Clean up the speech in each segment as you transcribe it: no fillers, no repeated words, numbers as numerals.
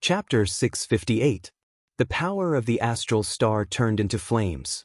Chapter 658. The power of the astral star turned into flames.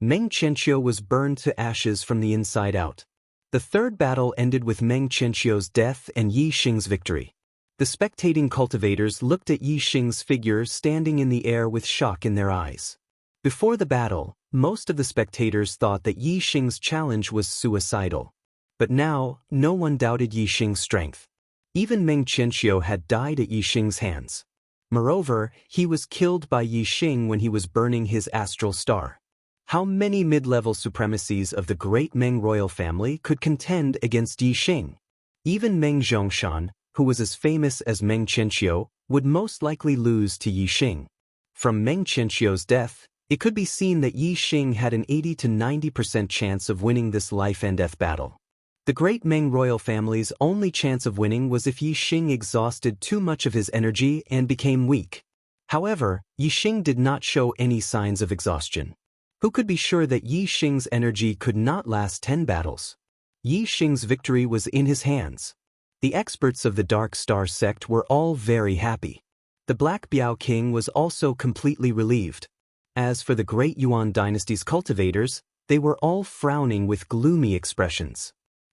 Meng Qianxia was burned to ashes from the inside out. The third battle ended with Meng Qianxia's death and Yi Xing's victory. The spectating cultivators looked at Yi Xing's figure standing in the air with shock in their eyes. Before the battle, most of the spectators thought that Yi Xing's challenge was suicidal. But now, no one doubted Yi Xing's strength. Even Meng Qianxia had died at Yi Xing's hands. Moreover, he was killed by Yi Xing when he was burning his astral star. How many mid-level supremacies of the great Meng royal family could contend against Yi Xing? Even Meng Zhongshan, who was as famous as Meng Qianxia, would most likely lose to Yi Xing. From Meng Qianxia's death, it could be seen that Yi Xing had an 80 to 90% chance of winning this life-and-death battle. The great Meng royal family's only chance of winning was if Yi Xing exhausted too much of his energy and became weak. However, Yi Xing did not show any signs of exhaustion. Who could be sure that Yi Xing's energy could not last 10 battles? Yi Xing's victory was in his hands. The experts of the Dark Star sect were all very happy. The Black Biao King was also completely relieved. As for the great Yuan dynasty's cultivators, they were all frowning with gloomy expressions.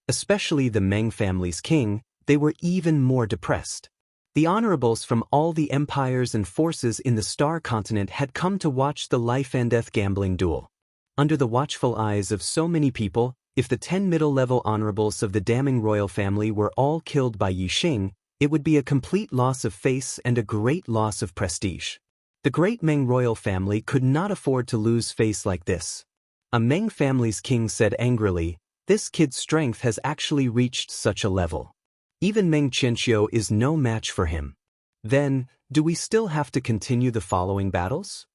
Especially the Meng family's king, they were even more depressed. The honorables from all the empires and forces in the Star Continent had come to watch the life-and-death gambling duel. Under the watchful eyes of so many people, if the 10 middle-level honorables of the damning royal family were all killed by Yi Xing, it would be a complete loss of face and a great loss of prestige. The great Meng royal family could not afford to lose face like this. A Meng family's king said angrily, "This kid's strength has actually reached such a level. Even Meng Qianxia is no match for him. Then, do we still have to continue the following battles?"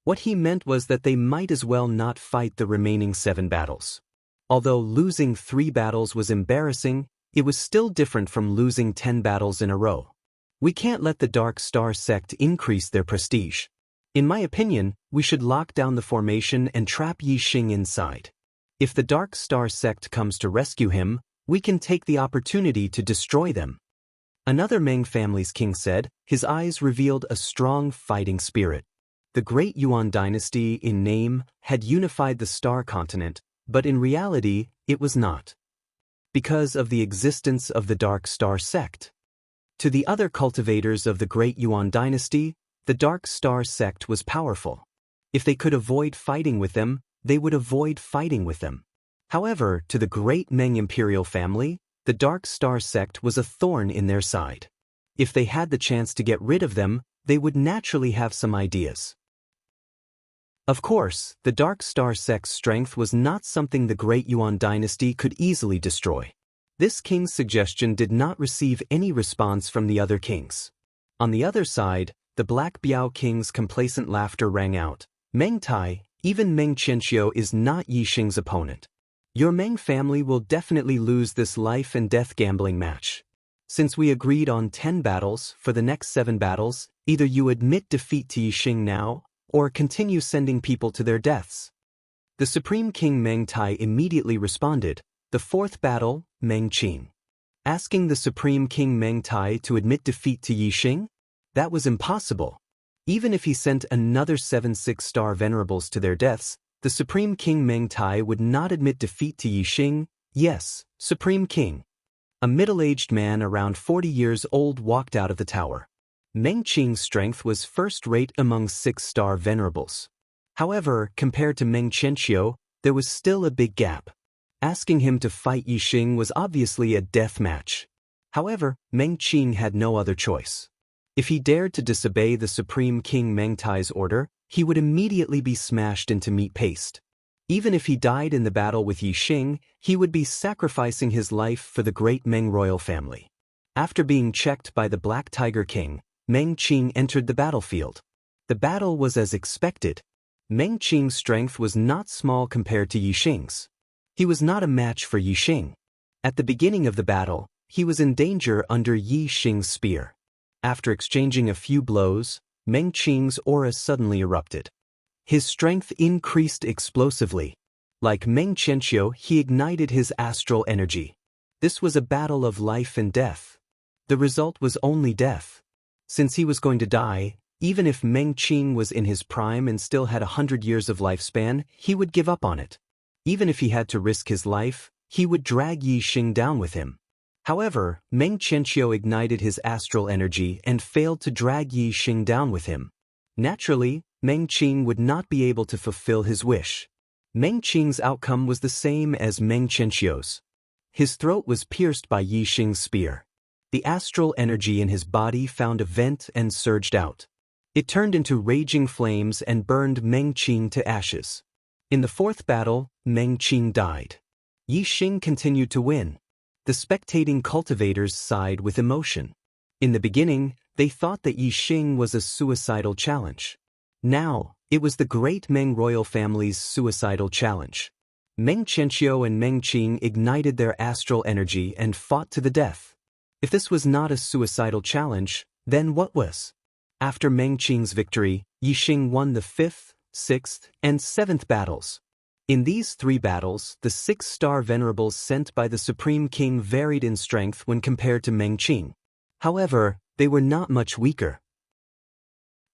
What he meant was that they might as well not fight the remaining 7 battles. Although losing 3 battles was embarrassing, it was still different from losing 10 battles in a row. We can't let the Dark Star sect increase their prestige. In my opinion, we should lock down the formation and trap Yi Xing inside. If the Dark Star sect comes to rescue him, we can take the opportunity to destroy them. Another Meng family's king said, his eyes revealed a strong fighting spirit. The great Yuan dynasty, in name, had unified the Star Continent, but in reality, it was not. Because of the existence of the Dark Star sect. To the other cultivators of the great Yuan dynasty, the Dark Star sect was powerful. If they could avoid fighting with them, they would avoid fighting with them. However, to the great Meng imperial family, the Dark Star sect was a thorn in their side. If they had the chance to get rid of them, they would naturally have some ideas. Of course, the Dark Star sect's strength was not something the great Yuan dynasty could easily destroy. This king's suggestion did not receive any response from the other kings. On the other side, the Black Biao King's complacent laughter rang out. "Meng Tai, even Meng Qianxia is not Yi Xing's opponent. Your Meng family will definitely lose this life-and-death gambling match. Since we agreed on 10 battles, for the next 7 battles, either you admit defeat to Yi Xing now, or continue sending people to their deaths." The Supreme King Meng Tai immediately responded, "The 4th battle, Meng Qing." Asking the Supreme King Meng Tai to admit defeat to Yi Xing? That was impossible. Even if he sent another 7 6-star venerables to their deaths, the Supreme King Meng Tai would not admit defeat to Yi Xing. "Yes, Supreme King." A middle-aged man around 40 years old walked out of the tower. Meng Qing's strength was first-rate among 6-star venerables. However, compared to Meng Qianxia, there was still a big gap. Asking him to fight Yi Xing was obviously a death match. However, Meng Qing had no other choice. If he dared to disobey the Supreme King Meng Tai's order, he would immediately be smashed into meat paste. Even if he died in the battle with Yi Xing, he would be sacrificing his life for the great Meng royal family. After being checked by the Black Tiger King, Meng Qing entered the battlefield. The battle was as expected. Meng Qing's strength was not small compared to Yi Xing's. He was not a match for Yi Xing. At the beginning of the battle, he was in danger under Yi Xing's spear. After exchanging a few blows, Meng Qing's aura suddenly erupted. His strength increased explosively. Like Meng Qianxia, he ignited his astral energy. This was a battle of life and death. The result was only death. Since he was going to die, even if Meng Qing was in his prime and still had 100 years of lifespan, he would give up on it. Even if he had to risk his life, he would drag Yi Xing down with him. However, Meng Qianxiu ignited his astral energy and failed to drag Yi Xing down with him. Naturally, Meng Qing would not be able to fulfill his wish. Meng Qing's outcome was the same as Meng Qianxiu's. His throat was pierced by Yi Xing's spear. The astral energy in his body found a vent and surged out. It turned into raging flames and burned Meng Qing to ashes. In the fourth battle, Meng Qing died. Yi Xing continued to win. The spectating cultivators sighed with emotion. In the beginning, they thought that Yi Xing was a suicidal challenge. Now, it was the great Meng royal family's suicidal challenge. Meng Qianxiu and Meng Qing ignited their astral energy and fought to the death. If this was not a suicidal challenge, then what was? After Meng Qing's victory, Yi Xing won the 5th, 6th, and 7th battles. In these 3 battles, the 6-star venerables sent by the Supreme King varied in strength when compared to Meng Qing. However, they were not much weaker.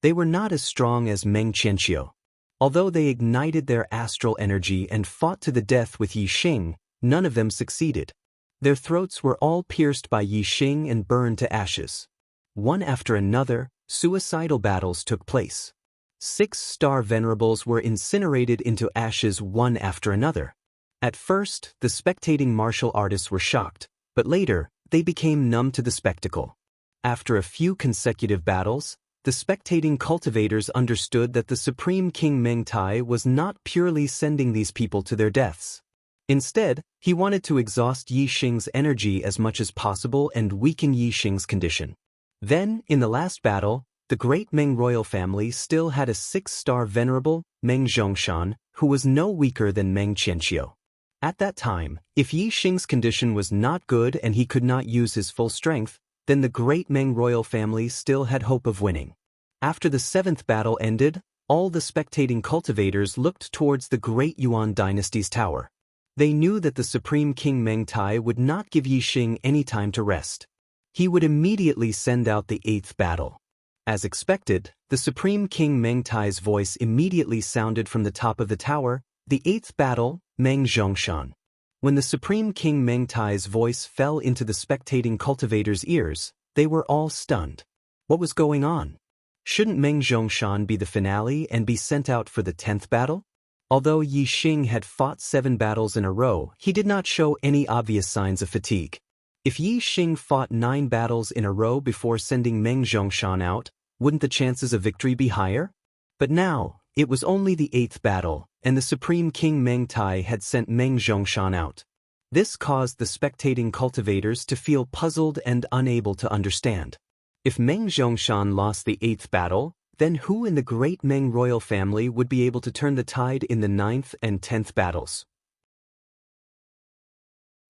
They were not as strong as Meng Qianxiu. Although they ignited their astral energy and fought to the death with Yi Xing, none of them succeeded. Their throats were all pierced by Yi Xing and burned to ashes. One after another, suicidal battles took place. 6-star venerables were incinerated into ashes one after another. At first, the spectating martial artists were shocked, but later, they became numb to the spectacle. After a few consecutive battles, the spectating cultivators understood that the Supreme King Meng Tai was not purely sending these people to their deaths. Instead, he wanted to exhaust Yi Xing's energy as much as possible and weaken Yi Xing's condition. Then, in the last battle, the great Meng royal family still had a 6-star venerable, Meng Zhongshan, who was no weaker than Meng Qianxiu. At that time, if Yi Xing's condition was not good and he could not use his full strength, then the great Meng royal family still had hope of winning. After the 7th battle ended, all the spectating cultivators looked towards the great Yuan dynasty's tower. They knew that the Supreme King Meng Tai would not give Yi Xing any time to rest. He would immediately send out the 8th battle. As expected, the Supreme King Meng Tai's voice immediately sounded from the top of the tower, the 8th battle, Meng Zhongshan. When the Supreme King Meng Tai's voice fell into the spectating cultivators' ears, they were all stunned. What was going on? Shouldn't Meng Zhongshan be the finale and be sent out for the 10th battle? Although Yi Xing had fought 7 battles in a row, he did not show any obvious signs of fatigue. If Yi Xing fought 9 battles in a row before sending Meng Zhongshan out, wouldn't the chances of victory be higher? But now, it was only the 8th battle, and the Supreme King Meng Tai had sent Meng Zhongshan out. This caused the spectating cultivators to feel puzzled and unable to understand. If Meng Zhongshan lost the 8th battle, then who in the great Meng royal family would be able to turn the tide in the 9th and 10th battles?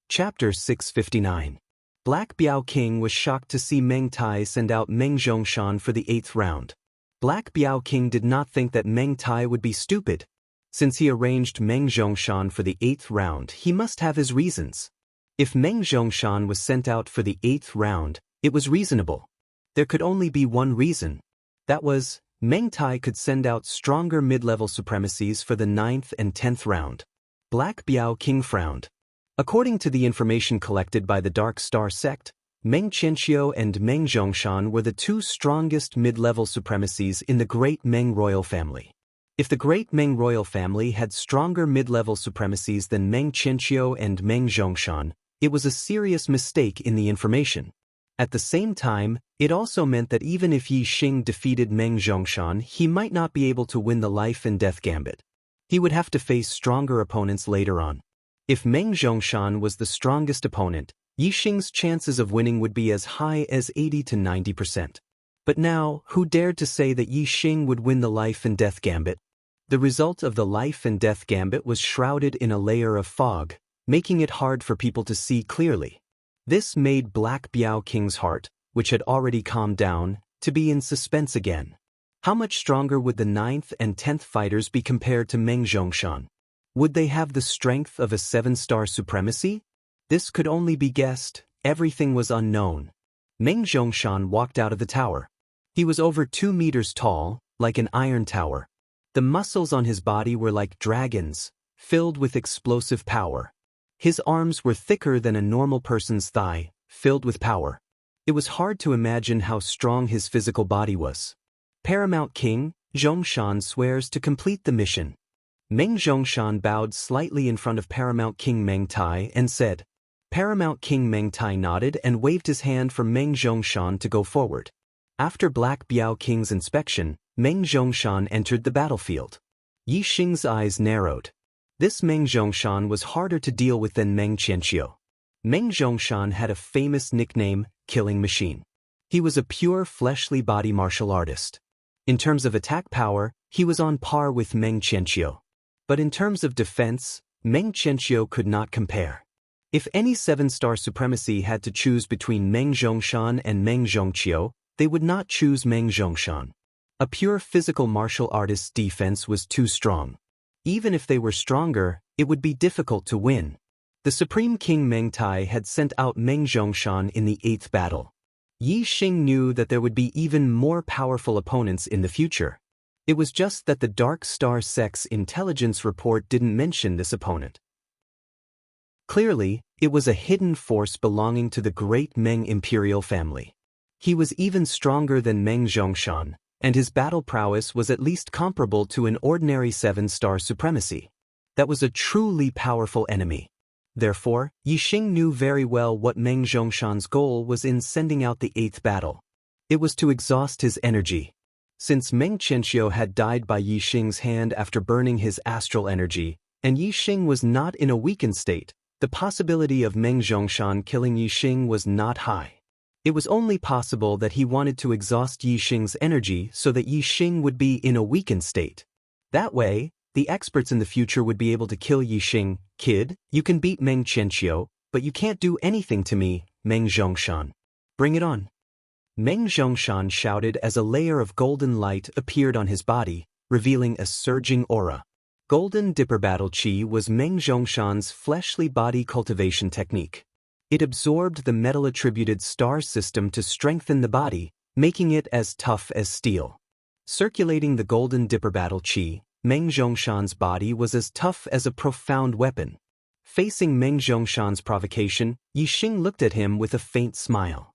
Chapter 659. Black Biao King was shocked to see Meng Tai send out Meng Zhongshan for the 8th round. Black Biao King did not think that Meng Tai would be stupid. Since he arranged Meng Zhongshan for the 8th round, he must have his reasons. If Meng Zhongshan was sent out for the 8th round, it was reasonable. There could only be one reason. That was, Meng Tai could send out stronger mid-level supremacies for the 9th and 10th round. Black Biao King frowned. According to the information collected by the Dark Star sect, Meng Qianxiu and Meng Zhongshan were the 2 strongest mid-level supremacies in the great Meng royal family. If the great Meng royal family had stronger mid-level supremacies than Meng Qianxiu and Meng Zhongshan, it was a serious mistake in the information. At the same time, it also meant that even if Yi Xing defeated Meng Zhongshan, he might not be able to win the life and death gambit. He would have to face stronger opponents later on. If Meng Zhongshan was the strongest opponent, Yi Xing's chances of winning would be as high as 80 to 90%. But now, who dared to say that Yi Xing would win the life and death gambit? The result of the life and death gambit was shrouded in a layer of fog, making it hard for people to see clearly. This made Black Biao King's heart, which had already calmed down, to be in suspense again. How much stronger would the 9th and 10th fighters be compared to Meng Zhongshan? Would they have the strength of a 7-star supremacy? This could only be guessed, everything was unknown. Meng Zhongshan walked out of the tower. He was over 2 meters tall, like an iron tower. The muscles on his body were like dragons, filled with explosive power. His arms were thicker than a normal person's thigh, filled with power. It was hard to imagine how strong his physical body was. Paramount King Zhongshan swears to complete the mission. Meng Zhongshan bowed slightly in front of Paramount King Meng Tai and said. Paramount King Meng Tai nodded and waved his hand for Meng Zhongshan to go forward. After Black Biao King's inspection, Meng Zhongshan entered the battlefield. Yi Xing's eyes narrowed. This Meng Zhongshan was harder to deal with than Meng Qianxiu. Meng Zhongshan had a famous nickname, Killing Machine. He was a pure fleshly body martial artist. In terms of attack power, he was on par with Meng Qianxiu. But in terms of defense, Meng Qianxiu could not compare. If any 7-star supremacy had to choose between Meng Zhongshan and Meng Zhongqiu, they would not choose Meng Zhongshan. A pure physical martial artist's defense was too strong. Even if they were stronger, it would be difficult to win. The Supreme King Meng Tai had sent out Meng Zhongshan in the 8th battle. Yi Xing knew that there would be even more powerful opponents in the future. It was just that the Dark Star Sect's intelligence report didn't mention this opponent. Clearly, it was a hidden force belonging to the great Meng imperial family. He was even stronger than Meng Zhongshan, and his battle prowess was at least comparable to an ordinary 7-star supremacy. That was a truly powerful enemy. Therefore, Yi Xing knew very well what Meng Zhongshan's goal was in sending out the 8th battle. It was to exhaust his energy. Since Meng Qianxiu had died by Yi Xing's hand after burning his astral energy, and Yi Xing was not in a weakened state, the possibility of Meng Zhongshan killing Yi Xing was not high. It was only possible that he wanted to exhaust Yi Xing's energy so that Yi Xing would be in a weakened state. That way, the experts in the future would be able to kill Yi Xing. Kid, you can beat Meng Qianxiu, but you can't do anything to me, Meng Zhongshan. Bring it on. Meng Zhongshan shouted as a layer of golden light appeared on his body, revealing a surging aura. Golden Dipper Battle Chi was Meng Zhongshan's fleshly body cultivation technique. It absorbed the metal-attributed star system to strengthen the body, making it as tough as steel. Circulating the Golden Dipper Battle Chi, Meng Zhongshan's body was as tough as a profound weapon. Facing Meng Zhongshan's provocation, Yi Xing looked at him with a faint smile.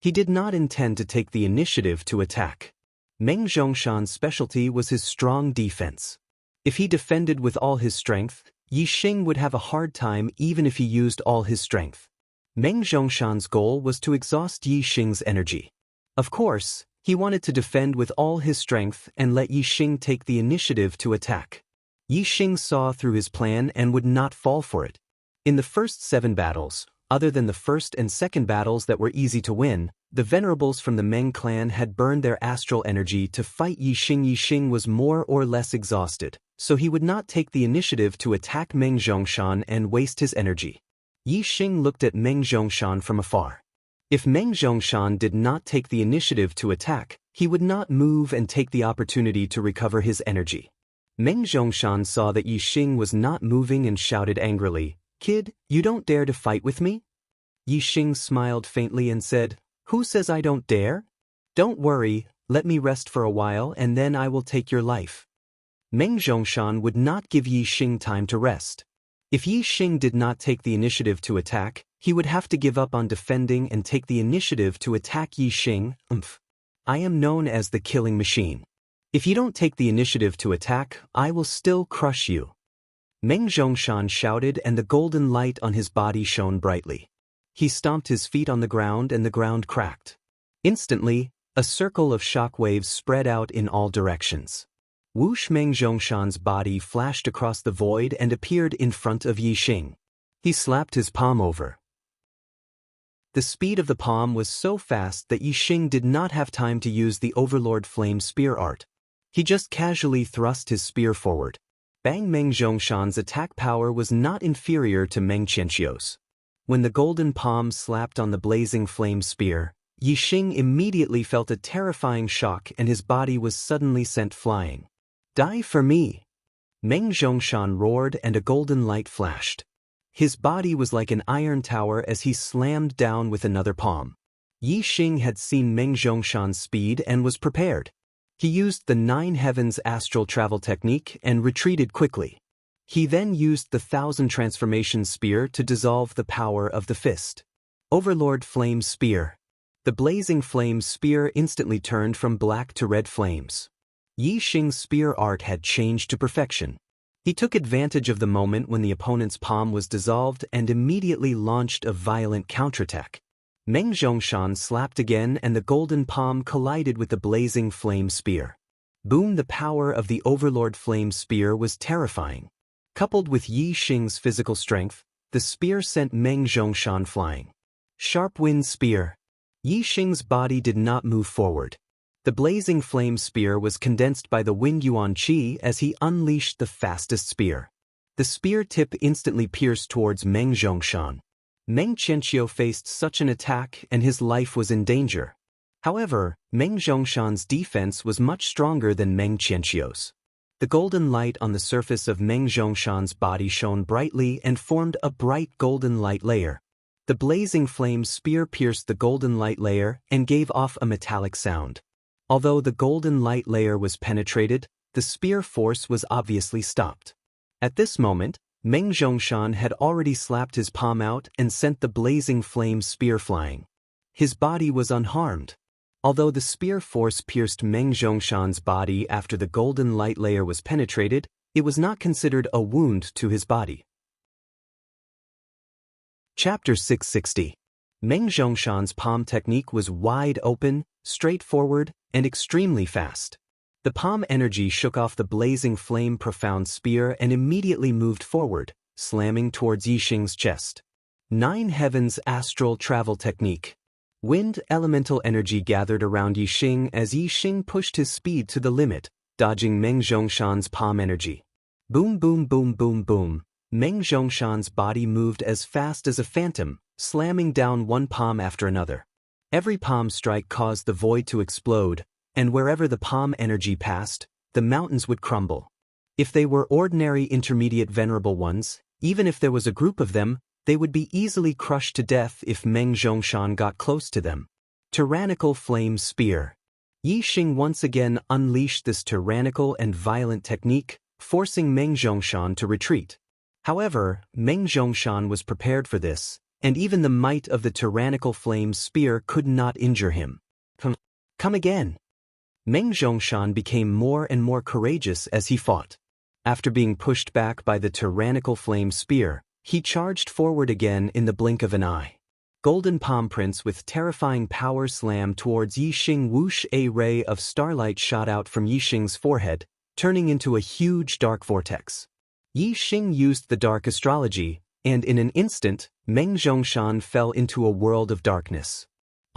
He did not intend to take the initiative to attack. Meng Zhongshan's specialty was his strong defense. If he defended with all his strength, Yi Xing would have a hard time even if he used all his strength. Meng Zhongshan's goal was to exhaust Yi Xing's energy. Of course, he wanted to defend with all his strength and let Yi Xing take the initiative to attack. Yi Xing saw through his plan and would not fall for it. In the first 7 battles, other than the first and second battles that were easy to win, the venerables from the Meng clan had burned their astral energy to fight Yi Xing. Yi Xing was more or less exhausted, so he would not take the initiative to attack Meng Zhongshan and waste his energy. Yi Xing looked at Meng Zhongshan from afar. If Meng Zhongshan did not take the initiative to attack, he would not move and take the opportunity to recover his energy. Meng Zhongshan saw that Yi Xing was not moving and shouted angrily, "Kid, you don't dare to fight with me?" Yi Xing smiled faintly and said, "Who says I don't dare? Don't worry, let me rest for a while and then I will take your life." Meng Zhongshan would not give Yi Xing time to rest. If Yi Xing did not take the initiative to attack, he would have to give up on defending and take the initiative to attack Yi Xing. I am known as the Killing Machine. If you don't take the initiative to attack, I will still crush you. Meng Zhongshan shouted and the golden light on his body shone brightly. He stomped his feet on the ground and the ground cracked. Instantly, a circle of shock waves spread out in all directions. Whoosh! Meng Zhongshan's body flashed across the void and appeared in front of Yi Xing. He slapped his palm over. The speed of the palm was so fast that Yi Xing did not have time to use the Overlord Flame Spear art. He just casually thrust his spear forward. Bang! Meng Zhongshan's attack power was not inferior to Meng Qianxiu's. When the golden palm slapped on the blazing flame spear, Yi Xing immediately felt a terrifying shock and his body was suddenly sent flying. Die for me! Meng Zhongshan roared and a golden light flashed. His body was like an iron tower as he slammed down with another palm. Yi Xing had seen Meng Zhongshan's speed and was prepared. He used the 9 Heavens astral travel technique and retreated quickly. He then used the 1000 transformation spear to dissolve the power of the fist. Overlord Flame Spear. The blazing flame spear instantly turned from black to red flames. Yi Xing's spear art had changed to perfection. He took advantage of the moment when the opponent's palm was dissolved and immediately launched a violent counterattack. Meng Zhongshan slapped again and the golden palm collided with the blazing flame spear. Boom! The power of the Overlord Flame Spear was terrifying. Coupled with Yi Xing's physical strength, the spear sent Meng Zhongshan flying. Sharp Wind Spear. Yi Xing's body did not move forward. The blazing flame spear was condensed by the wind yuan qi as he unleashed the fastest spear. The spear tip instantly pierced towards Meng Zhongshan. Meng Qianxia faced such an attack and his life was in danger. However, Meng Zhongshan's defense was much stronger than Meng Qianxia's. The golden light on the surface of Meng Zhongshan's body shone brightly and formed a bright golden light layer. The blazing flame spear pierced the golden light layer and gave off a metallic sound. Although the golden light layer was penetrated, the spear force was obviously stopped. At this moment, Meng Zhongshan had already slapped his palm out and sent the blazing flame spear flying. His body was unharmed. Although the spear force pierced Meng Zhongshan's body after the golden light layer was penetrated, it was not considered a wound to his body. Chapter 660. Meng Zhongshan's palm technique was wide open, straightforward, and extremely fast. The palm energy shook off the blazing flame profound spear and immediately moved forward, slamming towards Yi Xing's chest. 9 Heavens astral travel technique. Wind elemental energy gathered around Yi Xing as Yi Xing pushed his speed to the limit, dodging Meng Zhongshan's palm energy. Boom boom boom boom boom. Meng Zhongshan's body moved as fast as a phantom, slamming down one palm after another. Every palm strike caused the void to explode, and wherever the palm energy passed, the mountains would crumble. If they were ordinary intermediate venerable ones, even if there was a group of them, they would be easily crushed to death if Meng Zhongshan got close to them. Tyrannical Flame Spear. Yi Xing once again unleashed this tyrannical and violent technique, forcing Meng Zhongshan to retreat. However, Meng Zhongshan was prepared for this, and even the might of the tyrannical flame spear could not injure him. Come again. Meng Zhongshan became more and more courageous as he fought. After being pushed back by the tyrannical flame spear, he charged forward again in the blink of an eye. Golden palm prints with terrifying power slammed towards Yi Xing. Whoosh! A ray of starlight shot out from Yi Xing's forehead, turning into a huge dark vortex. Yi Xing used the dark astrology, and in an instant, Meng Zhongshan fell into a world of darkness.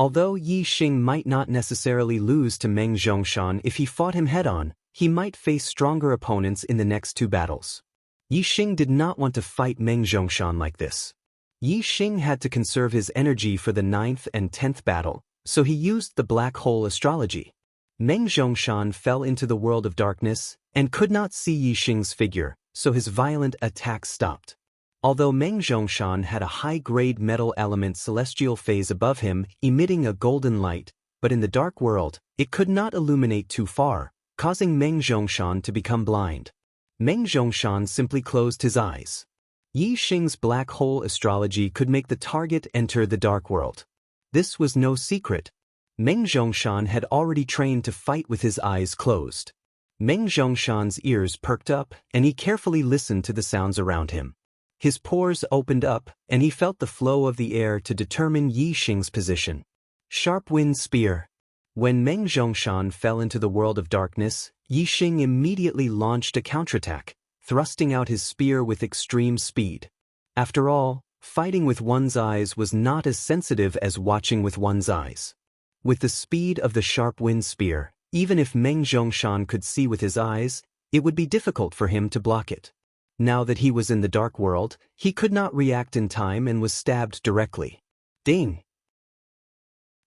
Although Yi Xing might not necessarily lose to Meng Zhongshan if he fought him head-on, he might face stronger opponents in the next 2 battles. Yi Xing did not want to fight Meng Zhongshan like this. Yi Xing had to conserve his energy for the 9th and 10th battle, so he used the black hole astrology. Meng Zhongshan fell into the world of darkness and could not see Yi Xing's figure, so his violent attack stopped. Although Meng Zhongshan had a high-grade metal element celestial phase above him emitting a golden light, but in the dark world, it could not illuminate too far, causing Meng Zhongshan to become blind. Meng Zhongshan simply closed his eyes. Yi Xing's black hole astrology could make the target enter the dark world. This was no secret. Meng Zhongshan had already trained to fight with his eyes closed. Meng Zhongshan's ears perked up, and he carefully listened to the sounds around him. His pores opened up, and he felt the flow of the air to determine Yi Xing's position. Sharp Wind Spear. When Meng Zhongshan fell into the world of darkness, Yi Xing immediately launched a counterattack, thrusting out his spear with extreme speed. After all, fighting with one's eyes was not as sensitive as watching with one's eyes. With the speed of the Sharp Wind Spear, even if Meng Zhongshan could see with his eyes, it would be difficult for him to block it. Now that he was in the dark world, he could not react in time and was stabbed directly. Ding!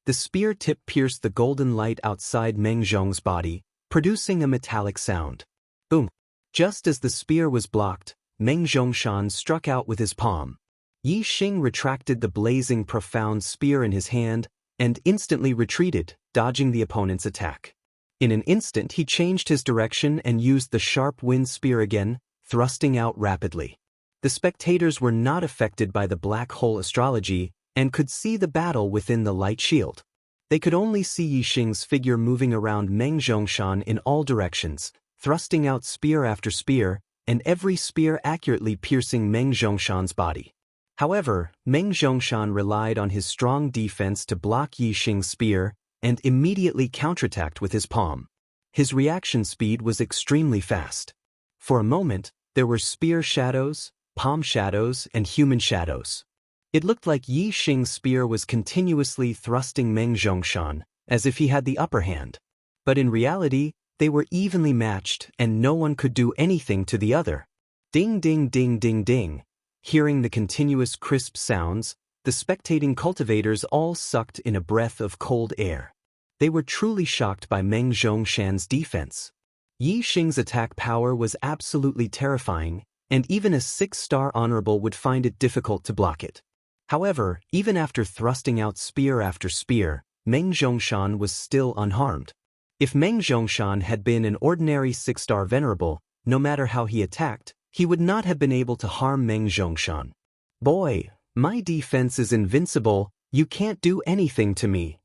The spear tip pierced the golden light outside Meng Zhong's body, producing a metallic sound. Boom! Just as the spear was blocked, Meng Zhongshan struck out with his palm. Yi Xing retracted the blazing profound spear in his hand, and instantly retreated, dodging the opponent's attack. In an instant he changed his direction and used the sharp wind spear again, thrusting out rapidly. The spectators were not affected by the black hole astrology and could see the battle within the light shield. They could only see Yixing's figure moving around Meng Zhongshan in all directions, thrusting out spear after spear, and every spear accurately piercing Meng Zhongshan's body. However, Meng Zhongshan relied on his strong defense to block Yixing's spear and immediately counterattacked with his palm. His reaction speed was extremely fast. For a moment, there were spear shadows, palm shadows, and human shadows. It looked like Yixing's spear was continuously thrusting Meng Zhongshan, as if he had the upper hand. But in reality, they were evenly matched and no one could do anything to the other. Ding ding ding ding ding. Hearing the continuous crisp sounds, the spectating cultivators all sucked in a breath of cold air. They were truly shocked by Meng Zhongshan's defense. Yixing's attack power was absolutely terrifying, and even a 6-star honorable would find it difficult to block it. However, even after thrusting out spear after spear, Meng Zhongshan was still unharmed. If Meng Zhongshan had been an ordinary 6-star venerable, no matter how he attacked, he would not have been able to harm Meng Zhongshan. "Boy, my defense is invincible, you can't do anything to me."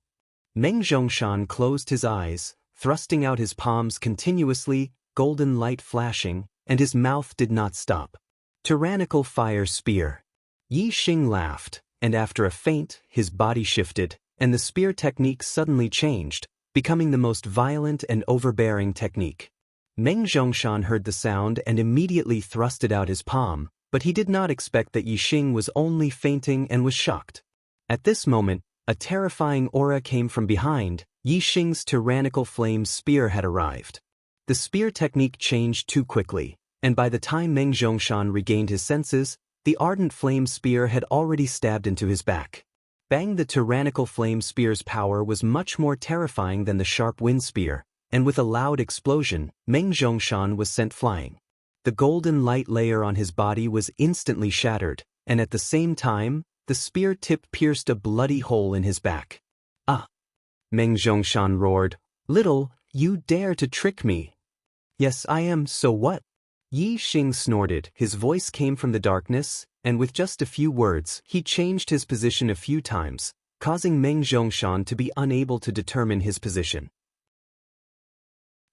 Meng Zhongshan closed his eyes, thrusting out his palms continuously, golden light flashing, and his mouth did not stop. Tyrannical fire spear. Yixing laughed, and after a feint, his body shifted, and the spear technique suddenly changed, becoming the most violent and overbearing technique. Meng Zhongshan heard the sound and immediately thrusted out his palm, but he did not expect that Yixing was only feinting and was shocked. At this moment, a terrifying aura came from behind. Yixing's tyrannical flame spear had arrived. The spear technique changed too quickly, and by the time Meng Zhongshan regained his senses, the ardent flame spear had already stabbed into his back. Bang! The tyrannical flame spear's power was much more terrifying than the sharp wind spear, and with a loud explosion, Meng Zhongshan was sent flying. The golden light layer on his body was instantly shattered, and at the same time, the spear tip pierced a bloody hole in his back. "Ah!" Meng Zhongshan roared. "Little, you dare to trick me." "Yes, I am, so what?" Yixing snorted. His voice came from the darkness, and with just a few words, he changed his position a few times, causing Meng Zhongshan to be unable to determine his position.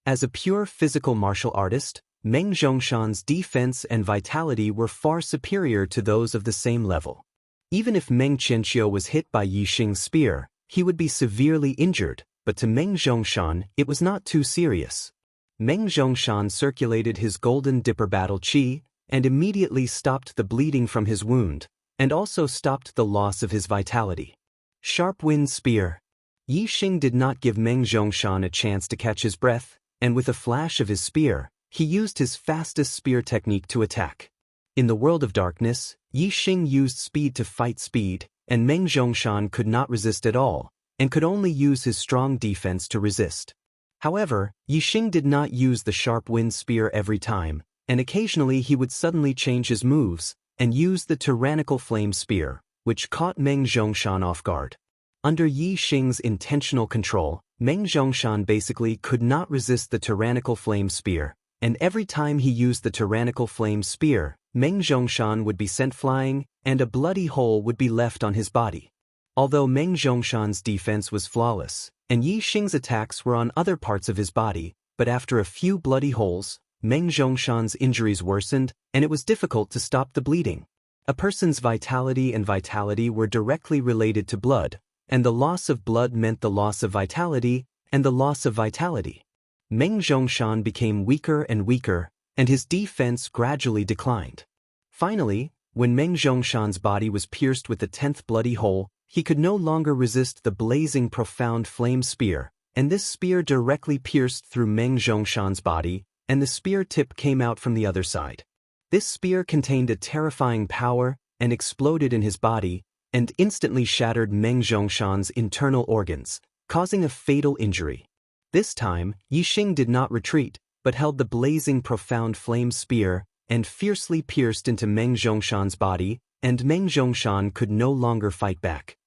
As a pure physical martial artist, Meng Zhongshan's defense and vitality were far superior to those of the same level. Even if Meng Qianxia was hit by Yixing's spear, he would be severely injured, but to Meng Zhongshan, it was not too serious. Meng Zhongshan circulated his golden dipper battle qi, and immediately stopped the bleeding from his wound, and also stopped the loss of his vitality. Sharp wind spear. Yixing did not give Meng Zhongshan a chance to catch his breath, and with a flash of his spear, he used his fastest spear technique to attack. In the world of darkness, Yixing used speed to fight speed, and Meng Zhongshan could not resist at all, and could only use his strong defense to resist. However, Yixing did not use the sharp wind spear every time, and occasionally he would suddenly change his moves, and use the tyrannical flame spear, which caught Meng Zhongshan off guard. Under Yixing's intentional control, Meng Zhongshan basically could not resist the tyrannical flame spear, and every time he used the tyrannical flame spear, Meng Zhongshan would be sent flying, and a bloody hole would be left on his body. Although Meng Zhongshan's defense was flawless, and Yixing's attacks were on other parts of his body, but after a few bloody holes, Meng Zhongshan's injuries worsened, and it was difficult to stop the bleeding. A person's vitality and vitality were directly related to blood, and the loss of blood meant the loss of vitality, and the loss of vitality. Meng Zhongshan became weaker and weaker, and his defense gradually declined. Finally, when Meng Zhongshan's body was pierced with the 10th bloody hole, he could no longer resist the blazing profound flame spear, and this spear directly pierced through Meng Zhongshan's body, and the spear tip came out from the other side. This spear contained a terrifying power and exploded in his body, and instantly shattered Meng Zhongshan's internal organs, causing a fatal injury. This time, Yixing did not retreat, but held the blazing profound flame spear, and fiercely pierced into Meng Zhongshan's body, and Meng Zhongshan could no longer fight back.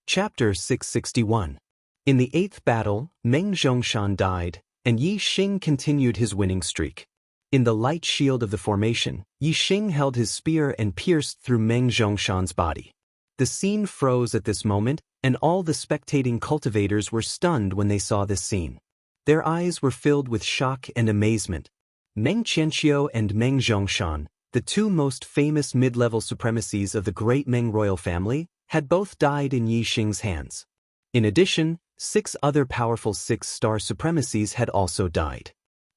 Chapter 661. In the 8th battle, Meng Zhongshan died, and Yi Xing continued his winning streak. In the light shield of the formation, Yi Xing held his spear and pierced through Meng Zhongshan's body. The scene froze at this moment, and all the spectating cultivators were stunned when they saw this scene. Their eyes were filled with shock and amazement. Meng Qianxia and Meng Zhongshan, the two most famous mid-level supremacies of the great Meng royal family, had both died in Yi Xing's hands. In addition, 6 other powerful 6-star supremacies had also died.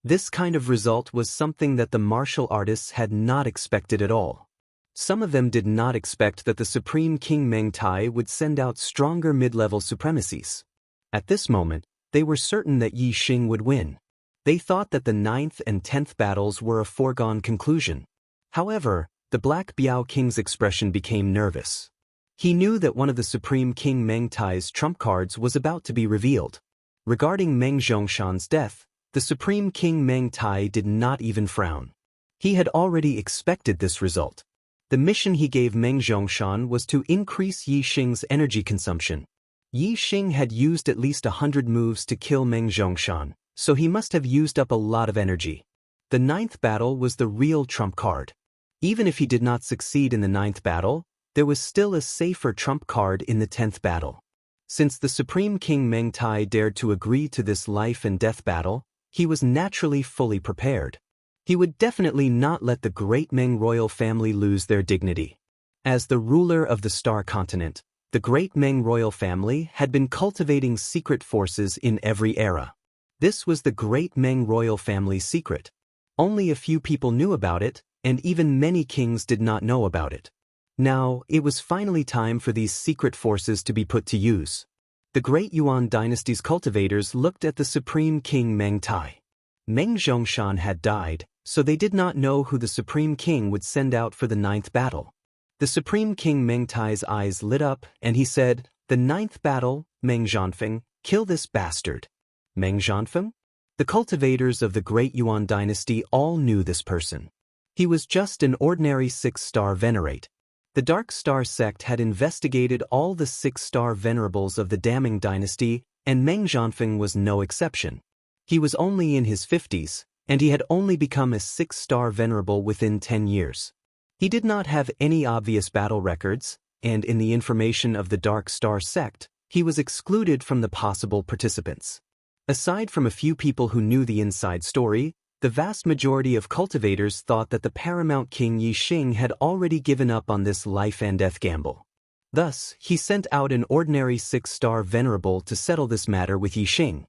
This kind of result was something that the martial artists had not expected at all. Some of them did not expect that the Supreme King Meng Tai would send out stronger mid-level supremacies. At this moment, they were certain that Yi Xing would win. They thought that the 9th and 10th battles were a foregone conclusion. However, the Black Biao King's expression became nervous. He knew that one of the Supreme King Meng Tai's trump cards was about to be revealed. Regarding Meng Zhongshan's death, the Supreme King Meng Tai did not even frown. He had already expected this result. The mission he gave Meng Zhongshan was to increase Yi Xing's energy consumption. Yi Xing had used at least 100 moves to kill Meng Zhongshan, so he must have used up a lot of energy. The 9th battle was the real trump card. Even if he did not succeed in the 9th battle, there was still a safer trump card in the 10th battle. Since the Supreme King Meng Tai dared to agree to this life and death battle, he was naturally fully prepared. He would definitely not let the great Meng royal family lose their dignity. As the ruler of the Star Continent, the great Meng royal family had been cultivating secret forces in every era. This was the great Meng royal family's secret. Only a few people knew about it, and even many kings did not know about it. Now, it was finally time for these secret forces to be put to use. The great Yuan dynasty's cultivators looked at the Supreme King Meng Tai. Meng Zhongshan had died, so they did not know who the Supreme King would send out for the 9th battle. The Supreme King Meng Tai's eyes lit up, and he said, "The 9th battle, Meng Zhanfeng, kill this bastard." Meng Zhanfeng? The cultivators of the great Yuan dynasty all knew this person. He was just an ordinary 6-star venerate. The Dark Star sect had investigated all the 6-star venerables of the Daming dynasty, and Meng Zhanfeng was no exception. He was only in his 50s, and he had only become a 6-star venerable within 10 years. He did not have any obvious battle records, and in the information of the Dark Star sect, he was excluded from the possible participants. Aside from a few people who knew the inside story, the vast majority of cultivators thought that the paramount king Yi Xing had already given up on this life and death gamble. Thus, he sent out an ordinary 6-star venerable to settle this matter with Yi Xing.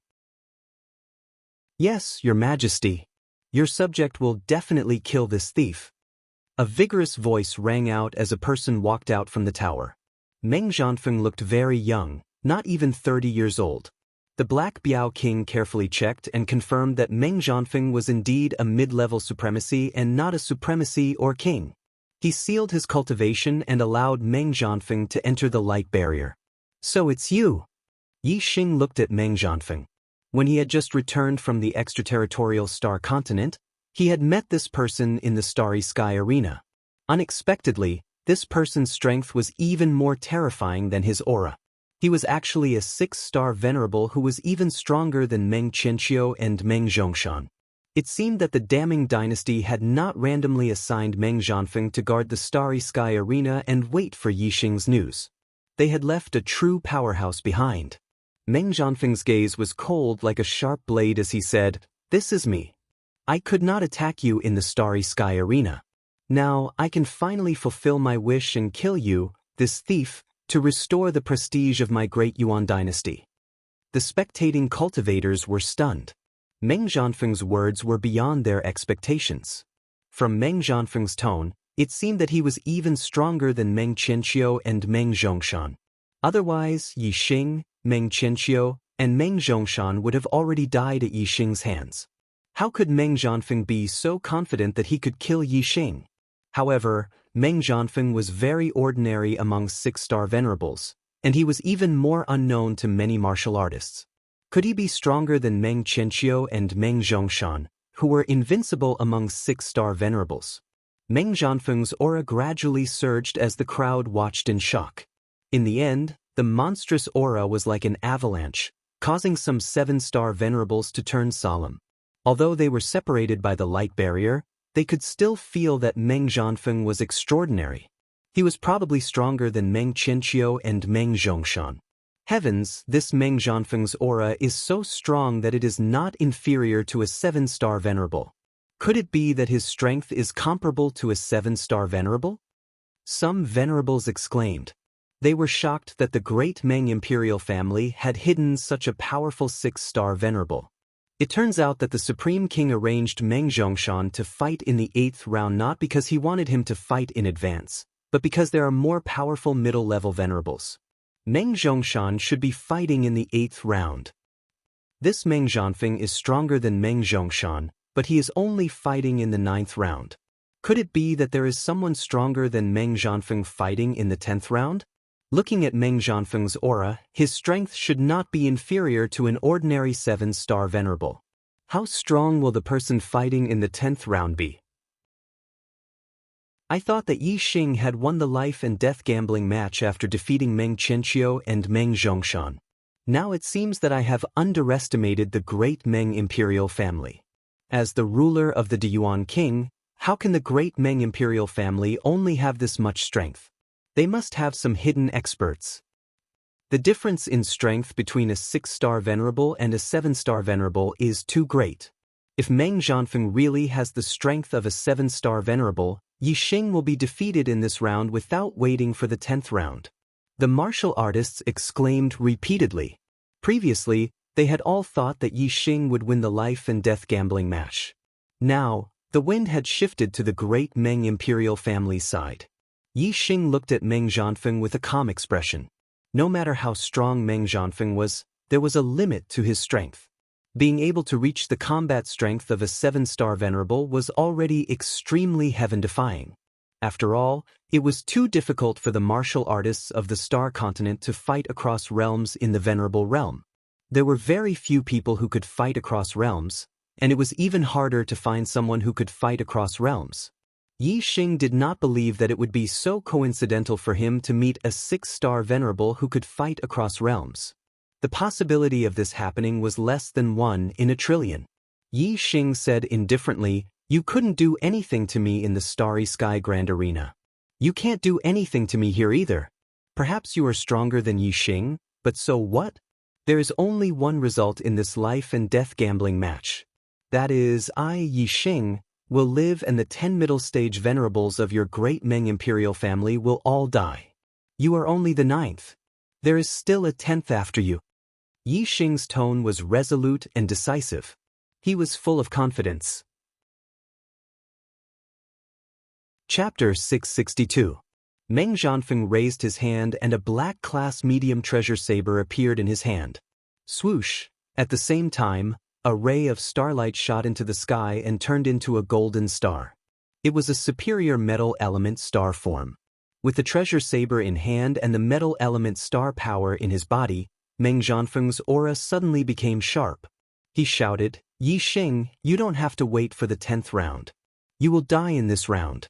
"Yes, Your Majesty. Your subject will definitely kill this thief." A vigorous voice rang out as a person walked out from the tower. Meng Zhanfeng looked very young, not even 30 years old. The Black Biao King carefully checked and confirmed that Meng Zhanfeng was indeed a mid-level supremacy and not a supremacy or king. He sealed his cultivation and allowed Meng Zhanfeng to enter the light barrier. "So it's you." Yi Xing looked at Meng Zhanfeng. When he had just returned from the extraterritorial Star Continent, he had met this person in the Starry Sky Arena. Unexpectedly, this person's strength was even more terrifying than his aura. He was actually a 6-star venerable who was even stronger than Meng Qianxia and Meng Zhongshan. It seemed that the Daming dynasty had not randomly assigned Meng Zhanfeng to guard the Starry Sky Arena and wait for Yi Xing's news. They had left a true powerhouse behind. Meng Zhanfeng's gaze was cold like a sharp blade as he said, "This is me. I could not attack you in the Starry Sky Arena. Now I can finally fulfill my wish and kill you, this thief, to restore the prestige of my great Yuan dynasty." The spectating cultivators were stunned. Meng Zhanfeng's words were beyond their expectations. From Meng Zhanfeng's tone, it seemed that he was even stronger than Meng Qianxia and Meng Zhongshan. Otherwise, Yi Xing, Meng Qianxia, and Meng Zhongshan would have already died at Yi Xing's hands. How could Meng Zhanfeng be so confident that he could kill Yi Xing? However, Meng Zhanfeng was very ordinary among 6-star venerables, and he was even more unknown to many martial artists. Could he be stronger than Meng Qianxia and Meng Zhongshan, who were invincible among 6-star venerables? Meng Zhanfeng's aura gradually surged as the crowd watched in shock. In the end, The monstrous aura was like an avalanche, causing some 7-star venerables to turn solemn. Although they were separated by the light barrier, they could still feel that Meng Zhanfeng was extraordinary. He was probably stronger than Meng Qianqiu and Meng Zhongshan. Heavens, this Meng Zhanfeng's aura is so strong that it is not inferior to a 7-star venerable. Could it be that his strength is comparable to a 7-star venerable? Some venerables exclaimed. They were shocked that the great Meng imperial family had hidden such a powerful 6-star venerable. It turns out that the Supreme King arranged Meng Zhongshan to fight in the 8th round not because he wanted him to fight in advance, but because there are more powerful middle-level venerables. Meng Zhongshan should be fighting in the 8th round. This Meng Zhanfeng is stronger than Meng Zhongshan, but he is only fighting in the 9th round. Could it be that there is someone stronger than Meng Zhanfeng fighting in the 10th round? Looking at Meng Zhanfeng's aura, his strength should not be inferior to an ordinary 7-star venerable. How strong will the person fighting in the 10th round be? I thought that Yi Xing had won the life and death gambling match after defeating Meng Qianqiu and Meng Zhongshan. Now it seems that I have underestimated the great Meng imperial family. As the ruler of the Deyuan King, how can the great Meng imperial family only have this much strength? They must have some hidden experts. The difference in strength between a 6-star venerable and a 7-star venerable is too great. If Meng Zhanfeng really has the strength of a 7-star venerable, Yi Xing will be defeated in this round without waiting for the 10th round. The martial artists exclaimed repeatedly. Previously, they had all thought that Yi Xing would win the life and death gambling match. Now, the wind had shifted to the great Meng imperial family's side. Yi Xing looked at Meng Zhanfeng with a calm expression. No matter how strong Meng Zhanfeng was, there was a limit to his strength. Being able to reach the combat strength of a 7-star venerable was already extremely heaven-defying. After all, it was too difficult for the martial artists of the Star Continent to fight across realms in the venerable realm. There were very few people who could fight across realms, and it was even harder to find someone who could fight across realms. Yi Xing did not believe that it would be so coincidental for him to meet a 6-star venerable who could fight across realms. The possibility of this happening was less than 1 in a trillion. Yi Xing said indifferently, "You couldn't do anything to me in the Starry Sky Grand Arena. You can't do anything to me here either. Perhaps you are stronger than Yi Xing, but so what? There is only one result in this life and death gambling match. That is, I, Yi Xing, will live and the 10 middle-stage venerables of your great Meng imperial family will all die. You are only the 9th. There is still a 10th after you." Yi Xing's tone was resolute and decisive. He was full of confidence. Chapter 662. Meng Zhanfeng raised his hand and a black class medium treasure saber appeared in his hand. Swoosh! At the same time, a ray of starlight shot into the sky and turned into a golden star. It was a superior metal element star form. With the treasure saber in hand and the metal element star power in his body, Meng Zhanfeng's aura suddenly became sharp. He shouted, "Yi Xing, you don't have to wait for the 10th round. You will die in this round."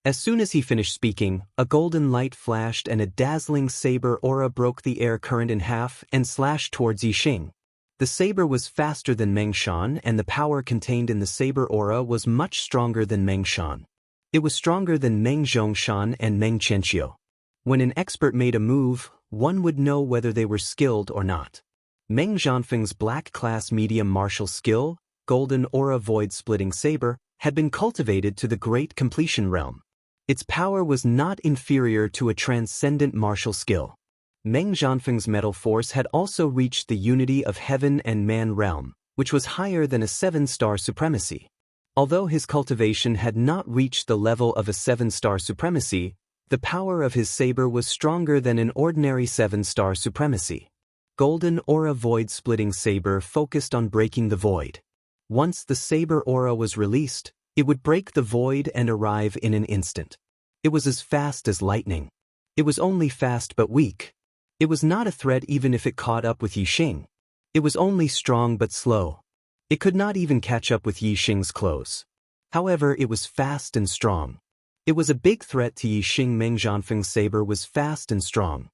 As soon as he finished speaking, a golden light flashed and a dazzling saber aura broke the air current in half and slashed towards Yi Xing. The saber was faster than Meng Shan and the power contained in the saber aura was much stronger than Meng Shan. It was stronger than Meng Zhongshan and Meng Qianqiu. When an expert made a move, one would know whether they were skilled or not. Meng Zhanfeng's black class medium martial skill, golden aura void splitting saber, had been cultivated to the great completion realm. Its power was not inferior to a transcendent martial skill. Meng Zhanfeng's metal force had also reached the unity of heaven and man realm, which was higher than a 7-star supremacy. Although his cultivation had not reached the level of a 7-star supremacy, the power of his saber was stronger than an ordinary 7-star supremacy. Golden aura void splitting saber focused on breaking the void. Once the saber aura was released, it would break the void and arrive in an instant. It was as fast as lightning. It was only fast but weak. It was not a threat even if it caught up with Yi Xing. It was only strong but slow. It could not even catch up with Yi Xing's clothes. However, it was fast and strong. It was a big threat to Yi Xing. Meng Zhanfeng's saber was fast and strong.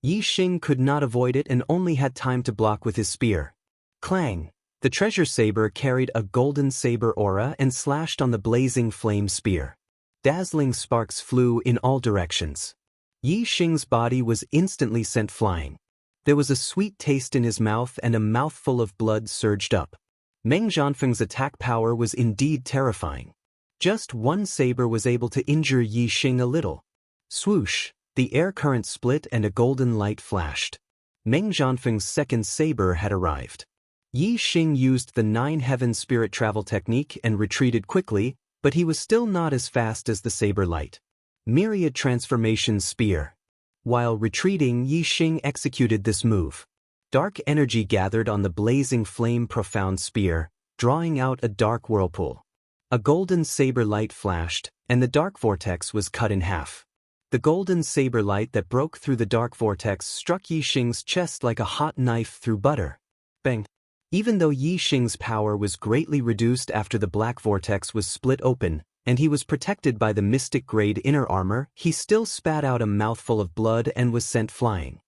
Yi Xing could not avoid it and only had time to block with his spear. Clang! The treasure saber carried a golden saber aura and slashed on the blazing flame spear. Dazzling sparks flew in all directions. Yi Xing's body was instantly sent flying. There was a sweet taste in his mouth and a mouthful of blood surged up. Meng Zhanfeng's attack power was indeed terrifying. Just one saber was able to injure Yi Xing a little. Swoosh! The air current split and a golden light flashed. Meng Zhanfeng's second saber had arrived. Yi Xing used the 9 heaven spirit travel technique and retreated quickly, but he was still not as fast as the saber light. Myriad transformation spear. While retreating, Yi Xing executed this move. Dark energy gathered on the blazing flame profound spear, drawing out a dark whirlpool. A golden saber light flashed, and the dark vortex was cut in half. The golden saber light that broke through the dark vortex struck Yi Xing's chest like a hot knife through butter. Bang! Even though Yi Xing's power was greatly reduced after the black vortex was split open, and he was protected by the mystic-grade inner armor, he still spat out a mouthful of blood and was sent flying.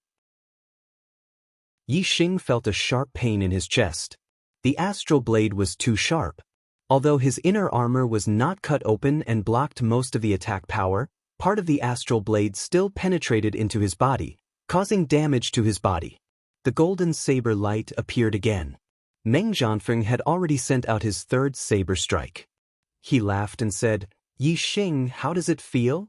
Yi Xing felt a sharp pain in his chest. The astral blade was too sharp. Although his inner armor was not cut open and blocked most of the attack power, part of the astral blade still penetrated into his body, causing damage to his body. The golden saber light appeared again. Meng Zhanfeng had already sent out his third saber strike. He laughed and said, "Yi Xing, how does it feel?"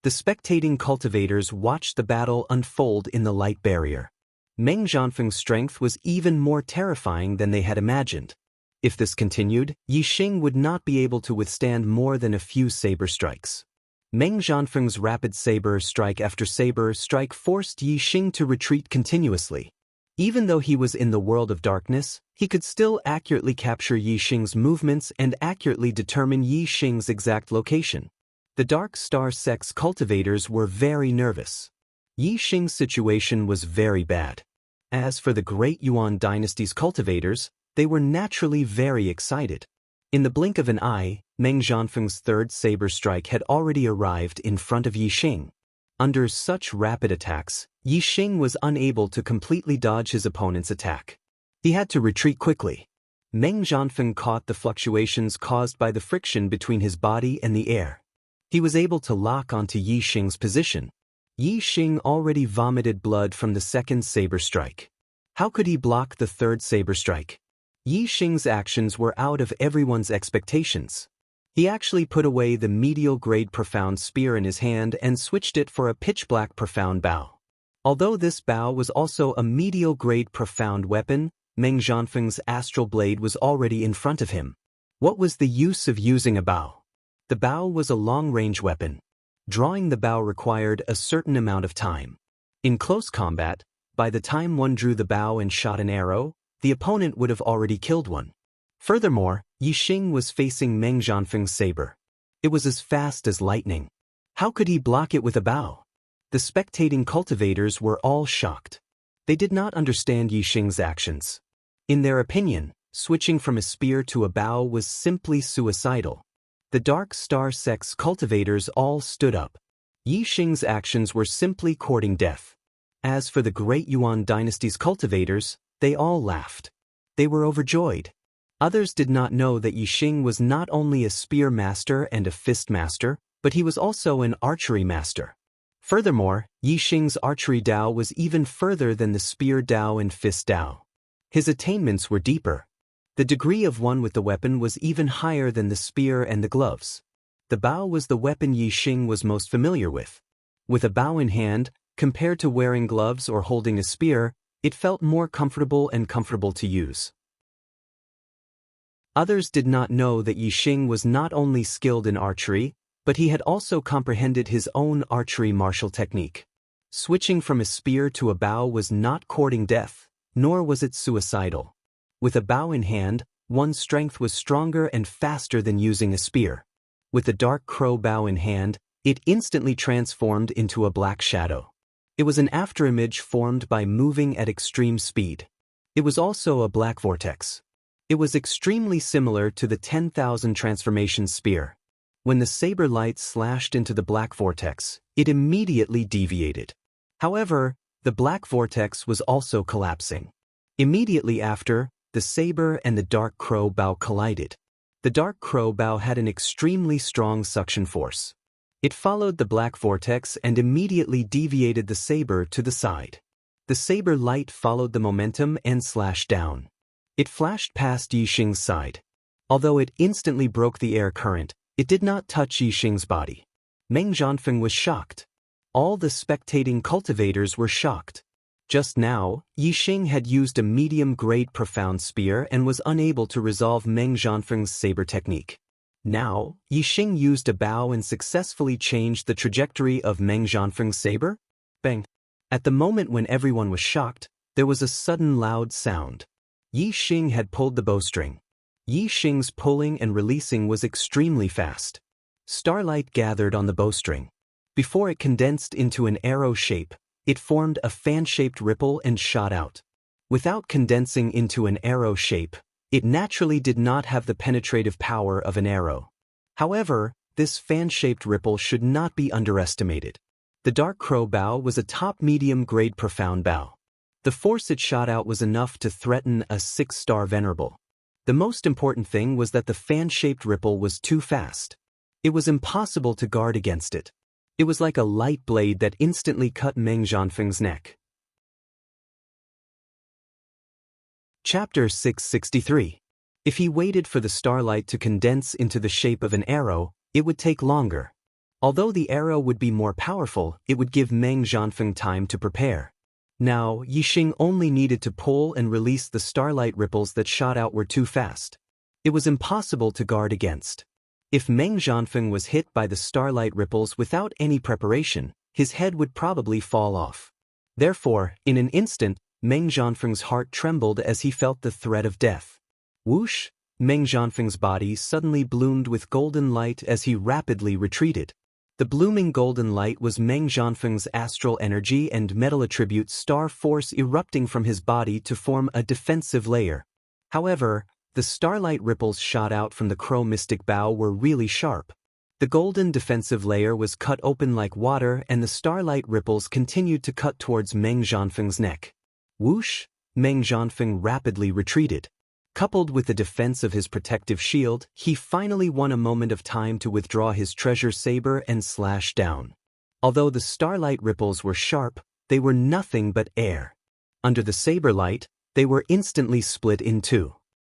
The spectating cultivators watched the battle unfold in the light barrier. Meng Zhanfeng's strength was even more terrifying than they had imagined. If this continued, Yi Xing would not be able to withstand more than a few saber strikes. Meng Zhanfeng's rapid saber strike after saber strike forced Yi Xing to retreat continuously. Even though he was in the world of darkness, he could still accurately capture Yi Xing's movements and accurately determine Yi Xing's exact location. The Dark Star sect's cultivators were very nervous. Yi Xing's situation was very bad. As for the Great Yuan dynasty's cultivators, they were naturally very excited. In the blink of an eye, Meng Zhanfeng's third saber strike had already arrived in front of Yi Xing. Under such rapid attacks, Yi Xing was unable to completely dodge his opponent's attack. He had to retreat quickly. Meng Zhanfeng caught the fluctuations caused by the friction between his body and the air. He was able to lock onto Yi Xing's position. Yi Xing already vomited blood from the second saber strike. How could he block the third saber strike? Yi Xing's actions were out of everyone's expectations. He actually put away the medial-grade profound spear in his hand and switched it for a pitch-black profound bow. Although this bow was also a medial-grade profound weapon, Meng Zhanfeng's astral blade was already in front of him. What was the use of using a bow? The bow was a long-range weapon. Drawing the bow required a certain amount of time. In close combat, by the time one drew the bow and shot an arrow, the opponent would have already killed one. Furthermore, Yi Xing was facing Meng Zhanfeng's saber. It was as fast as lightning. How could he block it with a bow? The spectating cultivators were all shocked. They did not understand Yi Xing's actions. In their opinion, switching from a spear to a bow was simply suicidal. The Dark Star sect's cultivators all stood up. Yi Xing's actions were simply courting death. As for the Great Yuan dynasty's cultivators, they all laughed. They were overjoyed. Others did not know that Yi Xing was not only a spear master and a fist master, but he was also an archery master. Furthermore, Yi Xing's archery Dao was even further than the spear Dao and fist Dao. His attainments were deeper. The degree of one with the weapon was even higher than the spear and the gloves. The bow was the weapon Yi Xing was most familiar with. With a bow in hand, compared to wearing gloves or holding a spear, it felt more comfortable to use. Others did not know that Yi Xing was not only skilled in archery, but he had also comprehended his own archery martial technique. Switching from a spear to a bow was not courting death, nor was it suicidal. With a bow in hand, one's strength was stronger and faster than using a spear. With the dark crow bow in hand, it instantly transformed into a black shadow. It was an afterimage formed by moving at extreme speed. It was also a black vortex. It was extremely similar to the 10,000 transformation spear. When the saber light slashed into the black vortex, it immediately deviated. However, The black vortex was also collapsing. Immediately after, the saber and the dark crow bow collided. The dark crow bow had an extremely strong suction force. It followed the black vortex and immediately deviated the saber to the side. The saber light followed the momentum and slashed down. It flashed past Yixing's side. Although it instantly broke the air current, it did not touch Yixing's body. Meng Zhanfeng was shocked. All the spectating cultivators were shocked. Just now, Yixing had used a medium-grade profound spear and was unable to resolve Meng Zhanfeng's saber technique. Now, Yixing used a bow and successfully changed the trajectory of Meng Zhanfeng's saber. Bang! At the moment when everyone was shocked, there was a sudden loud sound. Yixing had pulled the bowstring. Yixing's pulling and releasing was extremely fast. Starlight gathered on the bowstring. Before it condensed into an arrow shape, it formed a fan-shaped ripple and shot out. Without condensing into an arrow shape, it naturally did not have the penetrative power of an arrow. However, this fan-shaped ripple should not be underestimated. The dark crow bow was a top medium-grade profound bow. The force it shot out was enough to threaten a 6-star venerable. The most important thing was that the fan-shaped ripple was too fast. It was impossible to guard against it. It was like a light blade that instantly cut Meng Zhanfeng's neck. Chapter 663. If he waited for the starlight to condense into the shape of an arrow, it would take longer. Although the arrow would be more powerful, it would give Meng Zhanfeng time to prepare. Now, Yixing only needed to pull and release the starlight ripples that shot out were too fast. It was impossible to guard against. If Meng Zhanfeng was hit by the starlight ripples without any preparation, his head would probably fall off. Therefore, in an instant, Meng Zhanfeng's heart trembled as he felt the threat of death. Whoosh! Meng Zhanfeng's body suddenly bloomed with golden light as he rapidly retreated. The blooming golden light was Meng Zhanfeng's astral energy and metal attribute star force erupting from his body to form a defensive layer. However, the starlight ripples shot out from the crow mystic bow were really sharp. The golden defensive layer was cut open like water and the starlight ripples continued to cut towards Meng Zhanfeng's neck. Whoosh! Meng Zhanfeng rapidly retreated. Coupled with the defense of his protective shield, he finally won a moment of time to withdraw his treasure saber and slash down. Although the starlight ripples were sharp, they were nothing but air. Under the saber light, they were instantly split in two.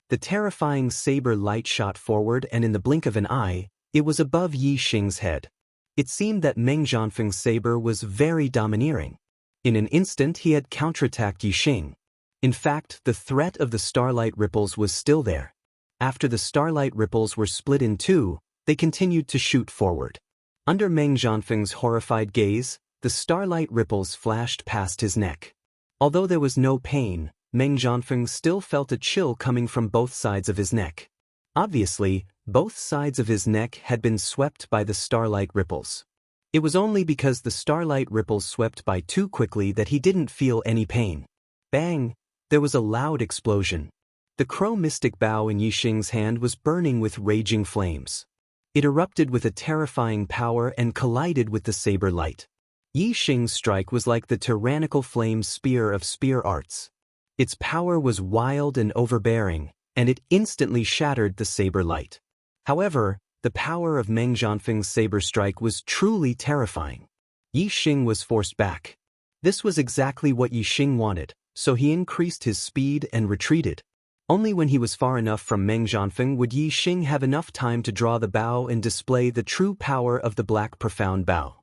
The terrifying saber light shot forward and in the blink of an eye, it was above Yixing's head. It seemed that Meng Zhanfeng's saber was very domineering. In an instant he had counterattacked Yixing. In fact, the threat of the starlight ripples was still there. After the starlight ripples were split in two, they continued to shoot forward. Under Meng Zhanfeng's horrified gaze, the starlight ripples flashed past his neck. Although there was no pain, Meng Zhanfeng still felt a chill coming from both sides of his neck. Obviously, both sides of his neck had been swept by the starlight ripples. It was only because the starlight ripples swept by too quickly that he didn't feel any pain. Bang! There was a loud explosion. The crow mystic bow in Yixing's hand was burning with raging flames. It erupted with a terrifying power and collided with the saber light. Yixing's strike was like the tyrannical flame spear of spear arts. Its power was wild and overbearing, and it instantly shattered the saber light. However, the power of Meng Zhanfeng's saber strike was truly terrifying. Yixing was forced back. This was exactly what Yixing wanted, so he increased his speed and retreated. Only when he was far enough from Meng Zhanfeng would Yixing have enough time to draw the bow and display the true power of the black profound bow.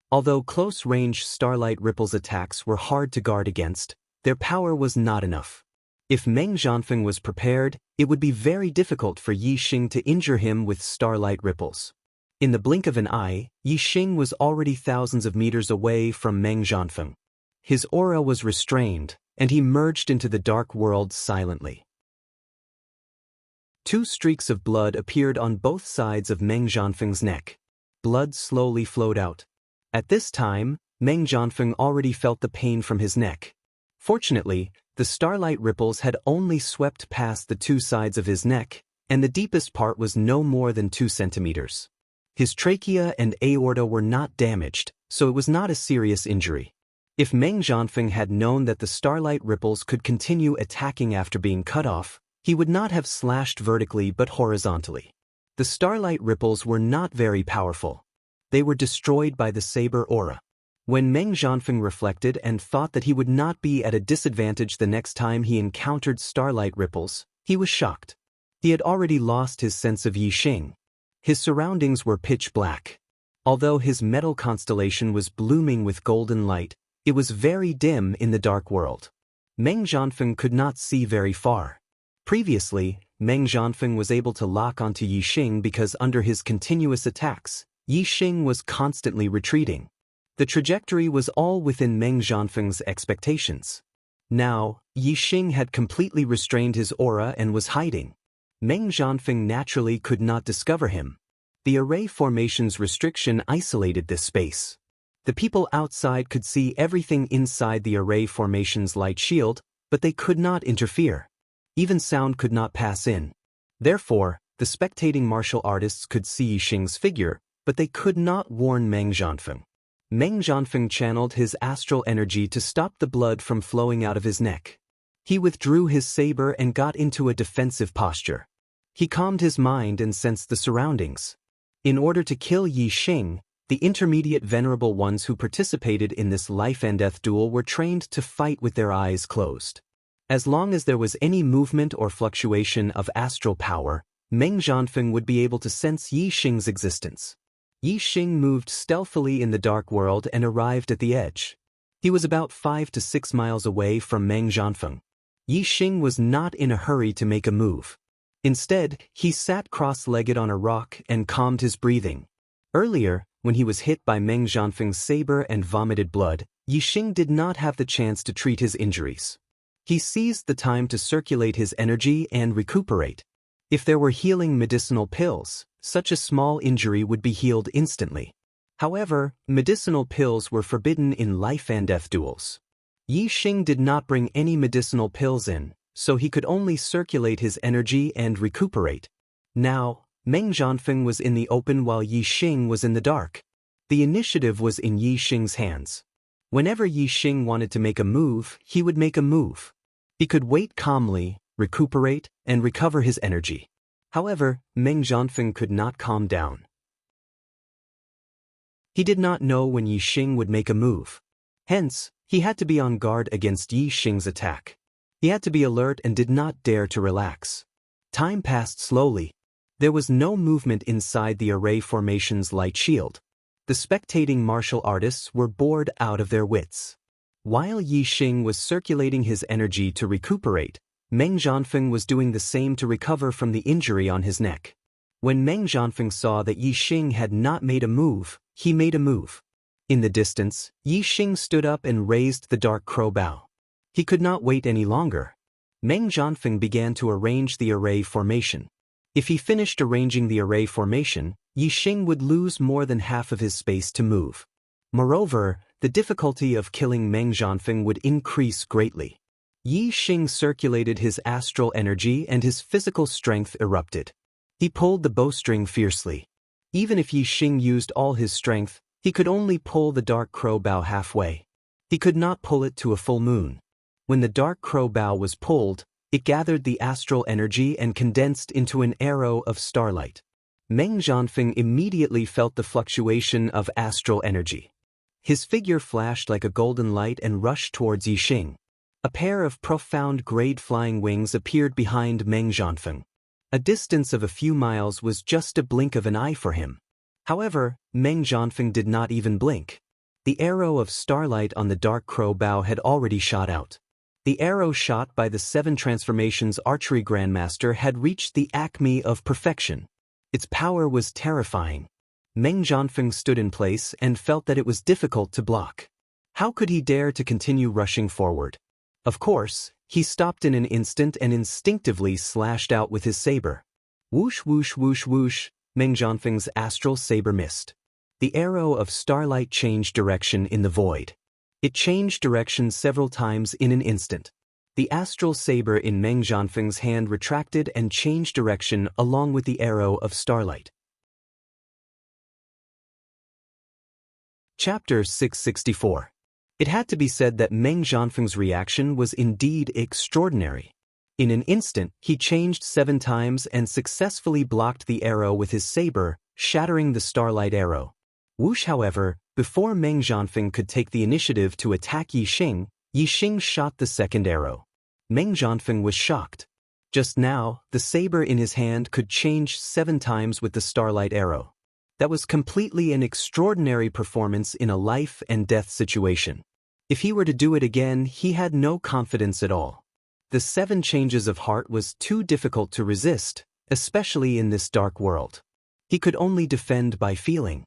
Although close-range starlight ripples attacks were hard to guard against, their power was not enough. If Meng Zhanfeng was prepared, it would be very difficult for Yixing to injure him with starlight ripples. In the blink of an eye, Yixing was already thousands of meters away from Meng Zhanfeng. His aura was restrained, and he merged into the dark world silently. Two streaks of blood appeared on both sides of Meng Zhanfeng's neck. Blood slowly flowed out. At this time, Meng Zhanfeng already felt the pain from his neck. Fortunately, the starlight ripples had only swept past the two sides of his neck, and the deepest part was no more than 2 centimeters. His trachea and aorta were not damaged, so it was not a serious injury. If Meng Jianfeng had known that the starlight ripples could continue attacking after being cut off, he would not have slashed vertically but horizontally. The starlight ripples were not very powerful. They were destroyed by the saber aura. When Meng Jianfeng reflected and thought that he would not be at a disadvantage the next time he encountered starlight ripples, he was shocked. He had already lost his sense of Yixing. His surroundings were pitch black. Although his metal constellation was blooming with golden light, it was very dim in the dark world. Meng Jianfeng could not see very far. Previously, Meng Jianfeng was able to lock onto Yixing because under his continuous attacks, Yixing was constantly retreating. The trajectory was all within Meng Jianfeng's expectations. Now, Yixing had completely restrained his aura and was hiding. Meng Jianfeng naturally could not discover him. The array formation's restriction isolated this space. The people outside could see everything inside the array formation's light shield, but they could not interfere. Even sound could not pass in. Therefore, the spectating martial artists could see Yixing's figure, but they could not warn Meng Jianfeng. Meng Jianfeng channeled his astral energy to stop the blood from flowing out of his neck. He withdrew his saber and got into a defensive posture. He calmed his mind and sensed the surroundings. In order to kill Yixing, the intermediate venerable ones who participated in this life-and-death duel were trained to fight with their eyes closed. As long as there was any movement or fluctuation of astral power, Meng Jianfeng would be able to sense Yixing's existence. Yixing moved stealthily in the dark world and arrived at the edge. He was about 5 to 6 miles away from Meng Jianfeng. Yixing was not in a hurry to make a move. Instead, he sat cross-legged on a rock and calmed his breathing. Earlier, when he was hit by Meng Jianfeng's saber and vomited blood, Yixing did not have the chance to treat his injuries. He seized the time to circulate his energy and recuperate. If there were healing medicinal pills, such a small injury would be healed instantly. However, medicinal pills were forbidden in life-and-death duels. Yixing did not bring any medicinal pills in, so he could only circulate his energy and recuperate. Now, Meng Jianfeng was in the open while Yixing was in the dark. The initiative was in Yixing's hands. Whenever Yixing wanted to make a move, he would make a move. He could wait calmly, recuperate, and recover his energy. However, Meng Jianfeng could not calm down. He did not know when Yixing would make a move. Hence, he had to be on guard against Yixing's attack. He had to be alert and did not dare to relax. Time passed slowly. There was no movement inside the array formation's light shield. The spectating martial artists were bored out of their wits. While Yixing was circulating his energy to recuperate, Meng Jianfeng was doing the same to recover from the injury on his neck. When Meng Jianfeng saw that Yixing had not made a move, he made a move. In the distance, Yixing stood up and raised the dark crow bow. He could not wait any longer. Meng Jianfeng began to arrange the array formation. If he finished arranging the array formation, Yixing would lose more than half of his space to move. Moreover, the difficulty of killing Meng Jianfeng would increase greatly. Yixing circulated his astral energy and his physical strength erupted. He pulled the bowstring fiercely. Even if Yixing used all his strength, he could only pull the dark crow bow halfway. He could not pull it to a full moon. When the dark crow bow was pulled, it gathered the astral energy and condensed into an arrow of starlight. Meng Jianfeng immediately felt the fluctuation of astral energy. His figure flashed like a golden light and rushed towards Yixing. A pair of profound grade flying wings appeared behind Meng Jianfeng. A distance of a few miles was just a blink of an eye for him. However, Meng Jianfeng did not even blink. The arrow of starlight on the dark crow bow had already shot out. The arrow shot by the 7 Transformations Archery Grandmaster had reached the acme of perfection. Its power was terrifying. Meng Jianfeng stood in place and felt that it was difficult to block. How could he dare to continue rushing forward? Of course, he stopped in an instant and instinctively slashed out with his saber. Whoosh whoosh whoosh whoosh, Meng Jianfeng's astral saber missed. The arrow of starlight changed direction in the void. It changed direction several times in an instant. The astral saber in Meng Jianfeng's hand retracted and changed direction along with the arrow of starlight. Chapter 664. It had to be said that Meng Zhanfeng's reaction was indeed extraordinary. In an instant, he changed 7 times and successfully blocked the arrow with his saber, shattering the starlight arrow. Whoosh, however, before Meng Zhanfeng could take the initiative to attack Yixing shot the second arrow. Meng Zhanfeng was shocked. Just now, the saber in his hand could change 7 times with the starlight arrow. That was completely an extraordinary performance in a life-and-death situation. If he were to do it again, he had no confidence at all. The 7 changes of heart was too difficult to resist, especially in this dark world. He could only defend by feeling.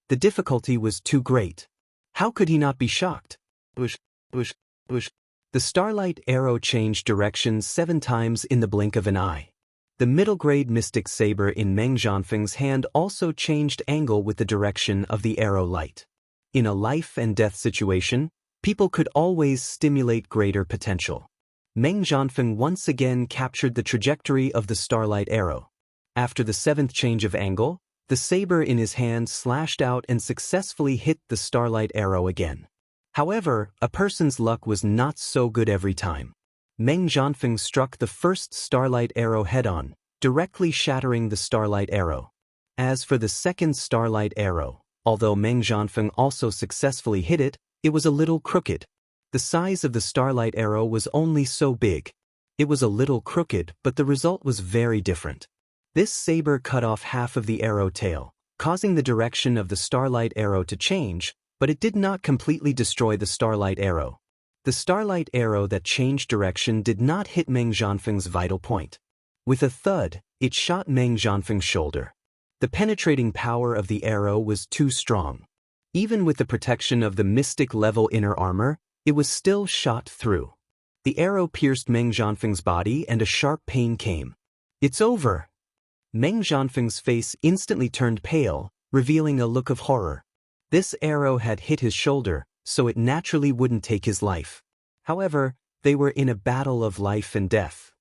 The difficulty was too great. How could he not be shocked? Whoosh, whoosh, whoosh. The starlight arrow changed direction 7 times in the blink of an eye. The middle-grade mystic saber in Meng Zhanfeng's hand also changed angle with the direction of the arrow light. In a life-and-death situation, people could always stimulate greater potential. Meng Zhanfeng once again captured the trajectory of the starlight arrow. After the 7th change of angle, the saber in his hand slashed out and successfully hit the starlight arrow again. However, a person's luck was not so good every time. Meng Zhanfeng struck the first starlight arrow head-on, directly shattering the starlight arrow. As for the second starlight arrow, although Meng Zhanfeng also successfully hit it, it was a little crooked. The size of the starlight arrow was only so big. It was a little crooked, but the result was very different. This saber cut off half of the arrow tail, causing the direction of the starlight arrow to change, but it did not completely destroy the starlight arrow. The starlight arrow that changed direction did not hit Meng Zhanfeng's vital point. With a thud, it shot Meng Zhanfeng's shoulder. The penetrating power of the arrow was too strong. Even with the protection of the mystic-level inner armor, it was still shot through. The arrow pierced Meng Zhanfeng's body and a sharp pain came. "It's over!" Meng Zhanfeng's face instantly turned pale, revealing a look of horror. This arrow had hit his shoulder, so it naturally wouldn't take his life. However, they were in a battle of life and death.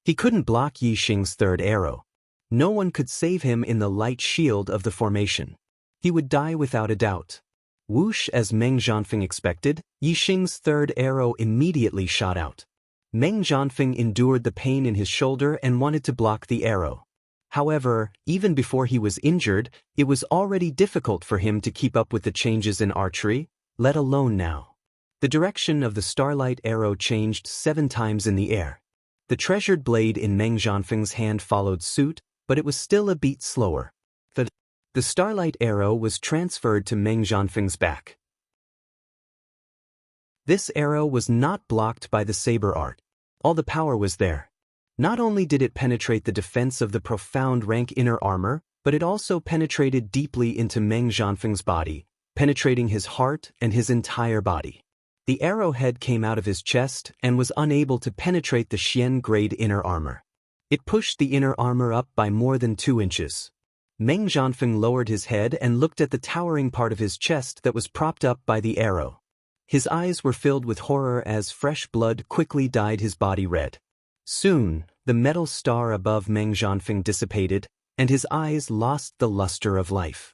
He couldn't block Yixing's 3rd arrow. No one could save him in the light shield of the formation. He would die without a doubt. Whoosh, as Meng Zhanfeng expected, Yixing's 3rd arrow immediately shot out. Meng Zhanfeng endured the pain in his shoulder and wanted to block the arrow. However, even before he was injured, it was already difficult for him to keep up with the changes in archery, let alone now. The direction of the starlight arrow changed 7 times in the air. The treasured blade in Meng Zhanfeng's hand followed suit, but it was still a beat slower. The starlight arrow was transferred to Meng Zhanfeng's back. This arrow was not blocked by the saber art. All the power was there. Not only did it penetrate the defense of the profound rank inner armor, but it also penetrated deeply into Meng Zhanfeng's body, penetrating his heart and his entire body. The arrowhead came out of his chest and was unable to penetrate the Xian grade inner armor. It pushed the inner armor up by more than 2 inches. Meng Zhanfeng lowered his head and looked at the towering part of his chest that was propped up by the arrow. His eyes were filled with horror as fresh blood quickly dyed his body red. Soon, the metal star above Meng Zhanfeng dissipated, and his eyes lost the luster of life.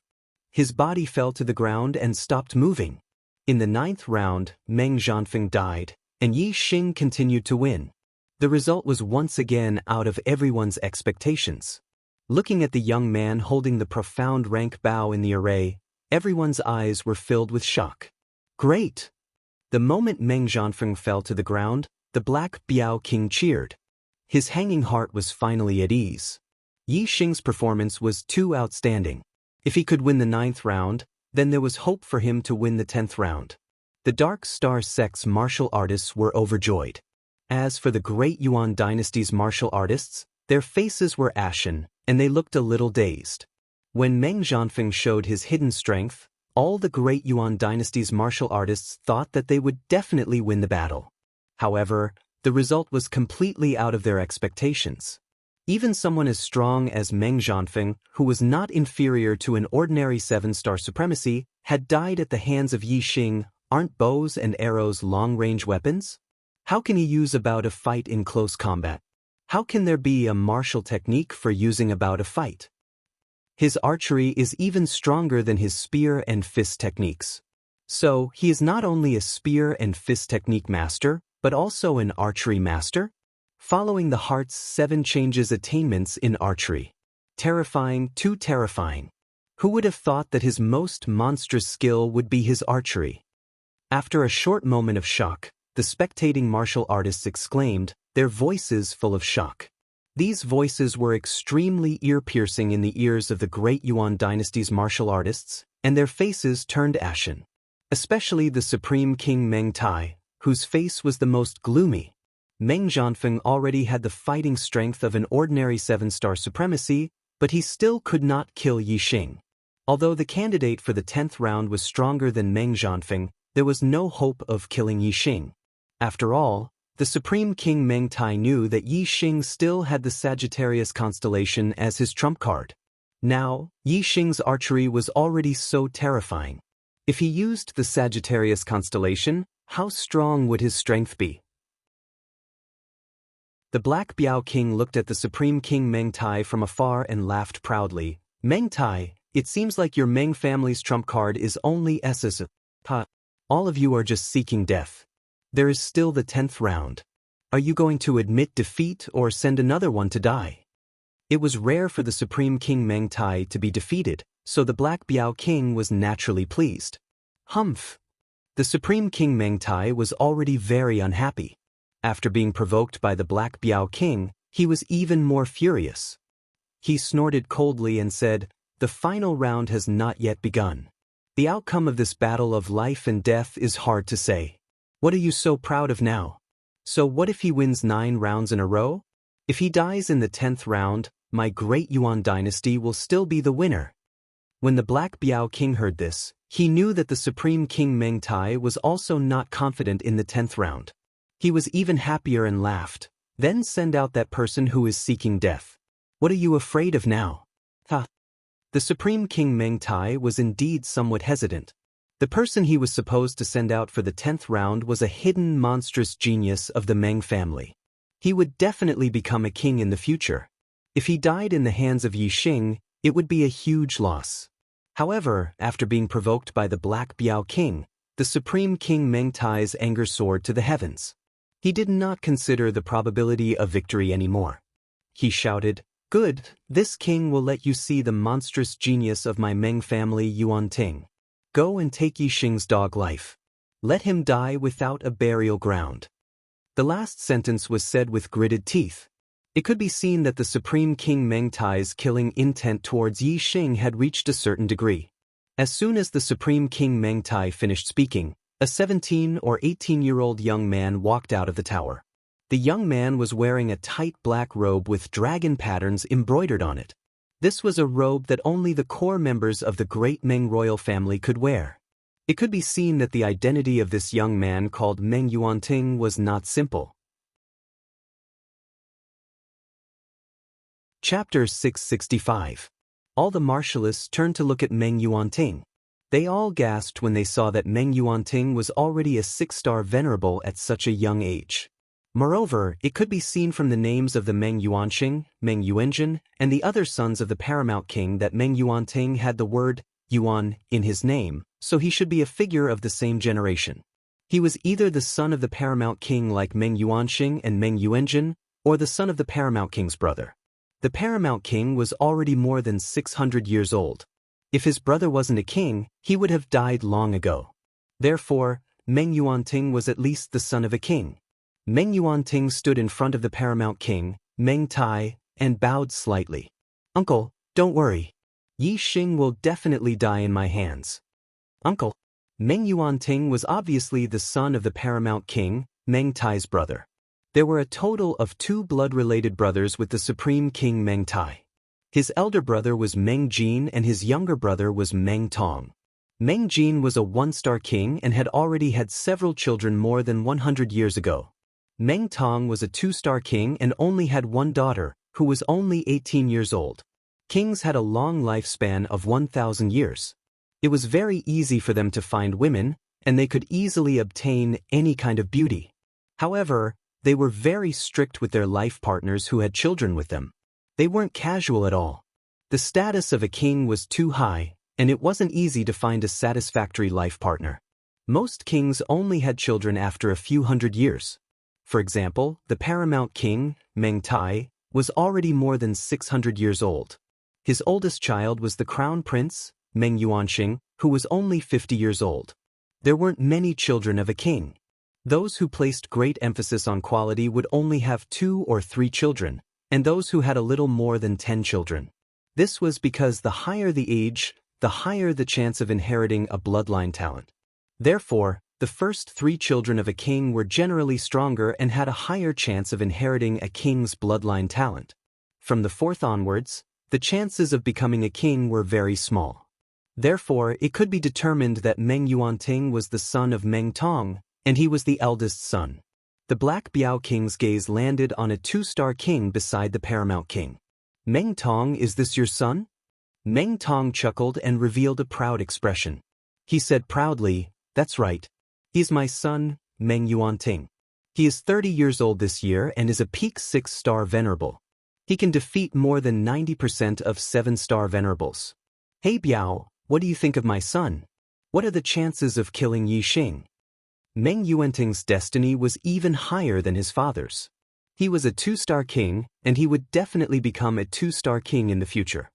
His body fell to the ground and stopped moving. In the 9th round, Meng Zhanfeng died, and Yixing continued to win. The result was once again out of everyone's expectations. Looking at the young man holding the profound rank bow in the array, everyone's eyes were filled with shock. Great! The moment Meng Zhanfeng fell to the ground, the Black Biao King cheered. His hanging heart was finally at ease. Yixing's performance was too outstanding. If he could win the 9th round, then there was hope for him to win the 10th round. The Dark Star sect's martial artists were overjoyed. As for the Great Yuan dynasty's martial artists, their faces were ashen, and they looked a little dazed. When Meng Zhanfeng showed his hidden strength, all the Great Yuan dynasty's martial artists thought that they would definitely win the battle. However, the result was completely out of their expectations. Even someone as strong as Meng Zhanfeng, who was not inferior to an ordinary 7-star supremacy, had died at the hands of Yixing. Aren't bows and arrows long-range weapons? How can he use a bow to fight in close combat? How can there be a martial technique for using a bow to fight? His archery is even stronger than his spear and fist techniques. So, he is not only a spear and fist technique master, but also an archery master? Following the heart's 7 changes attainments in archery. Terrifying, too terrifying. Who would have thought that his most monstrous skill would be his archery? After a short moment of shock, the spectating martial artists exclaimed, their voices full of shock. These voices were extremely ear-piercing in the ears of the great Yuan dynasty's martial artists, and their faces turned ashen. Especially the Supreme King Meng Tai, whose face was the most gloomy. Meng Zhanfeng already had the fighting strength of an ordinary 7-star supremacy, but he still could not kill Yi Xing. Although the candidate for the 10th round was stronger than Meng Zhanfeng, there was no hope of killing Yi Xing. After all, the Supreme King Meng Tai knew that Yi Xing still had the Sagittarius constellation as his trump card. Now, Yi Xing's archery was already so terrifying. If he used the Sagittarius constellation, how strong would his strength be? The Black Biao King looked at the Supreme King Meng Tai from afar and laughed proudly. Meng Tai, it seems like your Meng family's trump card is only SS. All of you are just seeking death. There is still the 10th round. Are you going to admit defeat or send another one to die? It was rare for the Supreme King Meng Tai to be defeated, so the Black Biao King was naturally pleased. Humph! The Supreme King Meng Tai was already very unhappy. After being provoked by the Black Biao King, he was even more furious. He snorted coldly and said, the final round has not yet begun. The outcome of this battle of life and death is hard to say. What are you so proud of now? So what if he wins 9 rounds in a row? If he dies in the 10th round, my great Yuan dynasty will still be the winner. When the Black Biao King heard this, he knew that the Supreme King Meng Tai was also not confident in the 10th round. He was even happier and laughed. Then send out that person who is seeking death. What are you afraid of now? The Supreme King Meng Tai was indeed somewhat hesitant. The person he was supposed to send out for the 10th round was a hidden monstrous genius of the Meng family. He would definitely become a king in the future. If he died in the hands of Yi Xing, it would be a huge loss. However, after being provoked by the Black Biao King, the Supreme King Meng Tai's anger soared to the heavens. He did not consider the probability of victory anymore. He shouted, good, this king will let you see the monstrous genius of my Meng family Yuan Ting. Go and take Yi Xing's dog life. Let him die without a burial ground. The last sentence was said with gritted teeth. It could be seen that the Supreme King Meng Tai's killing intent towards Yi Xing had reached a certain degree. As soon as the Supreme King Meng Tai finished speaking, a 17 or 18-year-old young man walked out of the tower. The young man was wearing a tight black robe with dragon patterns embroidered on it. This was a robe that only the core members of the great Meng royal family could wear. It could be seen that the identity of this young man called Meng Yuanting was not simple. Chapter 665. All the martialists turned to look at Meng Yuanting. They all gasped when they saw that Meng Yuanting was already a 6-star venerable at such a young age. Moreover, it could be seen from the names of the Meng Yuanxing, Meng Yuanjin, and the other sons of the Paramount King that Meng Yuanting had the word Yuan in his name, so he should be a figure of the same generation. He was either the son of the Paramount King like Meng Yuanxing and Meng Yuanjin, or the son of the Paramount King's brother. The Paramount King was already more than 600 years old. If his brother wasn't a king, he would have died long ago. Therefore, Meng Yuanting was at least the son of a king. Meng Yuanting stood in front of the Paramount King, Meng Tai, and bowed slightly. Uncle, don't worry. Yi Xing will definitely die in my hands. Uncle. Meng Yuanting was obviously the son of the Paramount King, Meng Tai's brother. There were a total of 2 blood-related brothers with the Supreme King Meng Tai. His elder brother was Meng Jin and his younger brother was Meng Tong. Meng Jin was a 1-star king and had already had several children more than 100 years ago. Meng Tong was a 2-star king and only had 1 daughter, who was only 18 years old. Kings had a long lifespan of 1,000 years. It was very easy for them to find women, and they could easily obtain any kind of beauty. However, they were very strict with their life partners who had children with them. They weren't casual at all. The status of a king was too high, and it wasn't easy to find a satisfactory life partner. Most kings only had children after a few hundred years. For example, the paramount king, Meng Tai, was already more than 600 years old. His oldest child was the crown prince, Meng Yuanxing, who was only 50 years old. There weren't many children of a king. Those who placed great emphasis on quality would only have 2 or 3 children, and those who had a little more than 10 children. This was because the higher the age, the higher the chance of inheriting a bloodline talent. Therefore, the first 3 children of a king were generally stronger and had a higher chance of inheriting a king's bloodline talent. From the 4th onwards, the chances of becoming a king were very small. Therefore, it could be determined that Meng Yuanting was the son of Meng Tong, and he was the eldest son. The Black Biao King's gaze landed on a 2-star king beside the paramount king. Meng Tong, is this your son? Meng Tong chuckled and revealed a proud expression. He said proudly, that's right. He's my son, Meng Yuanting. He is 30 years old this year and is a peak 6-star venerable. He can defeat more than 90% of 7-star venerables. Hey Biao, what do you think of my son? What are the chances of killing Yi Xing? Meng Yuanting's destiny was even higher than his father's. He was a 2-star king, and he would definitely become a 2-star king in the future.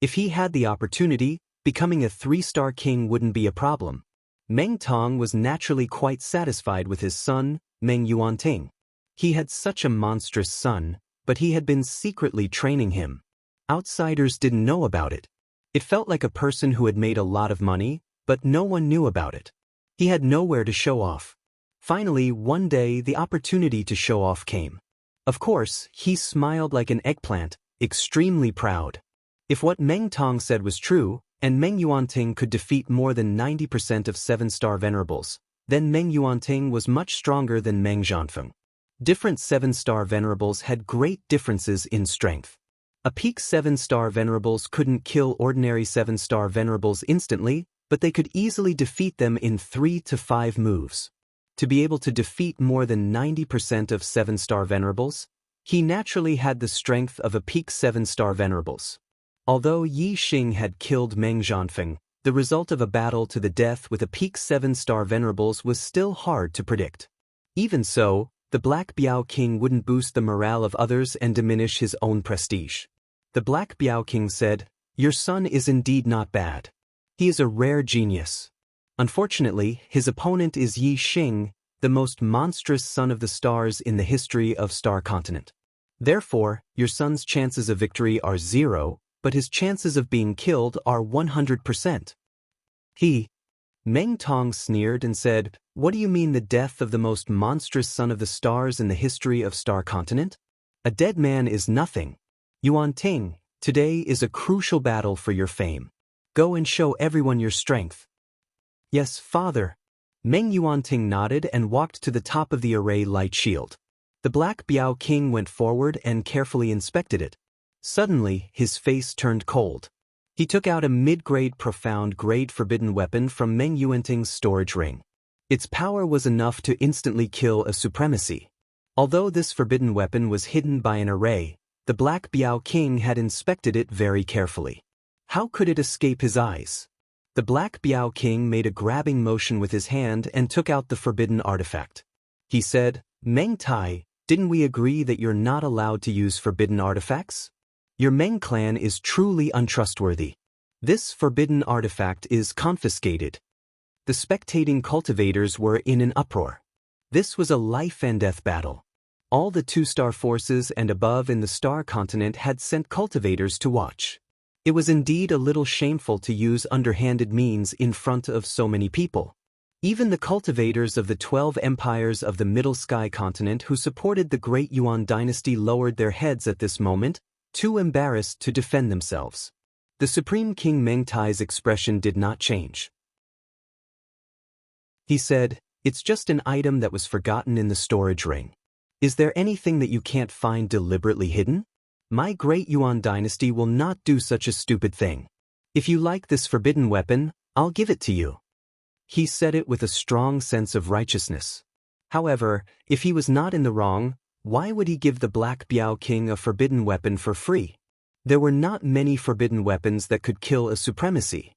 If he had the opportunity, becoming a 3-star king wouldn't be a problem. Meng Tong was naturally quite satisfied with his son, Meng Yuanting. He had such a monstrous son, but he had been secretly training him. Outsiders didn't know about it. It felt like a person who had made a lot of money, but no one knew about it. He had nowhere to show off. Finally, one day, the opportunity to show off came. Of course, he smiled like an eggplant, extremely proud. If what Meng Tong said was true, and Meng Yuanting could defeat more than 90% of 7-star venerables, then Meng Yuanting was much stronger than Meng Zhanfeng. Different 7-star venerables had great differences in strength. A peak 7-star venerables couldn't kill ordinary 7-star venerables instantly, but they could easily defeat them in 3 to 5 moves. To be able to defeat more than 90% of 7-star venerables, he naturally had the strength of a peak 7-star venerables. Although Yi Xing had killed Meng Zhanfeng, the result of a battle to the death with a peak 7-star venerables was still hard to predict. Even so, the Black Biao King wouldn't boost the morale of others and diminish his own prestige. The Black Biao King said, "Your son is indeed not bad. He is a rare genius. Unfortunately, his opponent is Yi Xing, the most monstrous son of the stars in the history of Star Continent. Therefore, your son's chances of victory are 0, but his chances of being killed are 100%. Meng Tong sneered and said, "What do you mean the death of the most monstrous son of the stars in the history of Star Continent? A dead man is nothing. Yuanting, today is a crucial battle for your fame. Go and show everyone your strength." "Yes, father." Meng Yuanting nodded and walked to the top of the array light shield. The Black Biao King went forward and carefully inspected it. Suddenly, his face turned cold. He took out a mid-grade profound-grade forbidden weapon from Meng Yuanting's storage ring. Its power was enough to instantly kill a supremacy. Although this forbidden weapon was hidden by an array, the Black Biao King had inspected it very carefully. How could it escape his eyes? The Black Biao King made a grabbing motion with his hand and took out the forbidden artifact. He said, "Meng Tai, didn't we agree that you're not allowed to use forbidden artifacts? Your Meng clan is truly untrustworthy. This forbidden artifact is confiscated." The spectating cultivators were in an uproar. This was a life-and-death battle. All the 2-star forces and above in the Star Continent had sent cultivators to watch. It was indeed a little shameful to use underhanded means in front of so many people. Even the cultivators of the 12 empires of the Middle Sky Continent who supported the Great Yuan dynasty lowered their heads at this moment, too embarrassed to defend themselves. The Supreme King Meng Tai's expression did not change. He said, "It's just an item that was forgotten in the storage ring. Is there anything that you can't find deliberately hidden? My Great Yuan dynasty will not do such a stupid thing. If you like this forbidden weapon, I'll give it to you." He said it with a strong sense of righteousness. However, if he was not in the wrong, why would he give the Black Biao King a forbidden weapon for free? There were not many forbidden weapons that could kill a supremacy.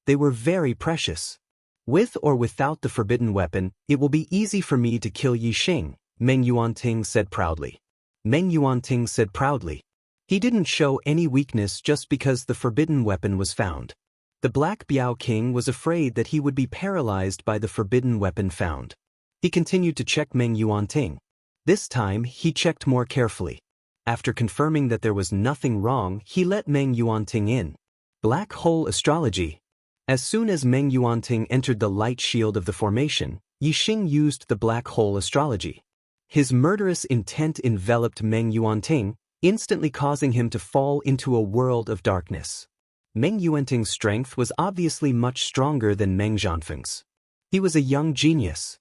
they were very precious. With or without the forbidden weapon, it will be easy for me to kill Yixing, Meng Yuanting said proudly. Meng Yuanting said proudly. He didn't show any weakness just because the forbidden weapon was found. The Black Biao King was afraid that he would be paralyzed by the forbidden weapon found. He continued to check Meng Yuanting. This time, he checked more carefully. After confirming that there was nothing wrong, he let Meng Yuanting in. Black Hole Astrology. As soon as Meng Yuanting entered the light shield of the formation, Yixing used the Black Hole Astrology. His murderous intent enveloped Meng Yuanting, instantly causing him to fall into a world of darkness. Meng Yuanting's strength was obviously much stronger than Meng Zhanfeng's. He was a young genius.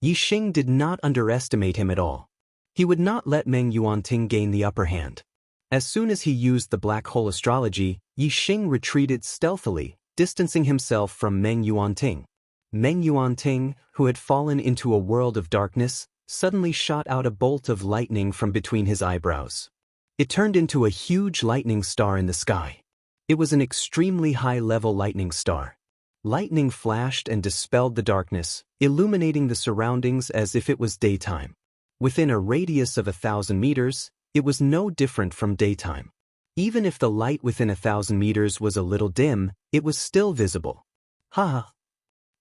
Yixing did not underestimate him at all. He would not let Meng Yuanting gain the upper hand. As soon as he used the Black Hole Astrology, Yixing retreated stealthily, distancing himself from Meng Yuanting. Meng Yuanting, who had fallen into a world of darkness, suddenly shot out a bolt of lightning from between his eyebrows. It turned into a huge lightning star in the sky. It was an extremely high-level lightning star. Lightning flashed and dispelled the darkness, illuminating the surroundings as if it was daytime. Within a radius of 1,000 meters, it was no different from daytime. Even if the light within 1,000 meters was a little dim, it was still visible. Ha ha!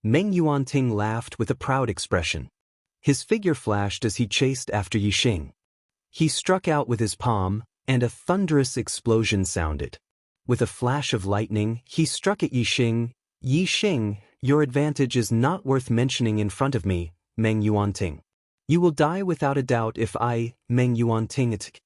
Meng Yuanting laughed with a proud expression. His figure flashed as he chased after Yixing. He struck out with his palm, and a thunderous explosion sounded. With a flash of lightning, he struck at Yixing. Yixing, your advantage is not worth mentioning in front of me, Meng Yuanting. You will die without a doubt if I, Meng Yuanting.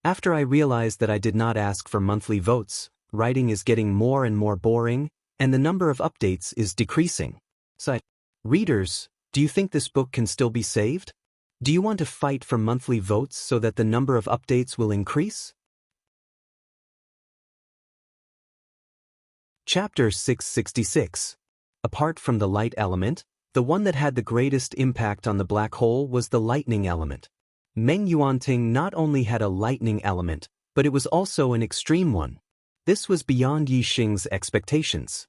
After I realized that I did not ask for monthly votes, writing is getting more and more boring, and the number of updates is decreasing. So, readers, do you think this book can still be saved? Do you want to fight for monthly votes so that the number of updates will increase? Chapter 666. Apart from the light element, the one that had the greatest impact on the black hole was the lightning element. Meng Yuanting not only had a lightning element, but it was also an extreme one. This was beyond Yixing's expectations.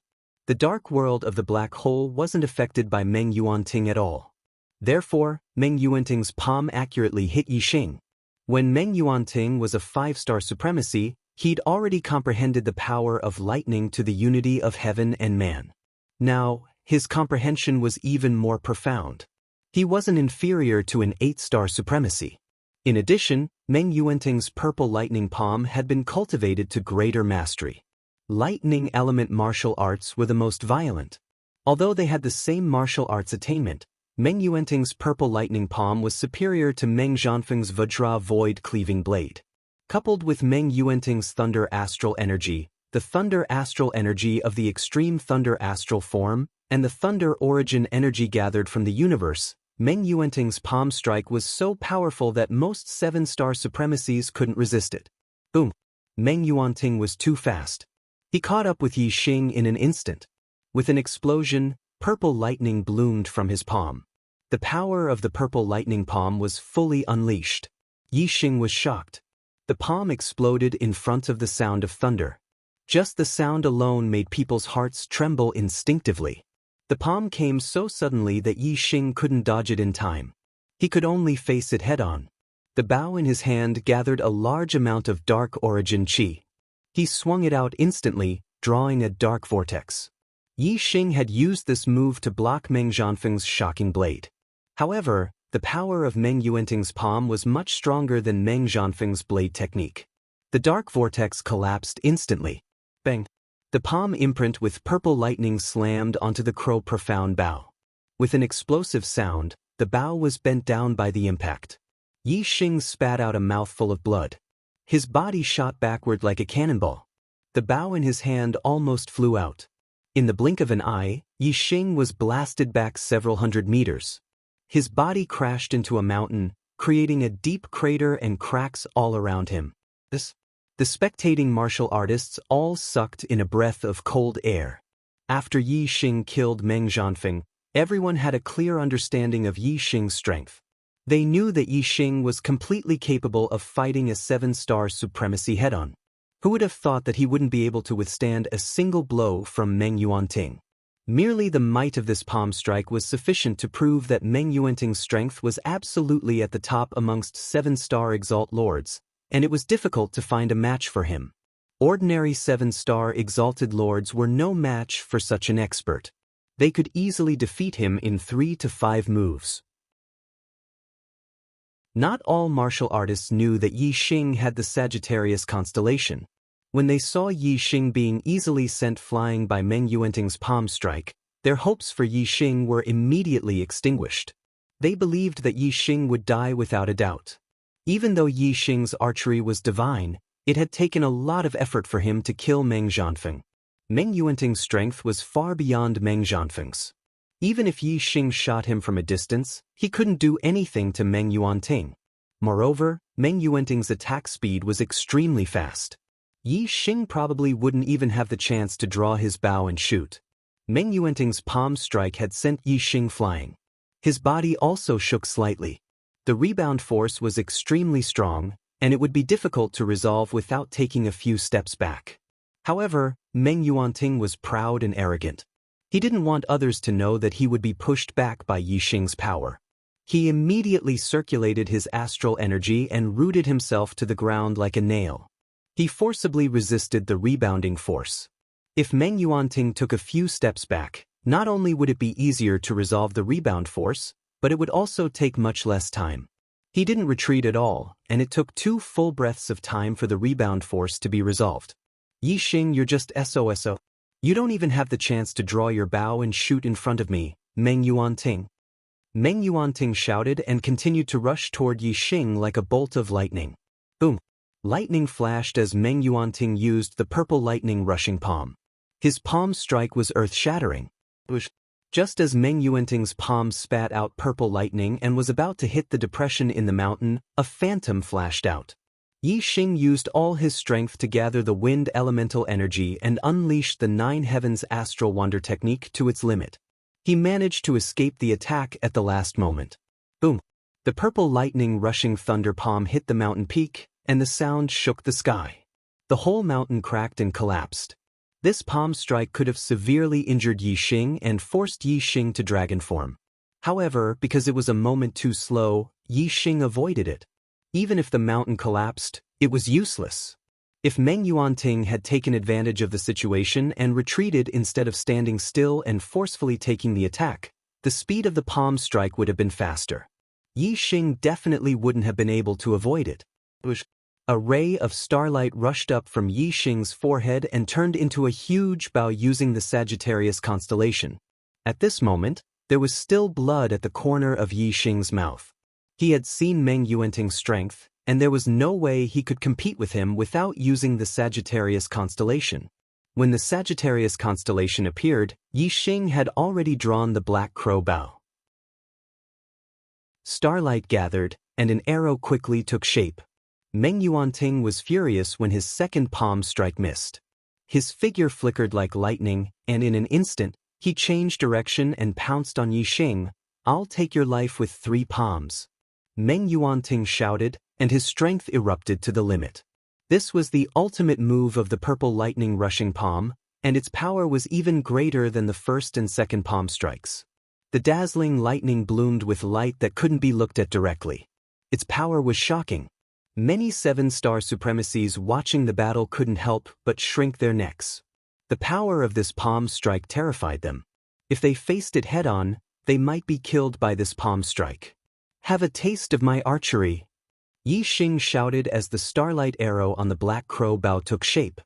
The dark world of the black hole wasn't affected by Meng Yuanting at all. Therefore, Meng Yuanting's palm accurately hit Yixing. When Meng Yuanting was a 5-star supremacy, he'd already comprehended the power of lightning to the unity of heaven and man. Now, his comprehension was even more profound. He wasn't inferior to an 8-star supremacy. In addition, Meng Yuanting's purple lightning palm had been cultivated to greater mastery. Lightning element martial arts were the most violent. Although they had the same martial arts attainment, Meng Yuanting's purple lightning palm was superior to Meng Zhanfeng's Vajra void cleaving blade. Coupled with Meng Yuanting's thunder astral energy, the thunder astral energy of the extreme thunder astral form, and the thunder origin energy gathered from the universe, Meng Yuanting's palm strike was so powerful that most 7-star supremacies couldn't resist it. Boom! Meng Yuanting was too fast. He caught up with Yixing in an instant. With an explosion, purple lightning bloomed from his palm. The power of the purple lightning palm was fully unleashed. Yixing was shocked. The palm exploded in front of the sound of thunder. Just the sound alone made people's hearts tremble instinctively. The palm came so suddenly that Yixing couldn't dodge it in time. He could only face it head-on. The bow in his hand gathered a large amount of dark origin qi. He swung it out instantly, drawing a dark vortex. Yixing had used this move to block Meng Zhanfeng's shocking blade. However, the power of Meng Yuanting's palm was much stronger than Meng Zhanfeng's blade technique. The dark vortex collapsed instantly. Bang! The palm imprint with purple lightning slammed onto the crow profound bow. With an explosive sound, the bow was bent down by the impact. Yixing spat out a mouthful of blood. His body shot backward like a cannonball. The bow in his hand almost flew out. In the blink of an eye, Yixing was blasted back several hundred meters. His body crashed into a mountain, creating a deep crater and cracks all around him. The spectating martial artists all sucked in a breath of cold air. After Yixing killed Meng Zhanfeng, everyone had a clear understanding of Yixing's strength. They knew that Yixing was completely capable of fighting a 7-star supremacy head-on. Who would have thought that he wouldn't be able to withstand a single blow from Meng Yuanting? Merely the might of this palm strike was sufficient to prove that Meng Yuanting's strength was absolutely at the top amongst 7-star Exalt Lords, and it was difficult to find a match for him. Ordinary 7-star Exalted Lords were no match for such an expert. They could easily defeat him in 3 to 5 moves. Not all martial artists knew that Yi Xing had the Sagittarius constellation. When they saw Yi Xing being easily sent flying by Meng Yuanting's palm strike, their hopes for Yi Xing were immediately extinguished. They believed that Yi Xing would die without a doubt. Even though Yi Xing's archery was divine, it had taken a lot of effort for him to kill Meng Zhanfeng. Meng Yuanting's strength was far beyond Meng Zhanfeng's. Even if Yi Xing shot him from a distance, he couldn't do anything to Meng Yuanting. Moreover, Meng Yuanting's attack speed was extremely fast. Yi Xing probably wouldn't even have the chance to draw his bow and shoot. Meng Yuanting's palm strike had sent Yi Xing flying. His body also shook slightly. The rebound force was extremely strong, and it would be difficult to resolve without taking a few steps back. However, Meng Yuanting was proud and arrogant. He didn't want others to know that he would be pushed back by Yi Xing's power. He immediately circulated his astral energy and rooted himself to the ground like a nail. He forcibly resisted the rebounding force. If Meng Yuanting took a few steps back, not only would it be easier to resolve the rebound force, but it would also take much less time. He didn't retreat at all, and it took 2 full breaths of time for the rebound force to be resolved. Yi Xing, you're just SOSO. You don't even have the chance to draw your bow and shoot in front of me, Meng Yuanting. Meng Yuanting shouted and continued to rush toward Yi Xing like a bolt of lightning. Boom! Lightning flashed as Meng Yuanting used the purple lightning rushing palm. His palm strike was earth-shattering. Just as Meng Yuanting's palm spat out purple lightning and was about to hit the depression in the mountain, a phantom flashed out. Yi Xing used all his strength to gather the wind elemental energy and unleashed the 9 Heavens Astral Wander technique to its limit. He managed to escape the attack at the last moment. Boom! The purple lightning rushing thunder palm hit the mountain peak, and the sound shook the sky. The whole mountain cracked and collapsed. This palm strike could have severely injured Yi Xing and forced Yi Xing to dragon form. However, because it was a moment too slow, Yi Xing avoided it. Even if the mountain collapsed, it was useless. If Meng Yuanting had taken advantage of the situation and retreated instead of standing still and forcefully taking the attack, the speed of the palm strike would have been faster. Yi Xing definitely wouldn't have been able to avoid it. A ray of starlight rushed up from Yi Xing's forehead and turned into a huge bow using the Sagittarius constellation. At this moment, there was still blood at the corner of Yi Xing's mouth. He had seen Meng Yuanting's strength, and there was no way he could compete with him without using the Sagittarius constellation. When the Sagittarius constellation appeared, Yi Xing had already drawn the black crow bow. Starlight gathered, and an arrow quickly took shape. Meng Yuanting was furious when his second palm strike missed. His figure flickered like lightning, and in an instant, he changed direction and pounced on Yi Xing. I'll take your life with 3 palms. Meng Yuanting shouted, and his strength erupted to the limit. This was the ultimate move of the purple lightning rushing palm, and its power was even greater than the first and second palm strikes. The dazzling lightning bloomed with light that couldn't be looked at directly. Its power was shocking. Many 7-star supremacies watching the battle couldn't help but shrink their necks. The power of this palm strike terrified them. If they faced it head-on, they might be killed by this palm strike. Have a taste of my archery. Yi Xing shouted as the starlight arrow on the black crow bow took shape.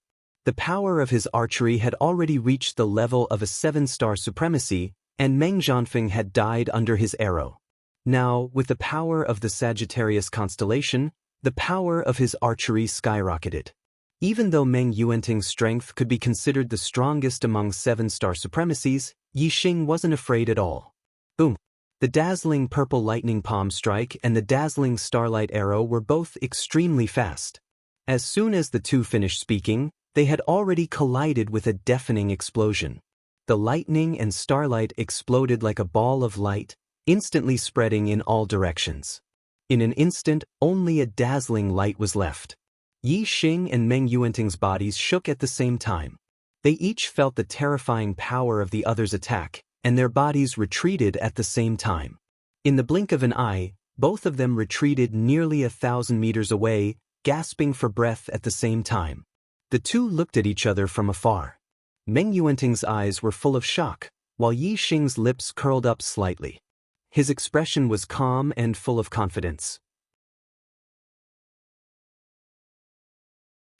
The power of his archery had already reached the level of a 7-star supremacy, and Meng Zhanfeng had died under his arrow. Now, with the power of the Sagittarius constellation, the power of his archery skyrocketed. Even though Meng Yuanting's strength could be considered the strongest among 7-star supremacies, Yi Xing wasn't afraid at all. Boom! The dazzling purple lightning palm strike and the dazzling starlight arrow were both extremely fast. As soon as the two finished speaking, they had already collided with a deafening explosion. The lightning and starlight exploded like a ball of light, instantly spreading in all directions. In an instant, only a dazzling light was left. Yi Xing and Meng Yuanting's bodies shook at the same time. They each felt the terrifying power of the other's attack, and their bodies retreated at the same time. In the blink of an eye, both of them retreated nearly 1,000 meters away, gasping for breath at the same time. The two looked at each other from afar. Meng Yuanting's eyes were full of shock, while Yi Xing's lips curled up slightly. His expression was calm and full of confidence.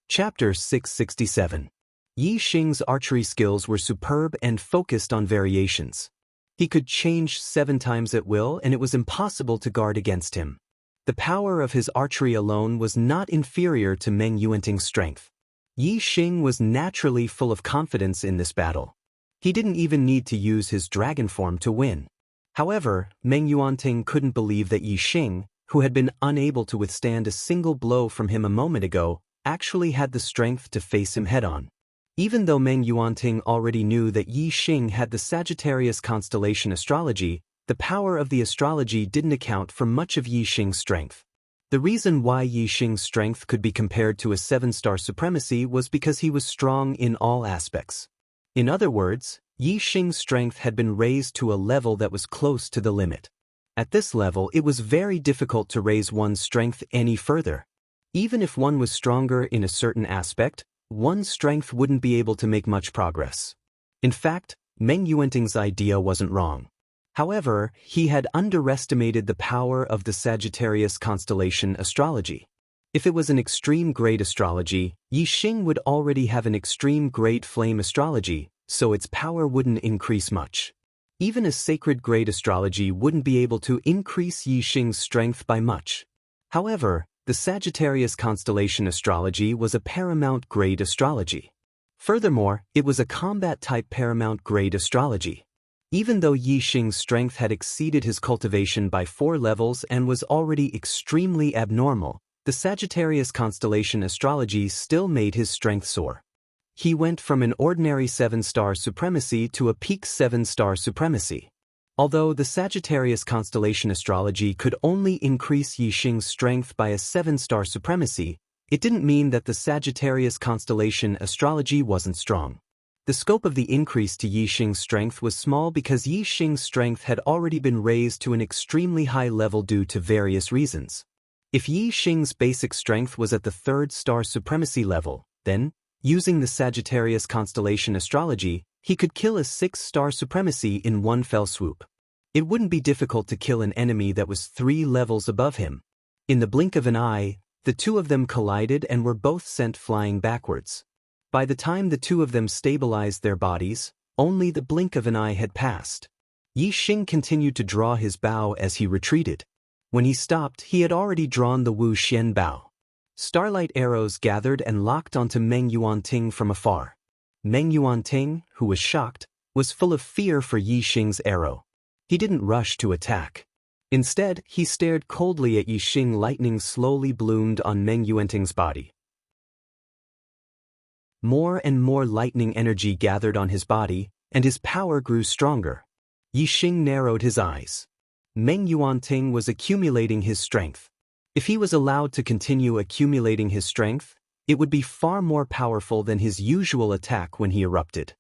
Chapter 667. Yi Xing's archery skills were superb and focused on variations. He could change 7 times at will, and it was impossible to guard against him. The power of his archery alone was not inferior to Meng Yuanting's strength. Yi Xing was naturally full of confidence in this battle. He didn't even need to use his dragon form to win. However, Meng Yuanting couldn't believe that Yi Xing, who had been unable to withstand a single blow from him a moment ago, actually had the strength to face him head-on. Even though Meng Yuanting already knew that Yi Xing had the Sagittarius constellation astrology, the power of the astrology didn't account for much of Yi Xing's strength. The reason why Yi Xing's strength could be compared to a 7-star supremacy was because he was strong in all aspects. In other words, Yi Xing's strength had been raised to a level that was close to the limit. At this level, it was very difficult to raise one's strength any further. Even if one was stronger in a certain aspect, one's strength wouldn't be able to make much progress. In fact, Meng Yuanting's idea wasn't wrong. However, he had underestimated the power of the Sagittarius constellation astrology. If it was an extreme grade astrology, Yi Xing would already have an extreme grade flame astrology, so its power wouldn't increase much. Even a sacred grade astrology wouldn't be able to increase Yi Xing's strength by much. However, the Sagittarius constellation astrology was a paramount grade astrology. Furthermore, it was a combat-type paramount grade astrology. Even though Yi Xing's strength had exceeded his cultivation by 4 levels and was already extremely abnormal, the Sagittarius constellation astrology still made his strength soar. He went from an ordinary 7-star supremacy to a peak 7-star supremacy. Although the Sagittarius constellation astrology could only increase Yi Xing's strength by a 7-star supremacy, it didn't mean that the Sagittarius constellation astrology wasn't strong. The scope of the increase to Yi Xing's strength was small because Yi Xing's strength had already been raised to an extremely high level due to various reasons. If Yi Xing's basic strength was at the 3rd-star supremacy level, then, using the Sagittarius constellation astrology, he could kill a 6-star supremacy in one fell swoop. It wouldn't be difficult to kill an enemy that was 3 levels above him. In the blink of an eye, the two of them collided and were both sent flying backwards. By the time the two of them stabilized their bodies, only the blink of an eye had passed. Yi Xing continued to draw his bow as he retreated. When he stopped, he had already drawn the Wu Xian bow. Starlight arrows gathered and locked onto Meng Yuanting from afar. Meng Yuanting, who was shocked, was full of fear for Yi Xing's arrow. He didn't rush to attack. Instead, he stared coldly at Yi Xing. Lightning slowly bloomed on Meng Yuanting's body. More and more lightning energy gathered on his body, and his power grew stronger. Yi Xing narrowed his eyes. Meng Yuanting was accumulating his strength. If he was allowed to continue accumulating his strength, it would be far more powerful than his usual attack when he erupted.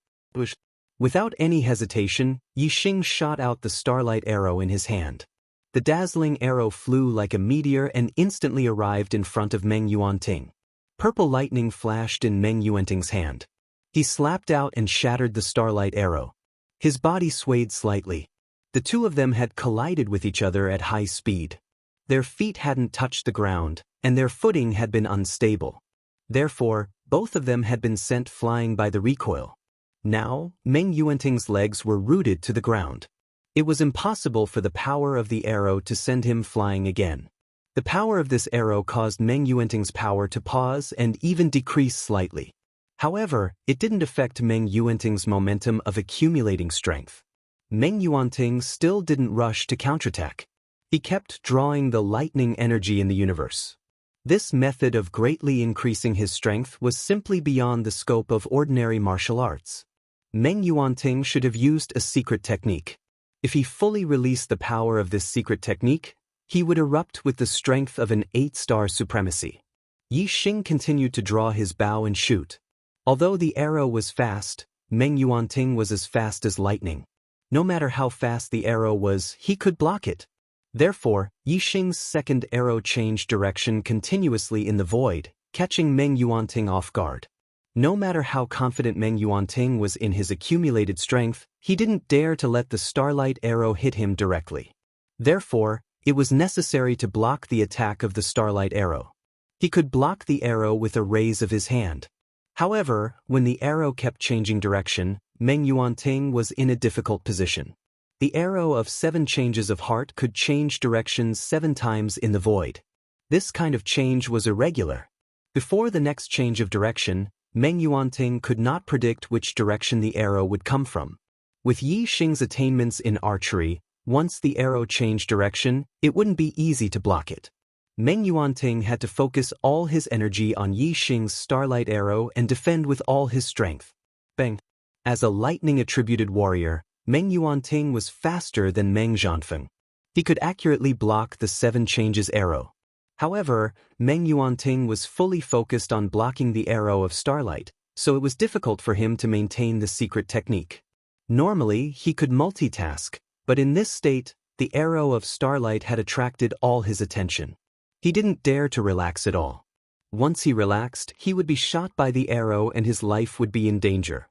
Without any hesitation, Yi Xing shot out the starlight arrow in his hand. The dazzling arrow flew like a meteor and instantly arrived in front of Meng Yuanting. Purple lightning flashed in Meng Yuanting's hand. He slapped out and shattered the starlight arrow. His body swayed slightly. The two of them had collided with each other at high speed. Their feet hadn't touched the ground, and their footing had been unstable. Therefore, both of them had been sent flying by the recoil. Now, Meng Yuanting's legs were rooted to the ground. It was impossible for the power of the arrow to send him flying again. The power of this arrow caused Meng Yuanting's power to pause and even decrease slightly. However, it didn't affect Meng Yuanting's momentum of accumulating strength. Meng Yuanting still didn't rush to counterattack. He kept drawing the lightning energy in the universe. This method of greatly increasing his strength was simply beyond the scope of ordinary martial arts. Meng Yuanting should have used a secret technique. If he fully released the power of this secret technique, he would erupt with the strength of an 8-star supremacy. Yi Xing continued to draw his bow and shoot. Although the arrow was fast, Meng Yuanting was as fast as lightning. No matter how fast the arrow was, he could block it. Therefore, Yixing's second arrow changed direction continuously in the void, catching Meng Yuanting off guard. No matter how confident Meng Yuanting was in his accumulated strength, he didn't dare to let the starlight arrow hit him directly. Therefore, it was necessary to block the attack of the starlight arrow. He could block the arrow with a raise of his hand. However, when the arrow kept changing direction, Meng Yuanting was in a difficult position. The arrow of 7 changes of heart could change directions 7 times in the void. This kind of change was irregular. Before the next change of direction, Meng Yuanting could not predict which direction the arrow would come from. With Yixing's attainments in archery, once the arrow changed direction, it wouldn't be easy to block it. Meng Yuanting had to focus all his energy on Yixing's starlight arrow and defend with all his strength. Bang! As a lightning-attributed warrior, Meng Yuanting was faster than Meng Zhanfeng. He could accurately block the 7 changes arrow. However, Meng Yuanting was fully focused on blocking the arrow of starlight, so it was difficult for him to maintain the secret technique. Normally, he could multitask, but in this state, the arrow of starlight had attracted all his attention. He didn't dare to relax at all. Once he relaxed, he would be shot by the arrow and his life would be in danger.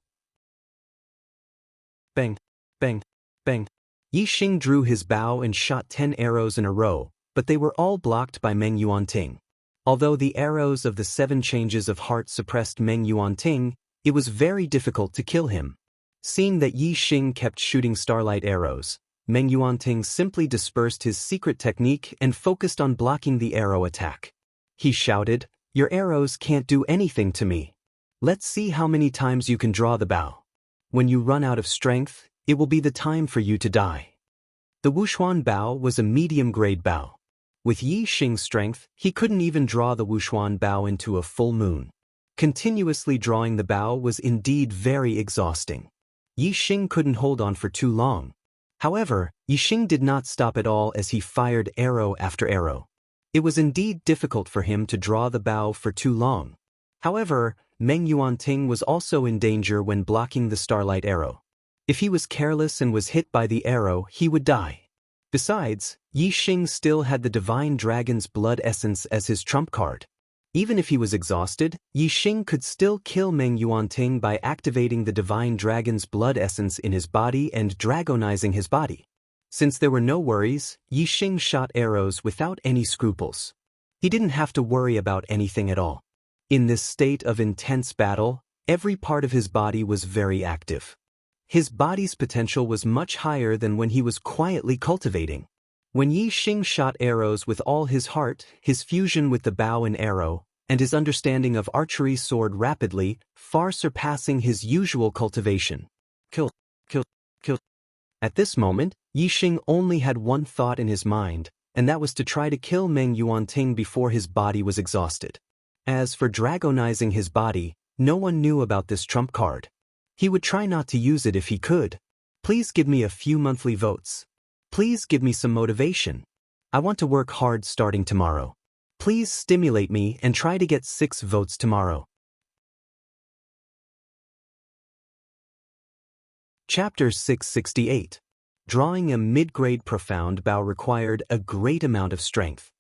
Bang! Bang! Bang! Yixing drew his bow and shot 10 arrows in a row, but they were all blocked by Meng Yuanting. Although the arrows of the 7 changes of heart suppressed Meng Yuanting, it was very difficult to kill him. Seeing that Yixing kept shooting starlight arrows, Meng Yuanting simply dispersed his secret technique and focused on blocking the arrow attack. He shouted, "Your arrows can't do anything to me. Let's see how many times you can draw the bow. When you run out of strength, it will be the time for you to die." The Wuxuan bow was a medium-grade bow. With Yixing's strength, he couldn't even draw the Wuxuan bow into a full moon. Continuously drawing the bow was indeed very exhausting. Yixing couldn't hold on for too long. However, Yixing did not stop at all as he fired arrow after arrow. It was indeed difficult for him to draw the bow for too long. However, Meng Yuanting was also in danger when blocking the starlight arrow. If he was careless and was hit by the arrow, he would die. Besides, Yixing still had the Divine Dragon's Blood Essence as his trump card. Even if he was exhausted, Yixing could still kill Meng Yuanting by activating the Divine Dragon's Blood Essence in his body and dragonizing his body. Since there were no worries, Yixing shot arrows without any scruples. He didn't have to worry about anything at all. In this state of intense battle, every part of his body was very active. His body's potential was much higher than when he was quietly cultivating. When Yixing shot arrows with all his heart, his fusion with the bow and arrow, and his understanding of archery soared rapidly, far surpassing his usual cultivation. Kill, kill, kill. At this moment, Yixing only had one thought in his mind, and that was to try to kill Meng Yuanting before his body was exhausted. As for dragonizing his body, no one knew about this trump card. He would try not to use it if he could. Please give me a few monthly votes. Please give me some motivation. I want to work hard starting tomorrow. Please stimulate me and try to get 6 votes tomorrow. Chapter 668. Drawing a mid-grade profound bow required a great amount of strength.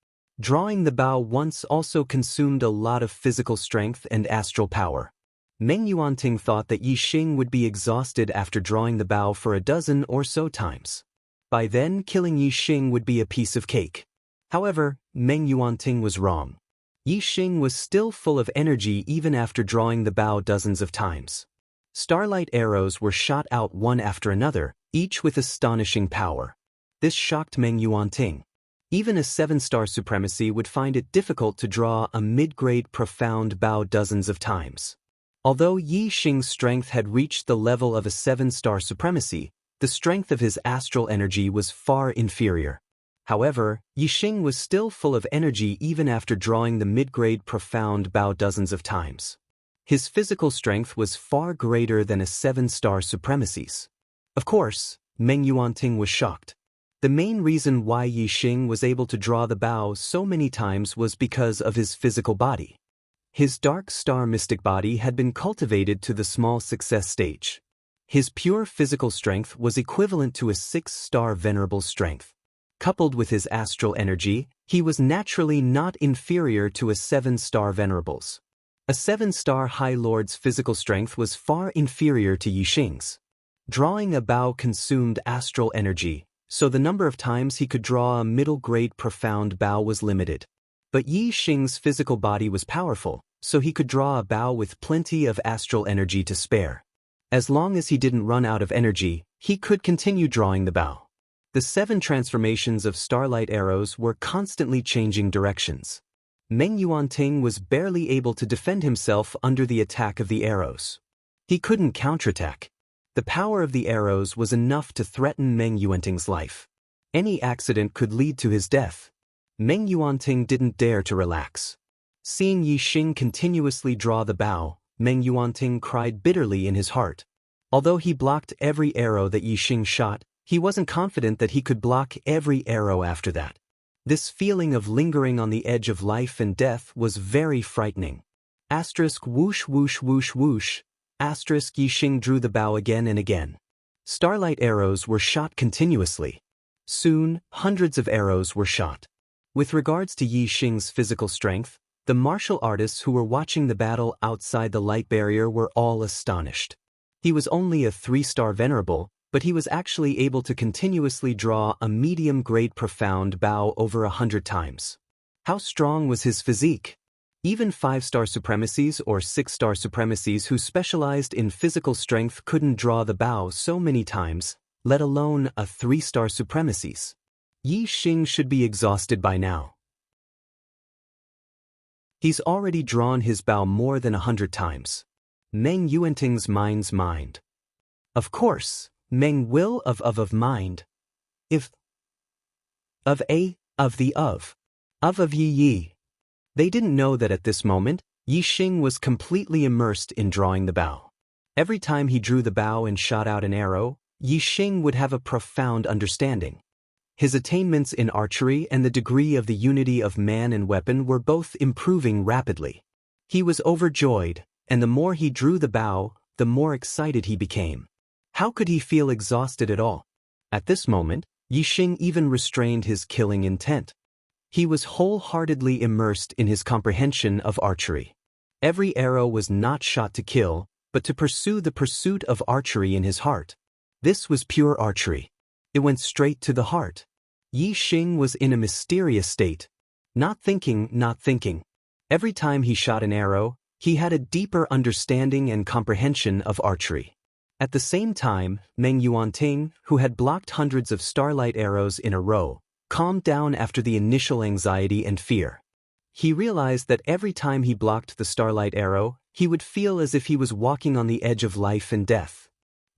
Drawing the bow once also consumed a lot of physical strength and astral power. Meng Yuanting thought that Yixing would be exhausted after drawing the bow for a dozen or so times. By then, killing Yixing would be a piece of cake. However, Meng Yuanting was wrong. Yixing was still full of energy even after drawing the bow dozens of times. Starlight arrows were shot out one after another, each with astonishing power. This shocked Meng Yuanting. Even a 7-star supremacy would find it difficult to draw a mid-grade profound bow dozens of times. Although Yixing's strength had reached the level of a 7-star supremacy, the strength of his astral energy was far inferior. However, Yixing was still full of energy even after drawing the mid-grade profound bow dozens of times. His physical strength was far greater than a 7-star supremacy's. Of course, Meng Yuanting was shocked. The main reason why Yixing was able to draw the bow so many times was because of his physical body. His dark star mystic body had been cultivated to the small success stage. His pure physical strength was equivalent to a 6-star venerable strength. Coupled with his astral energy, he was naturally not inferior to a 7-star venerables. A 7-star High Lord's physical strength was far inferior to Yixing's. Drawing a bow consumed astral energy, so the number of times he could draw a middle-grade profound bow was limited. But Yixing's physical body was powerful, so he could draw a bow with plenty of astral energy to spare. As long as he didn't run out of energy, he could continue drawing the bow. The 7 transformations of starlight arrows were constantly changing directions. Meng Yuanting was barely able to defend himself under the attack of the arrows. He couldn't counterattack. The power of the arrows was enough to threaten Meng Yuanting's life. Any accident could lead to his death. Meng Yuanting didn't dare to relax. Seeing Yixing continuously draw the bow, Meng Yuanting cried bitterly in his heart. Although he blocked every arrow that Yixing shot, he wasn't confident that he could block every arrow after that. This feeling of lingering on the edge of life and death was very frightening. Asterisk whoosh whoosh whoosh whoosh. Asterisk Yixing drew the bow again and again. Starlight arrows were shot continuously. Soon, hundreds of arrows were shot. With regards to Yixing's physical strength, the martial artists who were watching the battle outside the light barrier were all astonished. He was only a 3-star venerable, but he was actually able to continuously draw a medium-grade profound bow over 100 times. How strong was his physique? Even 5-star supremacies or 6-star supremacies who specialized in physical strength couldn't draw the bow so many times, let alone a 3-star supremacies. Yixing should be exhausted by now. He's already drawn his bow more than 100 times. Meng Yuanting's mind's mind. Of course, Meng will of mind. If of a, of the of yi. They didn't know that at this moment, Yixing was completely immersed in drawing the bow. Every time he drew the bow and shot out an arrow, Yixing would have a profound understanding. His attainments in archery and the degree of the unity of man and weapon were both improving rapidly. He was overjoyed, and the more he drew the bow, the more excited he became. How could he feel exhausted at all? At this moment, Yixing even restrained his killing intent. He was wholeheartedly immersed in his comprehension of archery. Every arrow was not shot to kill, but to pursue the pursuit of archery in his heart. This was pure archery. It went straight to the heart. Yixing was in a mysterious state. Not thinking. Every time he shot an arrow, he had a deeper understanding and comprehension of archery. At the same time, Meng Yuanting, who had blocked hundreds of starlight arrows in a row, calmed down after the initial anxiety and fear. He realized that every time he blocked the starlight arrow, he would feel as if he was walking on the edge of life and death.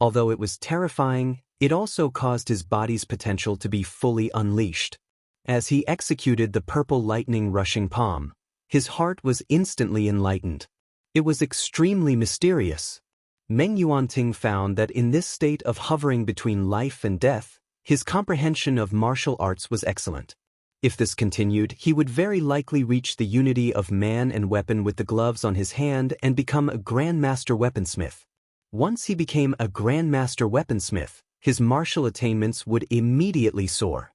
Although it was terrifying, it also caused his body's potential to be fully unleashed. As he executed the purple lightning rushing palm, his heart was instantly enlightened. It was extremely mysterious. Meng Yuanting found that in this state of hovering between life and death, his comprehension of martial arts was excellent. If this continued, he would very likely reach the unity of man and weapon with the gloves on his hand and become a grandmaster weaponsmith. Once he became a grandmaster weaponsmith, his martial attainments would immediately soar.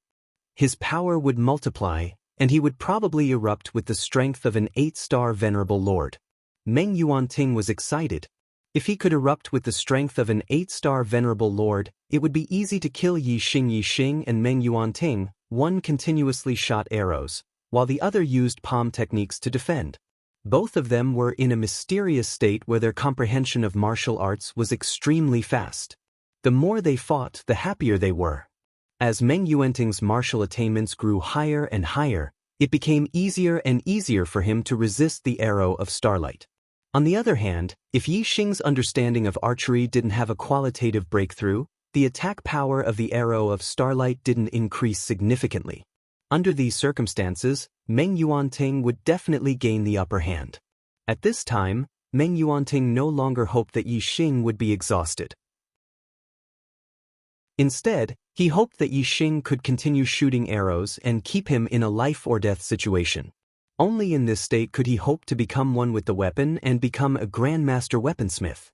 His power would multiply, and he would probably erupt with the strength of an 8-star venerable lord. Meng Yuanting was excited. If he could erupt with the strength of an 8-star venerable lord, it would be easy to kill Yixing and Meng Yuanting. One continuously shot arrows, while the other used palm techniques to defend. Both of them were in a mysterious state where their comprehension of martial arts was extremely fast. The more they fought, the happier they were. As Meng Yuanting's martial attainments grew higher and higher, it became easier and easier for him to resist the arrow of starlight. On the other hand, if Yixing's understanding of archery didn't have a qualitative breakthrough, the attack power of the arrow of starlight didn't increase significantly. Under these circumstances, Meng Yuanting would definitely gain the upper hand. At this time, Meng Yuanting no longer hoped that Yixing would be exhausted. Instead, he hoped that Yixing could continue shooting arrows and keep him in a life-or-death situation. Only in this state could he hope to become one with the weapon and become a Grandmaster Weaponsmith.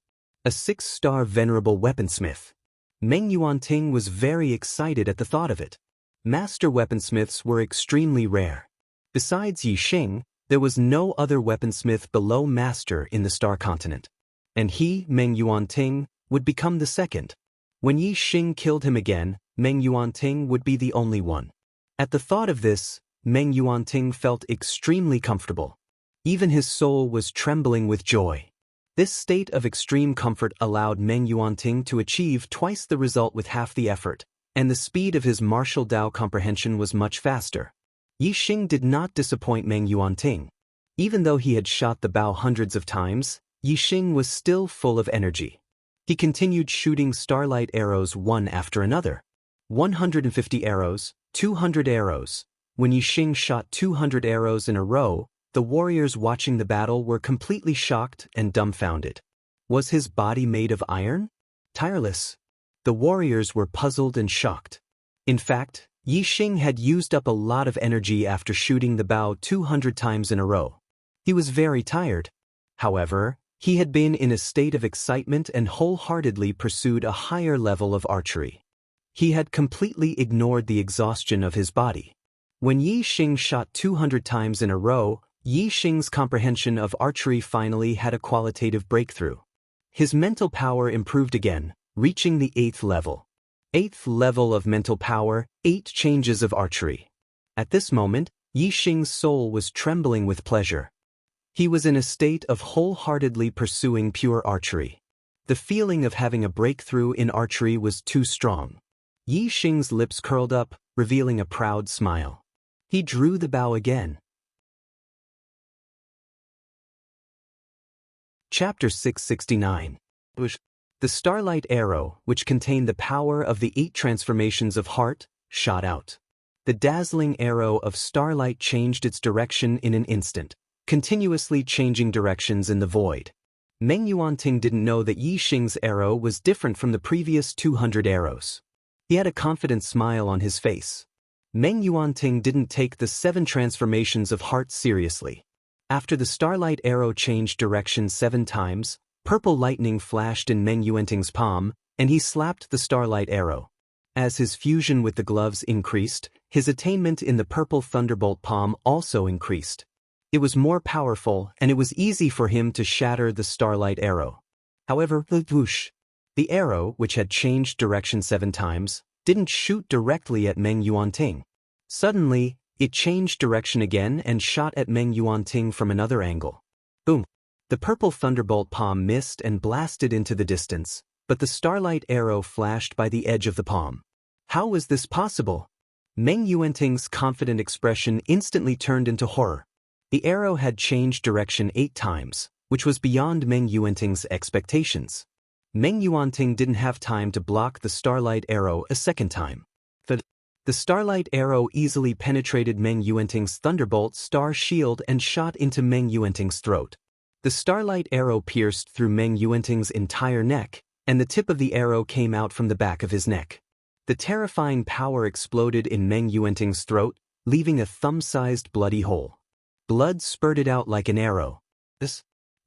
A 6-star venerable weaponsmith. Meng Yuanting was very excited at the thought of it. Master weaponsmiths were extremely rare. Besides Yi Xing, there was no other weaponsmith below master in the Star Continent. And he, Meng Yuanting, would become the second. When Yi Xing killed him again, Meng Yuanting would be the only one. At the thought of this, Meng Yuanting felt extremely comfortable. Even his soul was trembling with joy. This state of extreme comfort allowed Meng Yuanting to achieve twice the result with half the effort, and the speed of his martial Dao comprehension was much faster. Yi Xing did not disappoint Meng Yuanting. Even though he had shot the bow hundreds of times, Yi Xing was still full of energy. He continued shooting starlight arrows one after another. 150 arrows, 200 arrows. When Yi Xing shot 200 arrows in a row, the warriors watching the battle were completely shocked and dumbfounded. Was his body made of iron? Tireless. The warriors were puzzled and shocked. In fact, Yi Xing had used up a lot of energy after shooting the bow 200 times in a row. He was very tired. However, he had been in a state of excitement and wholeheartedly pursued a higher level of archery. He had completely ignored the exhaustion of his body. When Yi Xing shot 200 times in a row, Yi Xing's comprehension of archery finally had a qualitative breakthrough. His mental power improved again, reaching the 8th level. 8th level of mental power, 8 changes of archery. At this moment, Yi Xing's soul was trembling with pleasure. He was in a state of wholeheartedly pursuing pure archery. The feeling of having a breakthrough in archery was too strong. Yi Xing's lips curled up, revealing a proud smile. He drew the bow again. Chapter 669. The starlight arrow, which contained the power of the 8 transformations of heart, shot out. The dazzling arrow of starlight changed its direction in an instant, continuously changing directions in the void. Meng Yuanting didn't know that Yi Xing's arrow was different from the previous 200 arrows. He had a confident smile on his face. Meng Yuanting didn't take the 7 transformations of heart seriously. After the starlight arrow changed direction 7 times, purple lightning flashed in Meng Yuanting's palm, and he slapped the starlight arrow. As his fusion with the gloves increased, his attainment in the purple thunderbolt palm also increased. It was more powerful, and it was easy for him to shatter the starlight arrow. However, the arrow, which had changed direction 7 times, didn't shoot directly at Meng Yuanting. Suddenly, it changed direction again and shot at Meng Yuanting from another angle. Boom! The purple thunderbolt palm missed and blasted into the distance, but the starlight arrow flashed by the edge of the palm. How was this possible? Meng Yuanting's confident expression instantly turned into horror. The arrow had changed direction 8 times, which was beyond Meng Yuanting's expectations. Meng Yuanting didn't have time to block the starlight arrow a second time. The starlight arrow easily penetrated Meng Yuanting's thunderbolt star shield and shot into Meng Yuanting's throat. The starlight arrow pierced through Meng Yuanting's entire neck, and the tip of the arrow came out from the back of his neck. The terrifying power exploded in Meng Yuanting's throat, leaving a thumb-sized bloody hole. Blood spurted out like an arrow.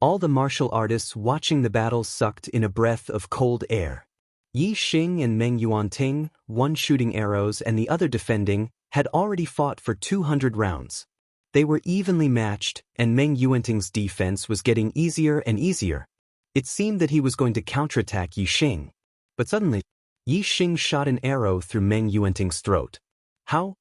All the martial artists watching the battle sucked in a breath of cold air. Yi Xing and Meng Yuanting, one shooting arrows and the other defending, had already fought for 200 rounds. They were evenly matched, and Meng Yuanting's defense was getting easier and easier. It seemed that he was going to counterattack Yi Xing. But suddenly, Yi Xing shot an arrow through Meng Yuanting's throat. How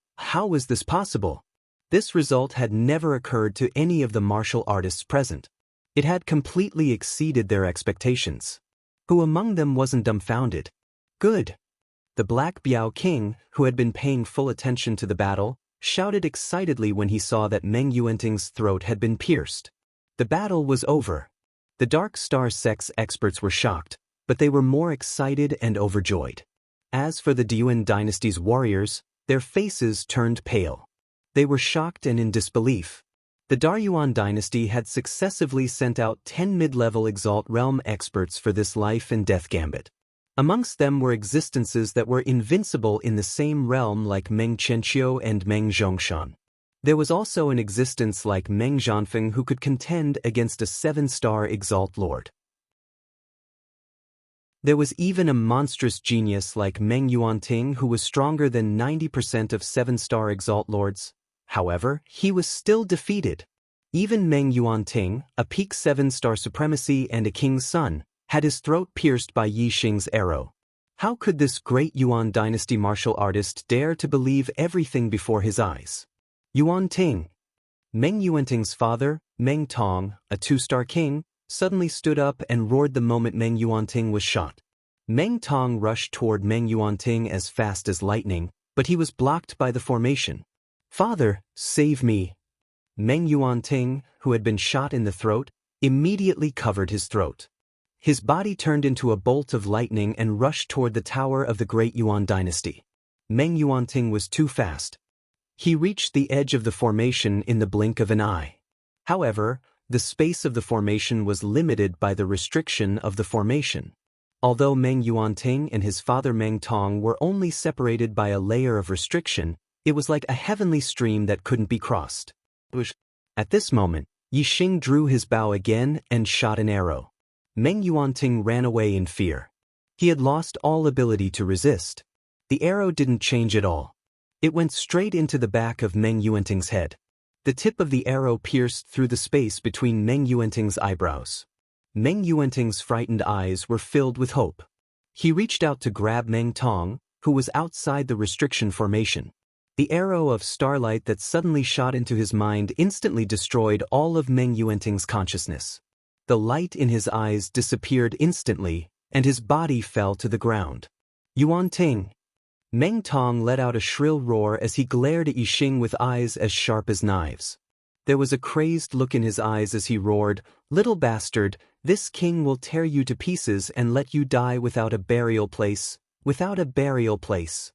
was this possible? This result had never occurred to any of the martial artists present. It had completely exceeded their expectations. Who among them wasn't dumbfounded? Good. The Black Biao King, who had been paying full attention to the battle, shouted excitedly when he saw that Meng Yuanting's throat had been pierced. The battle was over. The Dark Star sects experts were shocked, but they were more excited and overjoyed. As for the Diyuan dynasty's warriors, their faces turned pale. They were shocked and in disbelief. The Daryuan dynasty had successively sent out 10 mid-level Exalt Realm experts for this life and death gambit. Amongst them were existences that were invincible in the same realm like Meng Qianqiu and Meng Zhongshan. There was also an existence like Meng Zhanfeng who could contend against a 7-star Exalt Lord. There was even a monstrous genius like Meng Yuanting who was stronger than 90% of 7-star Exalt Lords. However, he was still defeated. Even Meng Yuanting, a peak 7-star supremacy and a king's son, had his throat pierced by Yi Xing's arrow. How could this great Yuan dynasty martial artist dare to believe everything before his eyes? Yuanting. Meng Yuanting's father, Meng Tong, a 2-star king, suddenly stood up and roared the moment Meng Yuanting was shot. Meng Tong rushed toward Meng Yuanting as fast as lightning, but he was blocked by the formation. "Father, save me!" Meng Yuanting, who had been shot in the throat, immediately covered his throat. His body turned into a bolt of lightning and rushed toward the tower of the great Yuan dynasty. Meng Yuanting was too fast. He reached the edge of the formation in the blink of an eye. However, the space of the formation was limited by the restriction of the formation. Although Meng Yuanting and his father Meng Tong were only separated by a layer of restriction, it was like a heavenly stream that couldn't be crossed. At this moment, Yi Xing drew his bow again and shot an arrow. Meng Yuanting ran away in fear. He had lost all ability to resist. The arrow didn't change at all. It went straight into the back of Meng Yuanting's head. The tip of the arrow pierced through the space between Meng Yuanting's eyebrows. Meng Yuanting's frightened eyes were filled with hope. He reached out to grab Meng Tong, who was outside the restriction formation. The arrow of starlight that suddenly shot into his mind instantly destroyed all of Meng Yuanting's consciousness. The light in his eyes disappeared instantly, and his body fell to the ground. "Yuanting!" Meng Tong let out a shrill roar as he glared at Yi Xing with eyes as sharp as knives. There was a crazed look in his eyes as he roared, "Little bastard, this king will tear you to pieces and let you die without a burial place, without a burial place."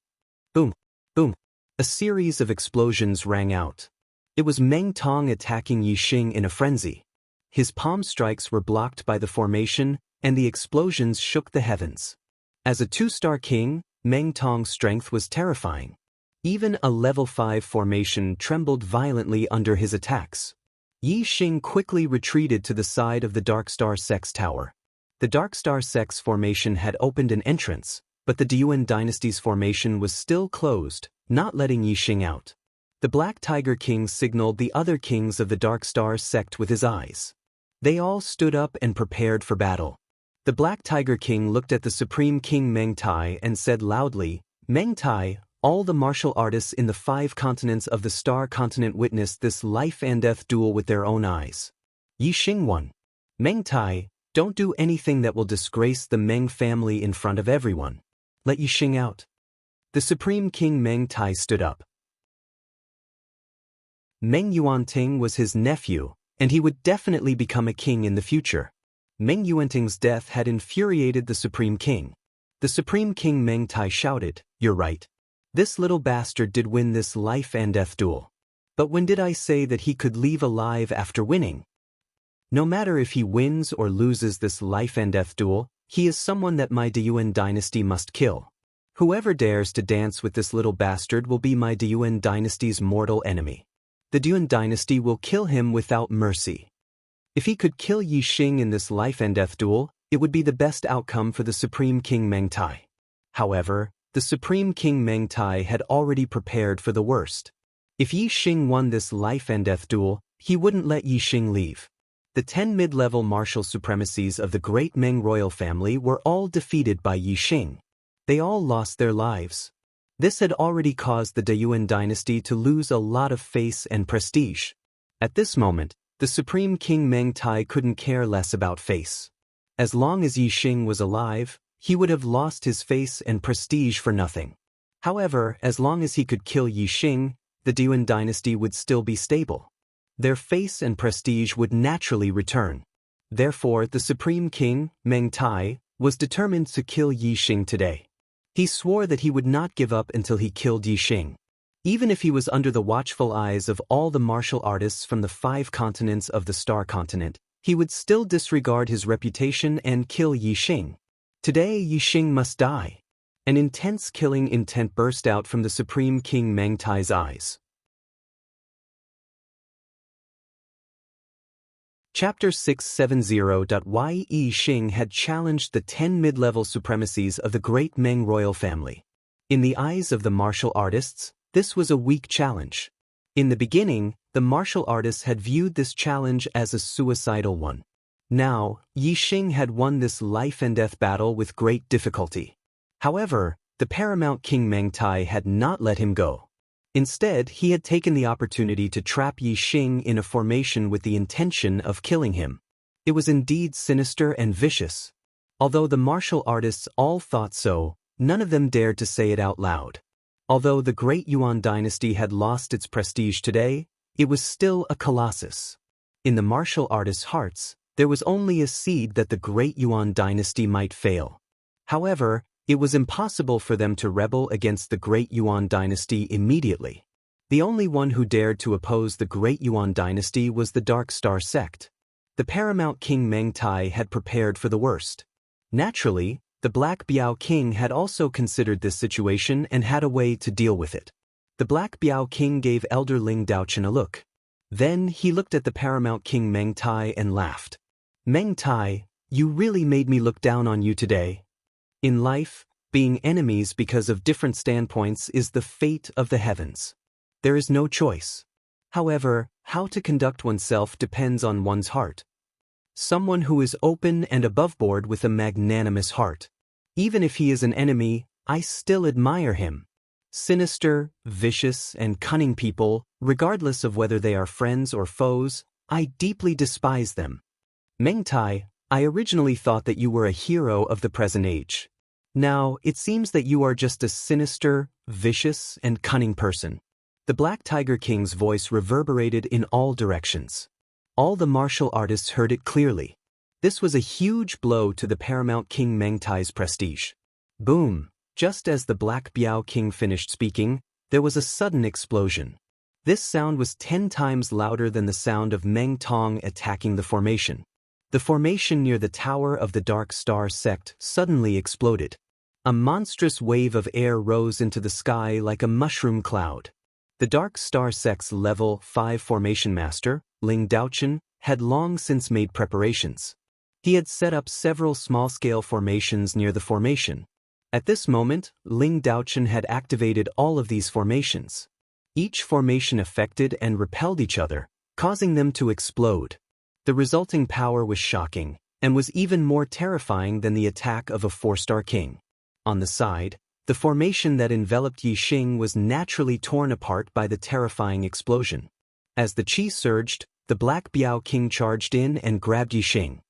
Boom, boom. A series of explosions rang out. It was Meng Tong attacking Yi Xing in a frenzy. His palm strikes were blocked by the formation, and the explosions shook the heavens. As a 2-star king, Meng Tong's strength was terrifying. Even a level 5 formation trembled violently under his attacks. Yi Xing quickly retreated to the side of the Dark Star Sects tower. The Dark Star Sects formation had opened an entrance, but the Deyuan dynasty's formation was still closed, not letting Yi Xing out. The Black Tiger King signaled the other kings of the Dark Star sect with his eyes. They all stood up and prepared for battle. The Black Tiger King looked at the Supreme King Meng Tai and said loudly, "Meng Tai, all the martial artists in the 5 continents of the Star Continent witnessed this life and death duel with their own eyes. Yi Xing won. Meng Tai, don't do anything that will disgrace the Meng family in front of everyone. Let Yi Xing out." The Supreme King Meng Tai stood up. Meng Yuanting was his nephew, and he would definitely become a king in the future. Meng Yuanting's death had infuriated the Supreme King. The Supreme King Meng Tai shouted, "You're right. This little bastard did win this life and death duel. But when did I say that he could leave alive after winning? No matter if he wins or loses this life and death duel, he is someone that my Deyuan dynasty must kill. Whoever dares to dance with this little bastard will be my Deyuan dynasty's mortal enemy. The Deyuan dynasty will kill him without mercy." If he could kill Yi Xing in this life and death duel, it would be the best outcome for the Supreme King Meng Tai. However, the Supreme King Meng Tai had already prepared for the worst. If Yi Xing won this life and death duel, he wouldn't let Yi Xing leave. The 10 mid-level martial supremacies of the great Meng royal family were all defeated by Yi Xing. They all lost their lives. This had already caused the Deyuan dynasty to lose a lot of face and prestige. At this moment, the Supreme King Meng Tai couldn't care less about face. As long as Yi Xing was alive, he would have lost his face and prestige for nothing. However, as long as he could kill Yi Xing, the Deyuan dynasty would still be stable. Their face and prestige would naturally return. Therefore, the Supreme King, Meng Tai, was determined to kill Yi Xing today. He swore that he would not give up until he killed Yi Xing. Even if he was under the watchful eyes of all the martial artists from the 5 continents of the Star Continent, he would still disregard his reputation and kill Yi Xing. Today Yi Xing must die. An intense killing intent burst out from the Supreme King Meng Tai's eyes. Chapter 670. Yi Xing had challenged the 10 mid-level supremacies of the great Meng royal family. In the eyes of the martial artists, this was a weak challenge. In the beginning, the martial artists had viewed this challenge as a suicidal one. Now, Yi Xing had won this life-and-death battle with great difficulty. However, the paramount King Meng Tai had not let him go. Instead, he had taken the opportunity to trap Yi Xing in a formation with the intention of killing him. It was indeed sinister and vicious. Although the martial artists all thought so, none of them dared to say it out loud. Although the great Yuan dynasty had lost its prestige today, it was still a colossus. In the martial artists' hearts, there was only a seed that the great Yuan dynasty might fail. However, it was impossible for them to rebel against the great Yuan dynasty immediately. The only one who dared to oppose the great Yuan dynasty was the Dark Star sect. The paramount King Meng Tai had prepared for the worst. Naturally, the Black Biao King had also considered this situation and had a way to deal with it. The Black Biao King gave Elder Ling Daochen a look. Then he looked at the paramount King Meng Tai and laughed. "Meng Tai, you really made me look down on you today." In life, being enemies because of different standpoints is the fate of the heavens. There is no choice. However, how to conduct oneself depends on one's heart. Someone who is open and aboveboard with a magnanimous heart. Even if he is an enemy, I still admire him. Sinister, vicious, and cunning people, regardless of whether they are friends or foes, I deeply despise them. Meng Tai, I originally thought that you were a hero of the present age. Now, it seems that you are just a sinister, vicious, and cunning person. The Black Tiger King's voice reverberated in all directions. All the martial artists heard it clearly. This was a huge blow to the paramount King Meng Tai's prestige. Boom! Just as the Black Biao King finished speaking, there was a sudden explosion. This sound was 10 times louder than the sound of Meng Tong attacking the formation. The formation near the Tower of the Dark Star sect suddenly exploded. A monstrous wave of air rose into the sky like a mushroom cloud. The Dark Star sect's Level 5 formation master, Ling Daochen, had long since made preparations. He had set up several small-scale formations near the formation. At this moment, Ling Daochen had activated all of these formations. Each formation affected and repelled each other, causing them to explode. The resulting power was shocking, and was even more terrifying than the attack of a 4-star king. On the side, the formation that enveloped Yi Xing was naturally torn apart by the terrifying explosion. As the chi surged, the Black Biao King charged in and grabbed Yi Xing.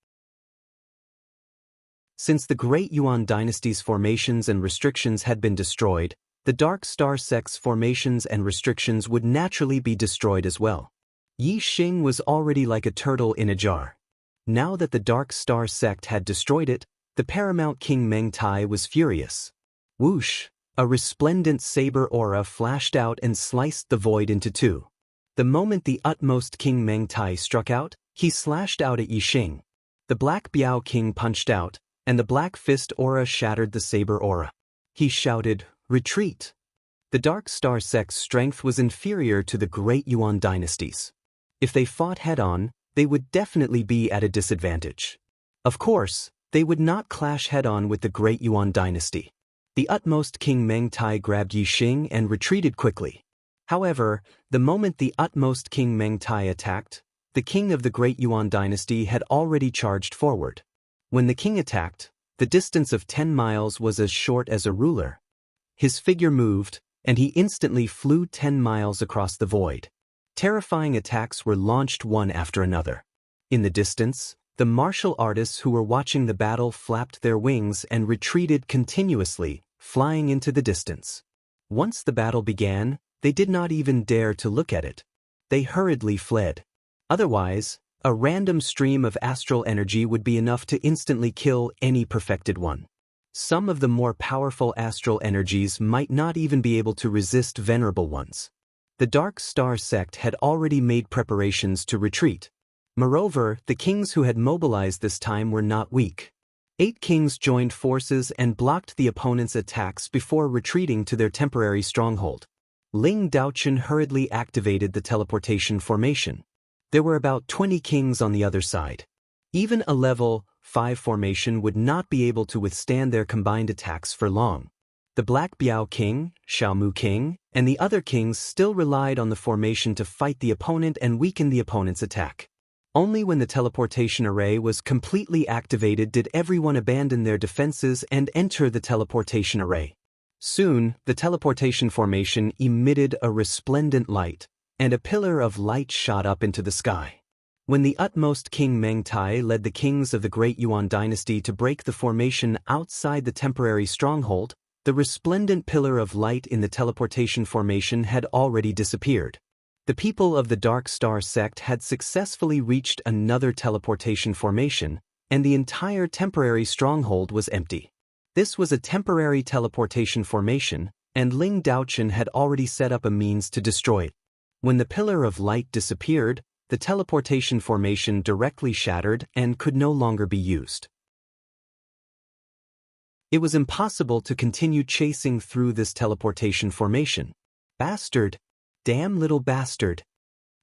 Since the Great Yuan dynasty's formations and restrictions had been destroyed, the Dark Star sect's formations and restrictions would naturally be destroyed as well. Yi Xing was already like a turtle in a jar. Now that the Dark Star sect had destroyed it, the paramount King Meng Tai was furious. Whoosh! A resplendent saber aura flashed out and sliced the void into two. The moment the utmost King Meng Tai struck out, he slashed out at Yi Xing. The Black Biao King punched out, and the Black Fist aura shattered the saber aura. He shouted, "Retreat!" The Dark Star sect's strength was inferior to the Great Yuan dynasties. If they fought head-on, they would definitely be at a disadvantage. Of course, they would not clash head-on with the Great Yuan dynasty. The utmost King Meng Tai grabbed Yi Xing and retreated quickly. However, the moment the utmost King Meng Tai attacked, the king of the Great Yuan dynasty had already charged forward. When the king attacked, the distance of 10 miles was as short as a ruler. His figure moved, and he instantly flew 10 miles across the void. Terrifying attacks were launched one after another. In the distance, the martial artists who were watching the battle flapped their wings and retreated continuously, flying into the distance. Once the battle began, they did not even dare to look at it. They hurriedly fled. Otherwise, a random stream of astral energy would be enough to instantly kill any perfected one. Some of the more powerful astral energies might not even be able to resist venerable ones. The Dark Star sect had already made preparations to retreat. Moreover, the kings who had mobilized this time were not weak. 8 kings joined forces and blocked the opponent's attacks before retreating to their temporary stronghold. Ling Daochen hurriedly activated the teleportation formation. There were about 20 kings on the other side. Even a level 5 formation would not be able to withstand their combined attacks for long. The Black Biao King, Xiaomu King, and the other kings still relied on the formation to fight the opponent and weaken the opponent's attack. Only when the teleportation array was completely activated did everyone abandon their defenses and enter the teleportation array. Soon, the teleportation formation emitted a resplendent light, and a pillar of light shot up into the sky. When the utmost King Meng Tai led the kings of the Great Yuan dynasty to break the formation outside the temporary stronghold, the resplendent pillar of light in the teleportation formation had already disappeared. The people of the Dark Star sect had successfully reached another teleportation formation, and the entire temporary stronghold was empty. This was a temporary teleportation formation, and Ling Daochen had already set up a means to destroy it. When the pillar of light disappeared, the teleportation formation directly shattered and could no longer be used. It was impossible to continue chasing through this teleportation formation. Bastard! Damn little bastard!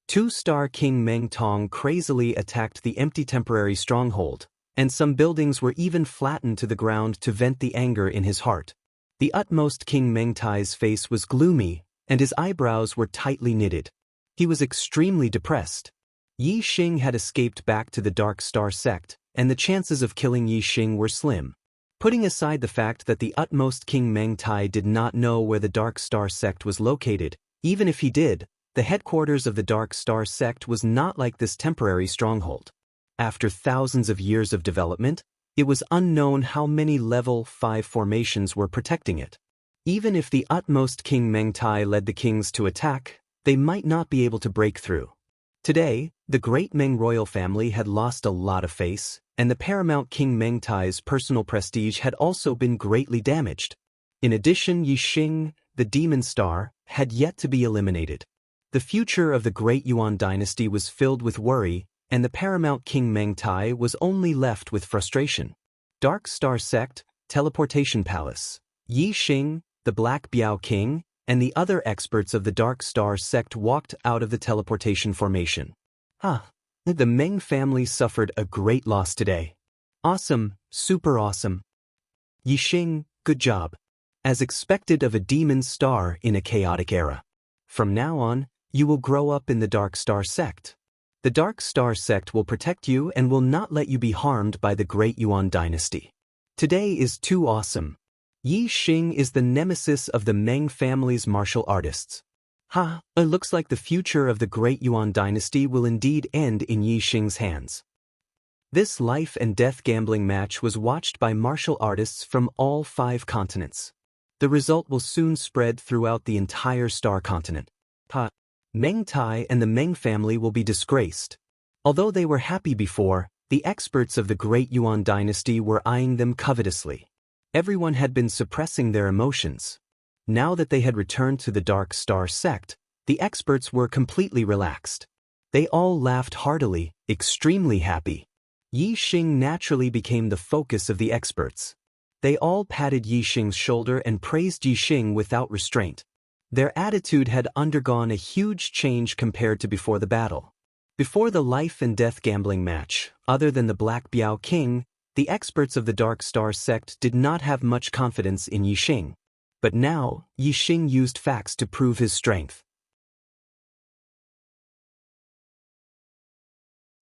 Two-star King Meng Tong crazily attacked the empty temporary stronghold, and some buildings were even flattened to the ground to vent the anger in his heart. The utmost King Meng Tai's face was gloomy, and his eyebrows were tightly knitted. He was extremely depressed. Yi Xing had escaped back to the Dark Star sect, and the chances of killing Yi Xing were slim. Putting aside the fact that the utmost King Meng Tai did not know where the Dark Star sect was located, even if he did, the headquarters of the Dark Star sect was not like this temporary stronghold. After thousands of years of development, it was unknown how many level 5 formations were protecting it. Even if the utmost King Meng Tai led the kings to attack, they might not be able to break through. Today, the great Meng royal family had lost a lot of face, and the paramount King Meng Tai's personal prestige had also been greatly damaged. In addition, Yi Xing, the demon star, had yet to be eliminated. The future of the Great Yuan dynasty was filled with worry, and the paramount King Meng Tai was only left with frustration. Dark Star Sect, Teleportation Palace. Yi Xing, the Black Biao King, and the other experts of the Dark Star Sect walked out of the teleportation formation. The Meng family suffered a great loss today. Awesome, super awesome. Yi Xing, good job. As expected of a demon star in a chaotic era. From now on, you will grow up in the Dark Star Sect. The Dark Star Sect will protect you and will not let you be harmed by the Great Yuan dynasty. Today is too awesome. Yi Xing is the nemesis of the Meng family's martial artists. It looks like the future of the Great Yuan dynasty will indeed end in Yi Xing's hands. This life and death gambling match was watched by martial artists from all 5 continents. The result will soon spread throughout the entire star continent. Meng Tai and the Meng family will be disgraced. Although they were happy before, the experts of the Great Yuan dynasty were eyeing them covetously. Everyone had been suppressing their emotions. Now that they had returned to the Dark Star sect, the experts were completely relaxed. They all laughed heartily, extremely happy. Yi Xing naturally became the focus of the experts. They all patted Yi Xing's shoulder and praised Yi Xing without restraint. Their attitude had undergone a huge change compared to before the battle. Before the life and death gambling match, other than the Black Biao King, the experts of the Dark Star sect did not have much confidence in Yi Xing. But now, Yi Xing used facts to prove his strength.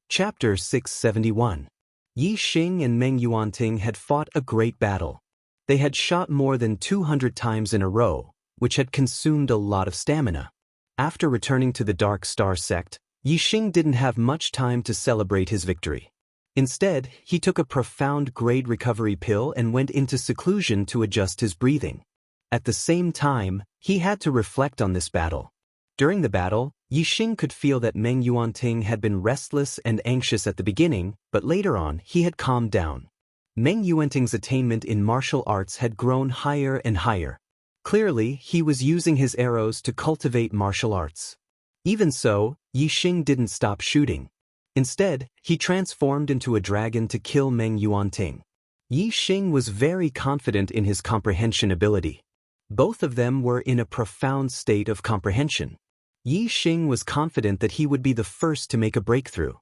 Chapter 671. Yi Xing and Meng Yuanting had fought a great battle. They had shot more than 200 times in a row, which had consumed a lot of stamina. After returning to the Dark Star sect, Yi Xing didn't have much time to celebrate his victory. Instead, he took a profound grade recovery pill and went into seclusion to adjust his breathing. At the same time, he had to reflect on this battle. During the battle, Yi Xing could feel that Meng Yuanting had been restless and anxious at the beginning, but later on, he had calmed down. Meng Yuanting's attainment in martial arts had grown higher and higher. Clearly, he was using his arrows to cultivate martial arts. Even so, Yi Xing didn't stop shooting. Instead, he transformed into a dragon to kill Meng Yuanting. Yi Xing was very confident in his comprehension ability. Both of them were in a profound state of comprehension. Yi Xing was confident that he would be the first to make a breakthrough.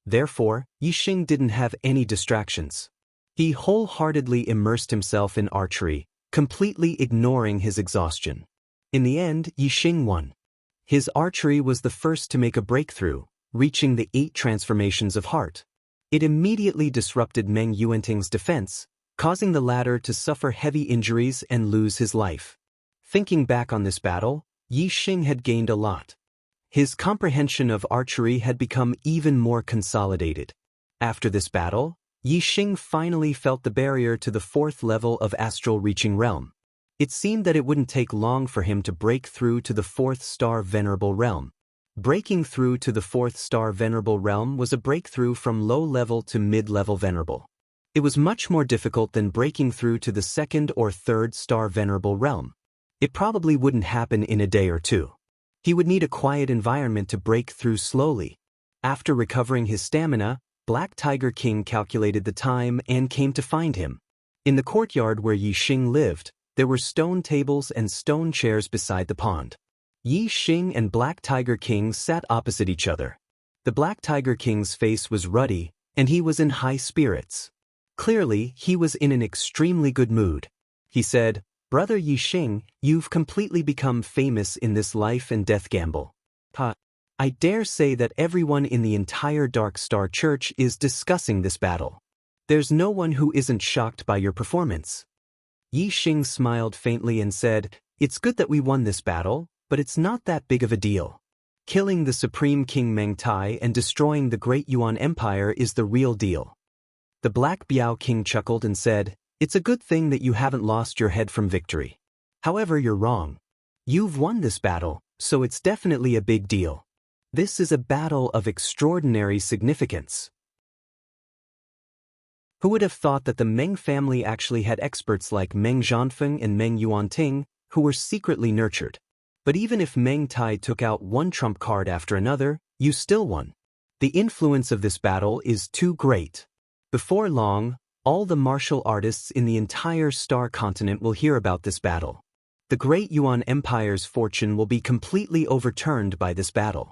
Therefore, Yi Xing didn't have any distractions. He wholeheartedly immersed himself in archery, completely ignoring his exhaustion. In the end, Yi Xing won. His archery was the first to make a breakthrough, reaching the 8 transformations of heart. It immediately disrupted Meng Yuanting's defense, causing the latter to suffer heavy injuries and lose his life. Thinking back on this battle, Yi Xing had gained a lot. His comprehension of archery had become even more consolidated. After this battle, Yi Xing finally felt the barrier to the 4th level of astral reaching realm. It seemed that it wouldn't take long for him to break through to the 4th star venerable realm. Breaking through to the 4th star venerable realm was a breakthrough from low level to mid-level venerable. It was much more difficult than breaking through to the 2nd or 3rd star venerable realm. It probably wouldn't happen in a day or two. He would need a quiet environment to break through slowly. After recovering his stamina, Black Tiger King calculated the time and came to find him. In the courtyard where Yi Xing lived, there were stone tables and stone chairs beside the pond. Yi Xing and Black Tiger King sat opposite each other. The Black Tiger King's face was ruddy, and he was in high spirits. Clearly, he was in an extremely good mood. He said, "Brother Yi Xing, you've completely become famous in this life and death gamble. I dare say that everyone in the entire Dark Star Church is discussing this battle. There's no one who isn't shocked by your performance." Yi Xing smiled faintly and said, "It's good that we won this battle, but it's not that big of a deal. Killing the Supreme King Meng Tai and destroying the Great Yuan Empire is the real deal." The Black Biao King chuckled and said, "It's a good thing that you haven't lost your head from victory. However, you're wrong. You've won this battle, so it's definitely a big deal. This is a battle of extraordinary significance." Who would have thought that the Meng family actually had experts like Meng Zhanfeng and Meng Yuanting, who were secretly nurtured? But even if Meng Tai took out one trump card after another, you still won. The influence of this battle is too great. Before long, all the martial artists in the entire Star Continent will hear about this battle. The Great Yuan Empire's fortune will be completely overturned by this battle.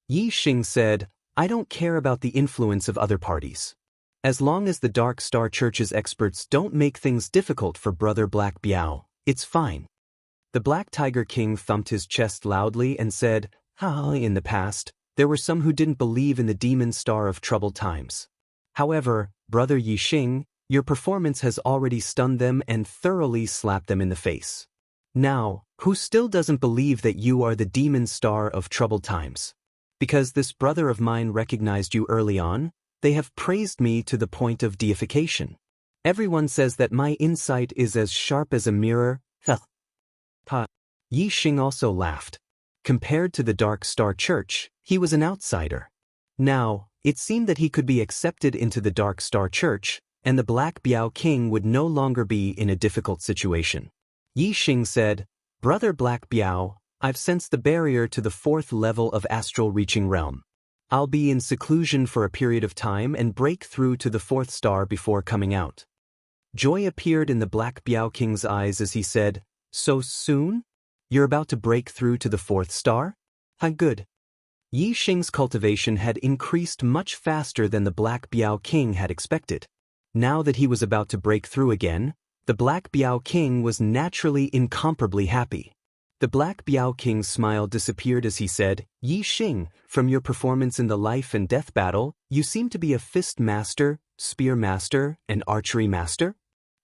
Yi Xing said, "I don't care about the influence of other parties. As long as the Dark Star Church's experts don't make things difficult for Brother Black Biao, it's fine." The Black Tiger King thumped his chest loudly and said, In the past, there were some who didn't believe in the demon star of troubled times. However, Brother Yi Xing, your performance has already stunned them and thoroughly slapped them in the face. Now, who still doesn't believe that you are the demon star of troubled times? Because this brother of mine recognized you early on, they have praised me to the point of deification. Everyone says that my insight is as sharp as a mirror. Yi Xing also laughed. Compared to the Dark Star Church, he was an outsider. Now, it seemed that he could be accepted into the Dark Star Church, and the Black Biao King would no longer be in a difficult situation. Yi Xing said, "Brother Black Biao, I've sensed the barrier to the 4th level of astral reaching realm. I'll be in seclusion for a period of time and break through to the 4th star before coming out." Joy appeared in the Black Biao King's eyes as he said, "So soon? You're about to break through to the 4th star? Good." Yi Xing's cultivation had increased much faster than the Black Biao King had expected. Now that he was about to break through again, the Black Biao King was naturally incomparably happy. The Black Biao King's smile disappeared as he said, "Yi Xing, from your performance in the life and death battle, you seem to be a fist master, spear master, and archery master?"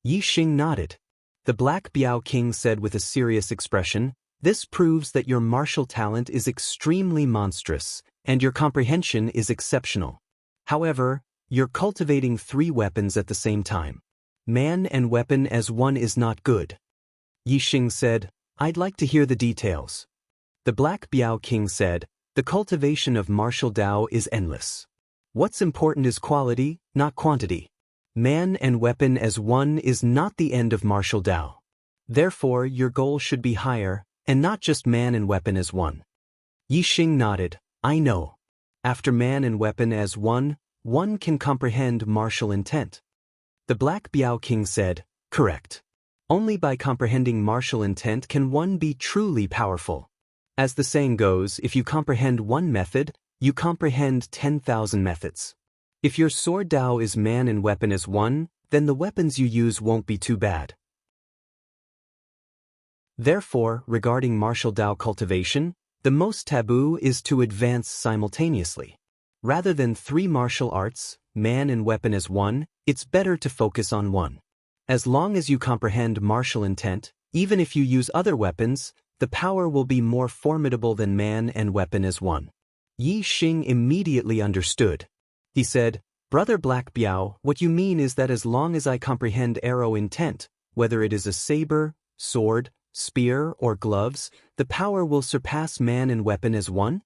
Yi Xing nodded. The Black Biao King said with a serious expression, "This proves that your martial talent is extremely monstrous, and your comprehension is exceptional. However, you're cultivating 3 weapons at the same time. Man and weapon as one is not good." Yi Xing said, "I'd like to hear the details." The Black Biao King said, "The cultivation of martial Dao is endless. What's important is quality, not quantity. Man and weapon as one is not the end of martial Dao. Therefore, your goal should be higher, and not just man and weapon as one." Yi Xing nodded, "I know. After man and weapon as one can comprehend martial intent." The Black Biao King said, "Correct. Only by comprehending martial intent can one be truly powerful. As the saying goes, if you comprehend one method, you comprehend 10,000 methods. If your sword Dao is man and weapon as one, then the weapons you use won't be too bad. Therefore, regarding martial Dao cultivation, the most taboo is to advance simultaneously. Rather than 3 martial arts, man and weapon as one, it's better to focus on one. As long as you comprehend martial intent, even if you use other weapons, the power will be more formidable than man and weapon as one. Yi Xing immediately understood. He said, "Brother Black Biao, what you mean is that as long as I comprehend arrow intent, whether it is a saber, sword, spear, or gloves, the power will surpass man and weapon as one?"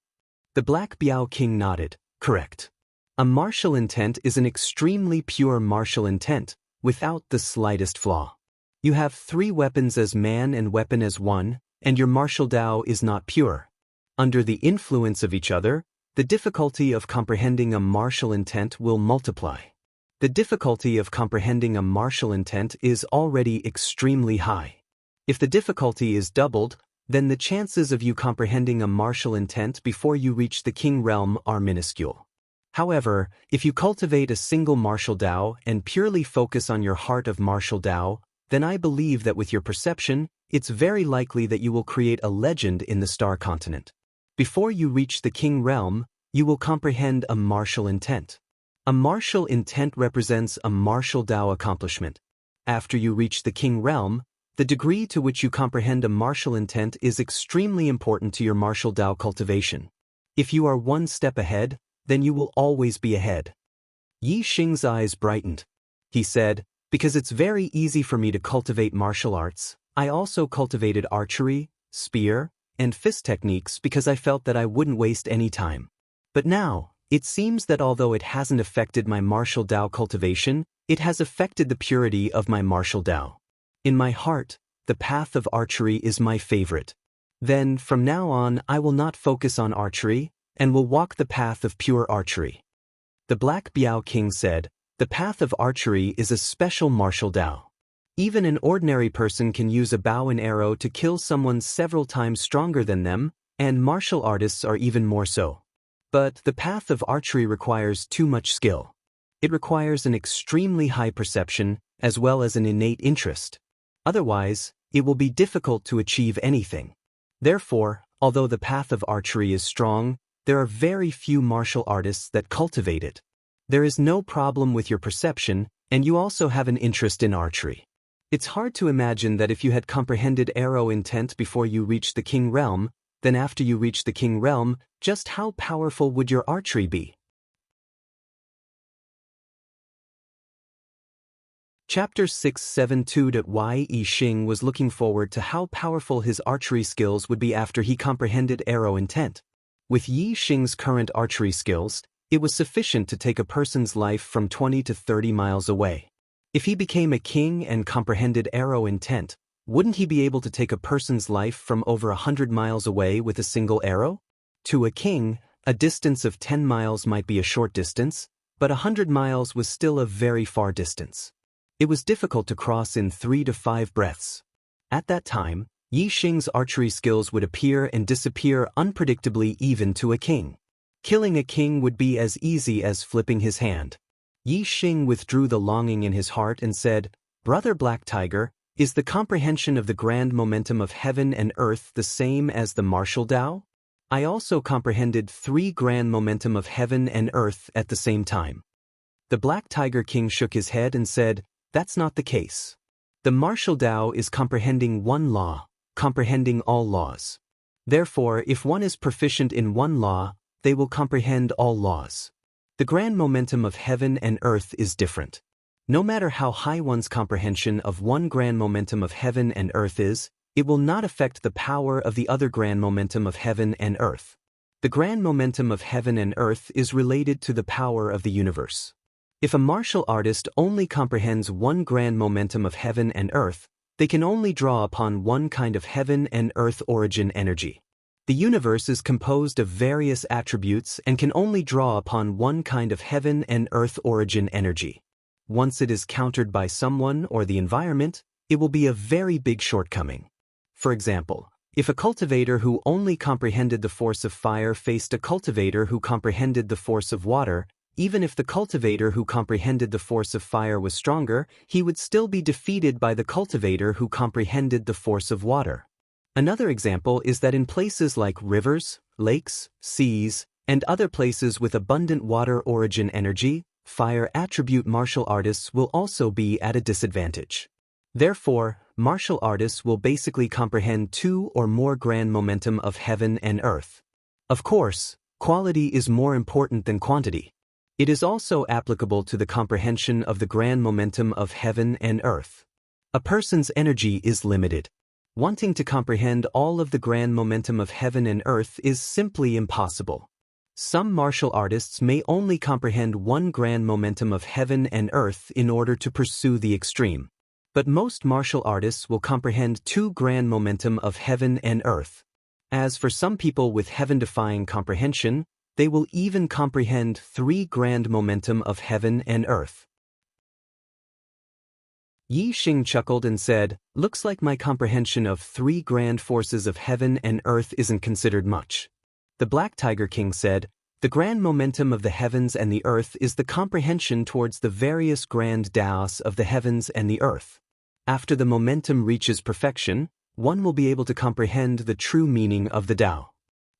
The Black Biao King nodded. Correct. A martial intent is an extremely pure martial intent, without the slightest flaw. You have 3 weapons as man and weapon as one, and your martial Dao is not pure. Under the influence of each other, the difficulty of comprehending a martial intent will multiply. The difficulty of comprehending a martial intent is already extremely high. If the difficulty is doubled, then the chances of you comprehending a martial intent before you reach the king realm are minuscule. However, if you cultivate a single martial Dao and purely focus on your heart of martial Dao, then I believe that with your perception, it's very likely that you will create a legend in the Star Continent. Before you reach the king realm, you will comprehend a martial intent. A martial intent represents a martial Dao accomplishment. After you reach the king realm, the degree to which you comprehend a martial intent is extremely important to your martial Dao cultivation. If you are one step ahead, then you will always be ahead. Yi Xing's eyes brightened. He said, "Because it's very easy for me to cultivate martial arts, I also cultivated archery, spear, and fist techniques because I felt that I wouldn't waste any time. But now, it seems that although it hasn't affected my martial Dao cultivation, it has affected the purity of my martial Dao. In my heart, the path of archery is my favorite. Then, from now on, I will not focus on archery, and will walk the path of pure archery." The Black Biao King said, "The path of archery is a special martial Dao. Even an ordinary person can use a bow and arrow to kill someone several times stronger than them, and martial artists are even more so. But the path of archery requires too much skill. It requires an extremely high perception, as well as an innate interest. Otherwise, it will be difficult to achieve anything. Therefore, although the path of archery is strong, there are very few martial artists that cultivate it. There is no problem with your perception, and you also have an interest in archery. It's hard to imagine that if you had comprehended arrow intent before you reached the king realm, then after you reach the king realm, just how powerful would your archery be?" Chapter 672. Yi Xing was looking forward to how powerful his archery skills would be after he comprehended arrow intent. With Yi Xing's current archery skills, it was sufficient to take a person's life from 20 to 30 miles away. If he became a king and comprehended arrow intent, wouldn't he be able to take a person's life from over 100 miles away with a single arrow? To a king, a distance of 10 miles might be a short distance, but 100 miles was still a very far distance. It was difficult to cross in 3 to 5 breaths. At that time, Yi Xing's archery skills would appear and disappear unpredictably even to a king. Killing a king would be as easy as flipping his hand. Yi Xing withdrew the longing in his heart and said, "Brother Black Tiger, is the comprehension of the grand momentum of heaven and earth the same as the martial Dao? I also comprehended 3 grand momentum of heaven and earth at the same time." The Black Tiger King shook his head and said, "That's not the case. The martial Dao is comprehending one law, comprehending all laws. Therefore, if one is proficient in one law, they will comprehend all laws. The grand momentum of heaven and earth is different. No matter how high one's comprehension of one grand momentum of heaven and earth is, it will not affect the power of the other grand momentum of heaven and earth. The grand momentum of heaven and earth is related to the power of the universe. If a martial artist only comprehends one grand momentum of heaven and earth, they can only draw upon one kind of heaven and earth origin energy. The universe is composed of various attributes and can only draw upon one kind of heaven and earth origin energy. Once it is countered by someone or the environment, it will be a very big shortcoming. For example, If a cultivator who only comprehended the force of fire faced a cultivator who comprehended the force of water, even if the cultivator who comprehended the force of fire was stronger, he would still be defeated by the cultivator who comprehended the force of water. Another example is that in places like rivers, lakes, seas, and other places with abundant water origin energy, fire attribute martial artists will also be at a disadvantage. Therefore, martial artists will basically comprehend 2 or more grand momentum of heaven and earth. Of course, quality is more important than quantity. It is also applicable to the comprehension of the grand momentum of heaven and earth. A person's energy is limited. Wanting to comprehend all of the grand momentum of heaven and earth is simply impossible. Some martial artists may only comprehend 1 grand momentum of heaven and earth in order to pursue the extreme. But most martial artists will comprehend 2 grand momentum of heaven and earth. As for some people with heaven-defying comprehension, they will even comprehend 3 grand momentum of heaven and earth. Yi Xing chuckled and said, "Looks like my comprehension of 3 grand forces of heaven and earth isn't considered much." The Black Tiger King said, "The grand momentum of the heavens and the earth is the comprehension towards the various grand Daos of the heavens and the earth. After the momentum reaches perfection, one will be able to comprehend the true meaning of the Dao."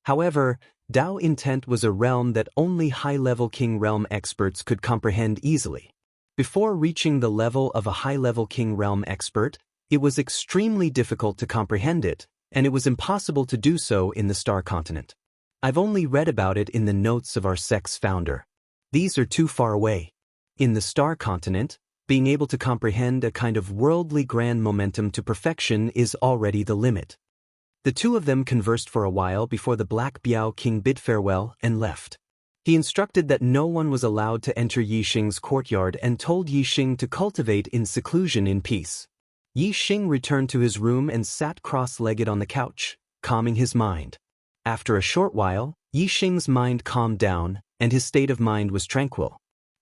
However, Dao intent was a realm that only high-level King Realm experts could comprehend easily. Before reaching the level of a high-level King Realm expert, it was extremely difficult to comprehend it, and it was impossible to do so in the Star Continent. I've only read about it in the notes of our sect's founder. These are too far away. In the Star Continent, being able to comprehend a kind of worldly grand momentum to perfection is already the limit. The two of them conversed for a while before the Black Biao King bid farewell and left. He instructed that no one was allowed to enter Yi Xing's courtyard and told Yi Xing to cultivate in seclusion in peace. Yi Xing returned to his room and sat cross-legged on the couch, calming his mind. After a short while, Yi Xing's mind calmed down, and his state of mind was tranquil.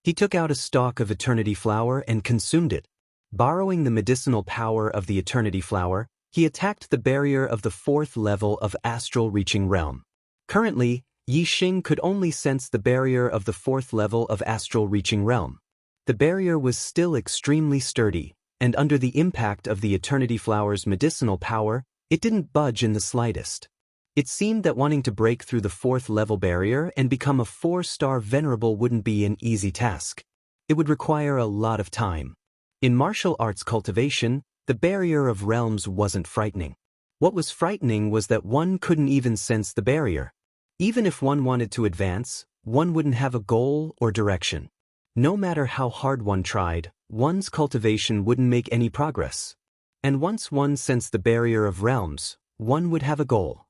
He took out a stalk of eternity flower and consumed it. Borrowing the medicinal power of the eternity flower, he attacked the barrier of the 4th level of astral reaching realm. Currently, Yi Xing could only sense the barrier of the 4th level of astral reaching realm. The barrier was still extremely sturdy, and under the impact of the eternity flower's medicinal power, it didn't budge in the slightest. It seemed that wanting to break through the 4th level barrier and become a 4-star venerable wouldn't be an easy task. It would require a lot of time. In martial arts cultivation, the barrier of realms wasn't frightening. What was frightening was that one couldn't even sense the barrier. Even if one wanted to advance, one wouldn't have a goal or direction. No matter how hard one tried, one's cultivation wouldn't make any progress. And once one sensed the barrier of realms, one would have a goal.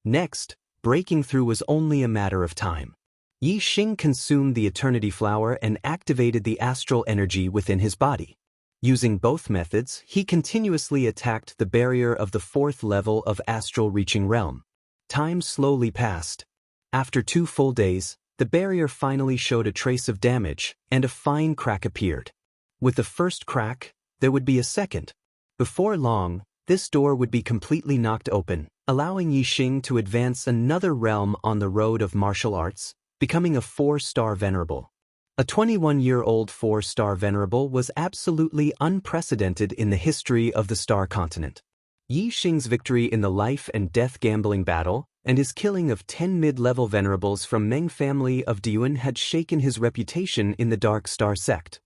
Next, breaking through was only a matter of time. Yi Xing consumed the eternity flower and activated the astral energy within his body. Using both methods, he continuously attacked the barrier of the 4th level of astral reaching realm. Time slowly passed. After 2 full days, the barrier finally showed a trace of damage, and a fine crack appeared. With the first crack, there would be a second. Before long, this door would be completely knocked open, allowing Yi Xing to advance another realm on the road of martial arts, becoming a 4-star venerable. A 21-year-old 4-star venerable was absolutely unprecedented in the history of the Star Continent. Yi Xing's victory in the life and death gambling battle, and his killing of 10 mid-level venerables from Meng family of Diyun had shaken his reputation in the Dark Star sect.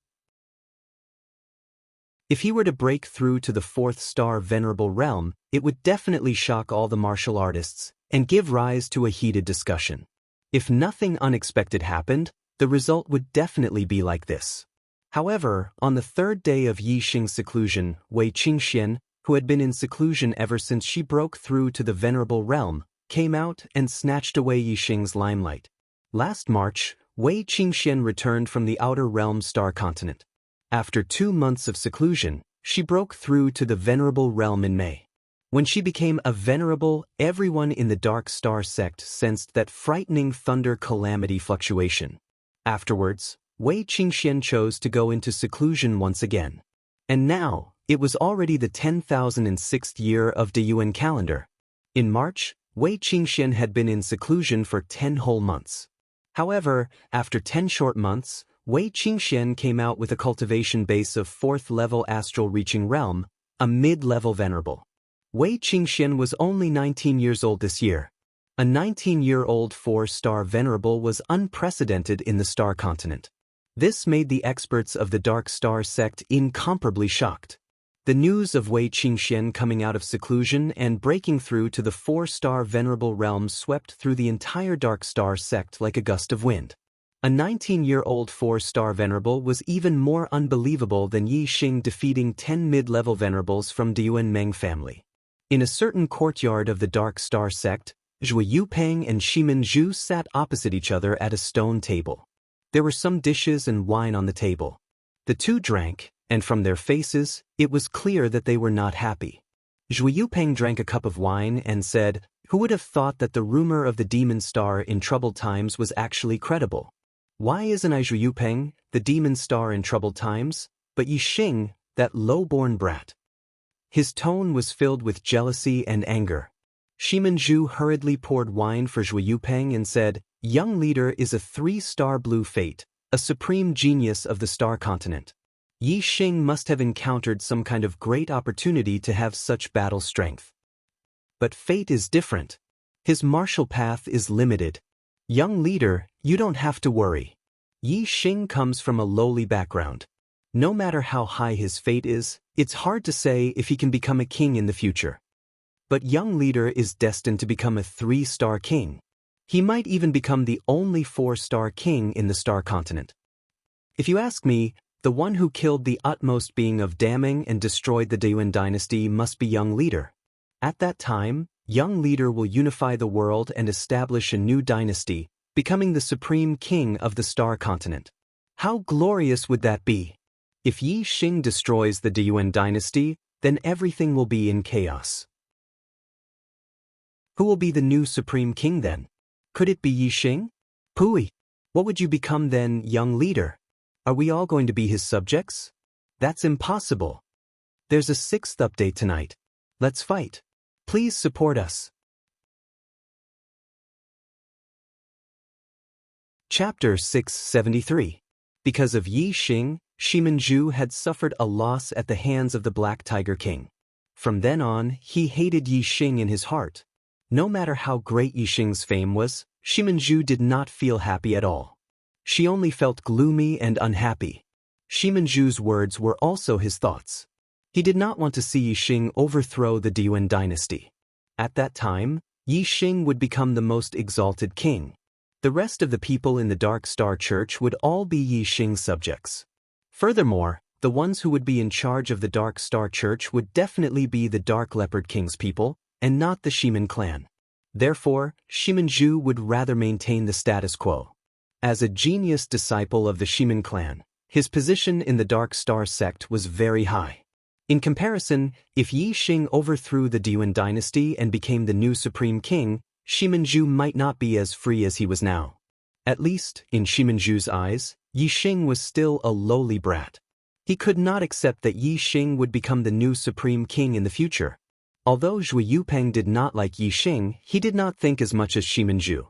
If he were to break through to the 4th-star venerable realm, it would definitely shock all the martial artists, and give rise to a heated discussion. If nothing unexpected happened, the result would definitely be like this. However, on the 3rd day of Yi Xing's seclusion, Wei Qingxian, who had been in seclusion ever since she broke through to the venerable realm, came out and snatched away Yi Xing's limelight. Last March, Wei Qingxian returned from the outer realm Star Continent. After 2 months of seclusion, she broke through to the venerable realm in May. When she became a venerable, everyone in the Dark Star sect sensed that frightening thunder calamity fluctuation. Afterwards, Wei Qingxian chose to go into seclusion once again. And now, it was already the 10,006th year of the Yuan calendar. In March, Wei Qingxian had been in seclusion for 10 whole months. However, after 10 short months, Wei Qingxian came out with a cultivation base of 4th level astral reaching realm, a mid-level venerable. Wei Qingxian was only 19 years old this year. A 19-year-old 4-star venerable was unprecedented in the star continent. This made the experts of the Dark Star sect incomparably shocked. The news of Wei Qingxian coming out of seclusion and breaking through to the 4-star venerable realm swept through the entire Dark Star sect like a gust of wind. A 19-year-old 4-star venerable was even more unbelievable than Yi Xing defeating 10 mid-level venerables from Diyuan Meng family. In a certain courtyard of the Dark Star sect, Zhui Yupeng and Shimin Zhu sat opposite each other at a stone table. There were some dishes and wine on the table. The two drank, and from their faces, it was clear that they were not happy. Zhui Yupeng drank a cup of wine and said, "Who would have thought that the rumor of the demon star in troubled times was actually credible? Why isn't I Zhui Yupeng, the demon star in troubled times, but Yi Xing, that low-born brat?" His tone was filled with jealousy and anger. Shimin Zhu hurriedly poured wine for Zhui Yupeng and said, "Young leader is a 3-star blue fate, a supreme genius of the star continent. Yi Xing must have encountered some kind of great opportunity to have such battle strength. But fate is different. His martial path is limited. Young leader, you don't have to worry. Yi Xing comes from a lowly background. No matter how high his fate is, it's hard to say if he can become a king in the future. But young leader is destined to become a 3-star king. He might even become the only 4-star king in the star continent. If you ask me, the one who killed the utmost being of damning and destroyed the Dayuan dynasty must be young leader. At that time, young leader will unify the world and establish a new dynasty, becoming the supreme king of the star continent. How glorious would that be? If Yi Xing destroys the Dayuan dynasty, then everything will be in chaos. Who will be the new supreme king then? Could it be Yi Xing? Pui, what would you become then, young leader? Are we all going to be his subjects? That's impossible. There's a 6th update tonight. Let's fight. Please support us. Chapter 673. Because of Yi Xing, Shimin Zhu had suffered a loss at the hands of the Black Tiger King. From then on, he hated Yi Xing in his heart. No matter how great Yi Xing's fame was, Shimin Zhu did not feel happy at all. She only felt gloomy and unhappy. Shimin Zhu's words were also his thoughts. He did not want to see Yi Xing overthrow the Diyuan dynasty. At that time, Yi Xing would become the most exalted king. The rest of the people in the Dark Star Church would all be Yi Xing's subjects. Furthermore, the ones who would be in charge of the Dark Star Church would definitely be the Dark Leopard King's people, and not the Shimin clan. Therefore, Shimin Zhu would rather maintain the status quo. As a genius disciple of the Shimin clan, his position in the Dark Star sect was very high. In comparison, if Yi Xing overthrew the Diyuan dynasty and became the new supreme king, Shimin Zhu might not be as free as he was now. At least, in Shimin Zhu's eyes, Yi Xing was still a lowly brat. He could not accept that Yi Xing would become the new supreme king in the future. Although Zhui Yupeng did not like Yi Xing, he did not think as much as Shimin Zhu.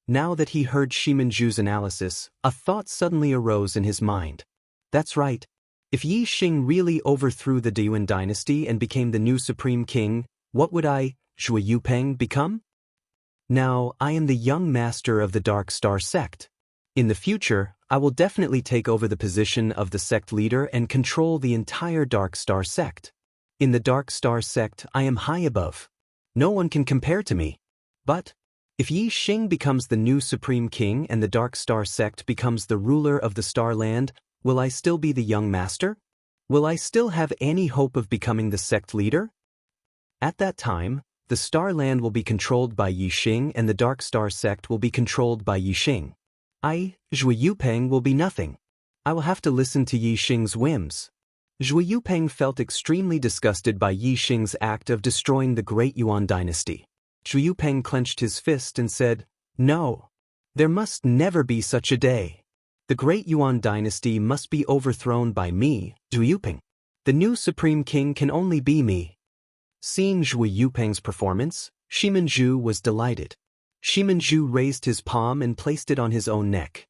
Now that he heard Shimin Zhu's analysis, a thought suddenly arose in his mind. That's right. If Yi Xing really overthrew the Diyuan dynasty and became the new supreme king, what would I, Zhui Yupeng, become? Now, I am the young master of the Dark Star sect. In the future, I will definitely take over the position of the sect leader and control the entire Dark Star sect. In the Dark Star sect, I am high above. No one can compare to me. But if Yi Xing becomes the new supreme king and the Dark Star sect becomes the ruler of the Star Land, will I still be the young master? Will I still have any hope of becoming the sect leader? At that time, the Star Land will be controlled by Yi Xing and the Dark Star sect will be controlled by Yi Xing. I, Zhui Yupeng, will be nothing. I will have to listen to Yi Xing's whims. Zhui Yupeng felt extremely disgusted by Yi Xing's act of destroying the Great Yuan dynasty. Zhui Yupeng clenched his fist and said, "No. There must never be such a day. The Great Yuan dynasty must be overthrown by me, Zhui Yupeng. The new supreme king can only be me." Seeing Zhui Yupeng's performance, Shimanju was delighted. Shimanju raised his palm and placed it on his own neck.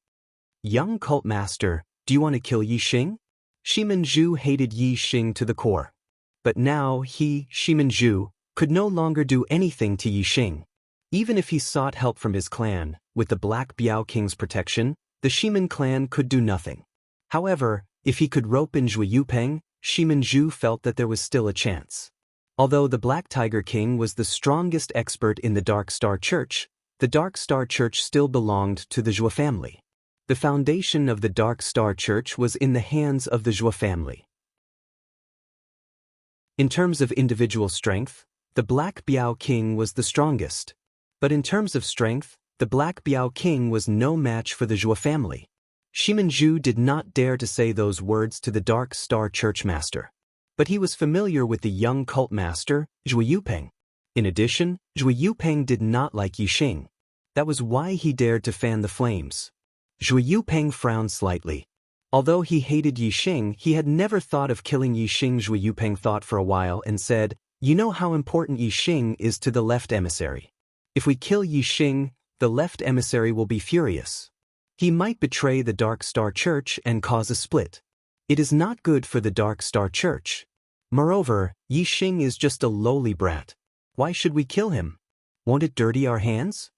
Young cult master, do you want to kill Yixing? Shimanju hated Yixing to the core. But now he, Shimanju, could no longer do anything to Yixing. Even if he sought help from his clan, with the Black Biao King's protection, the Shiman clan could do nothing. However, if he could rope in Zhui Yupeng, Shimanju felt that there was still a chance. Although the Black Tiger King was the strongest expert in the Dark Star Church, the Dark Star Church still belonged to the Zhua family. The foundation of the Dark Star Church was in the hands of the Zhua family. In terms of individual strength, the Black Biao King was the strongest. But in terms of strength, the Black Biao King was no match for the Zhua family. Shimanju did not dare to say those words to the Dark Star Church Master. But he was familiar with the young cult master, Zhui Yupeng. In addition, Zhui Yupeng did not like Yixing. That was why he dared to fan the flames. Zhui Yupeng frowned slightly. Although he hated Yixing, he had never thought of killing Yixing. Zhui Yupeng thought for a while and said, "You know how important Yixing is to the left emissary. If we kill Yixing, the left emissary will be furious. He might betray the Dark Star Church and cause a split. It is not good for the Dark Star Church. Moreover, Yixing is just a lowly brat. Why should we kill him? Won't it dirty our hands?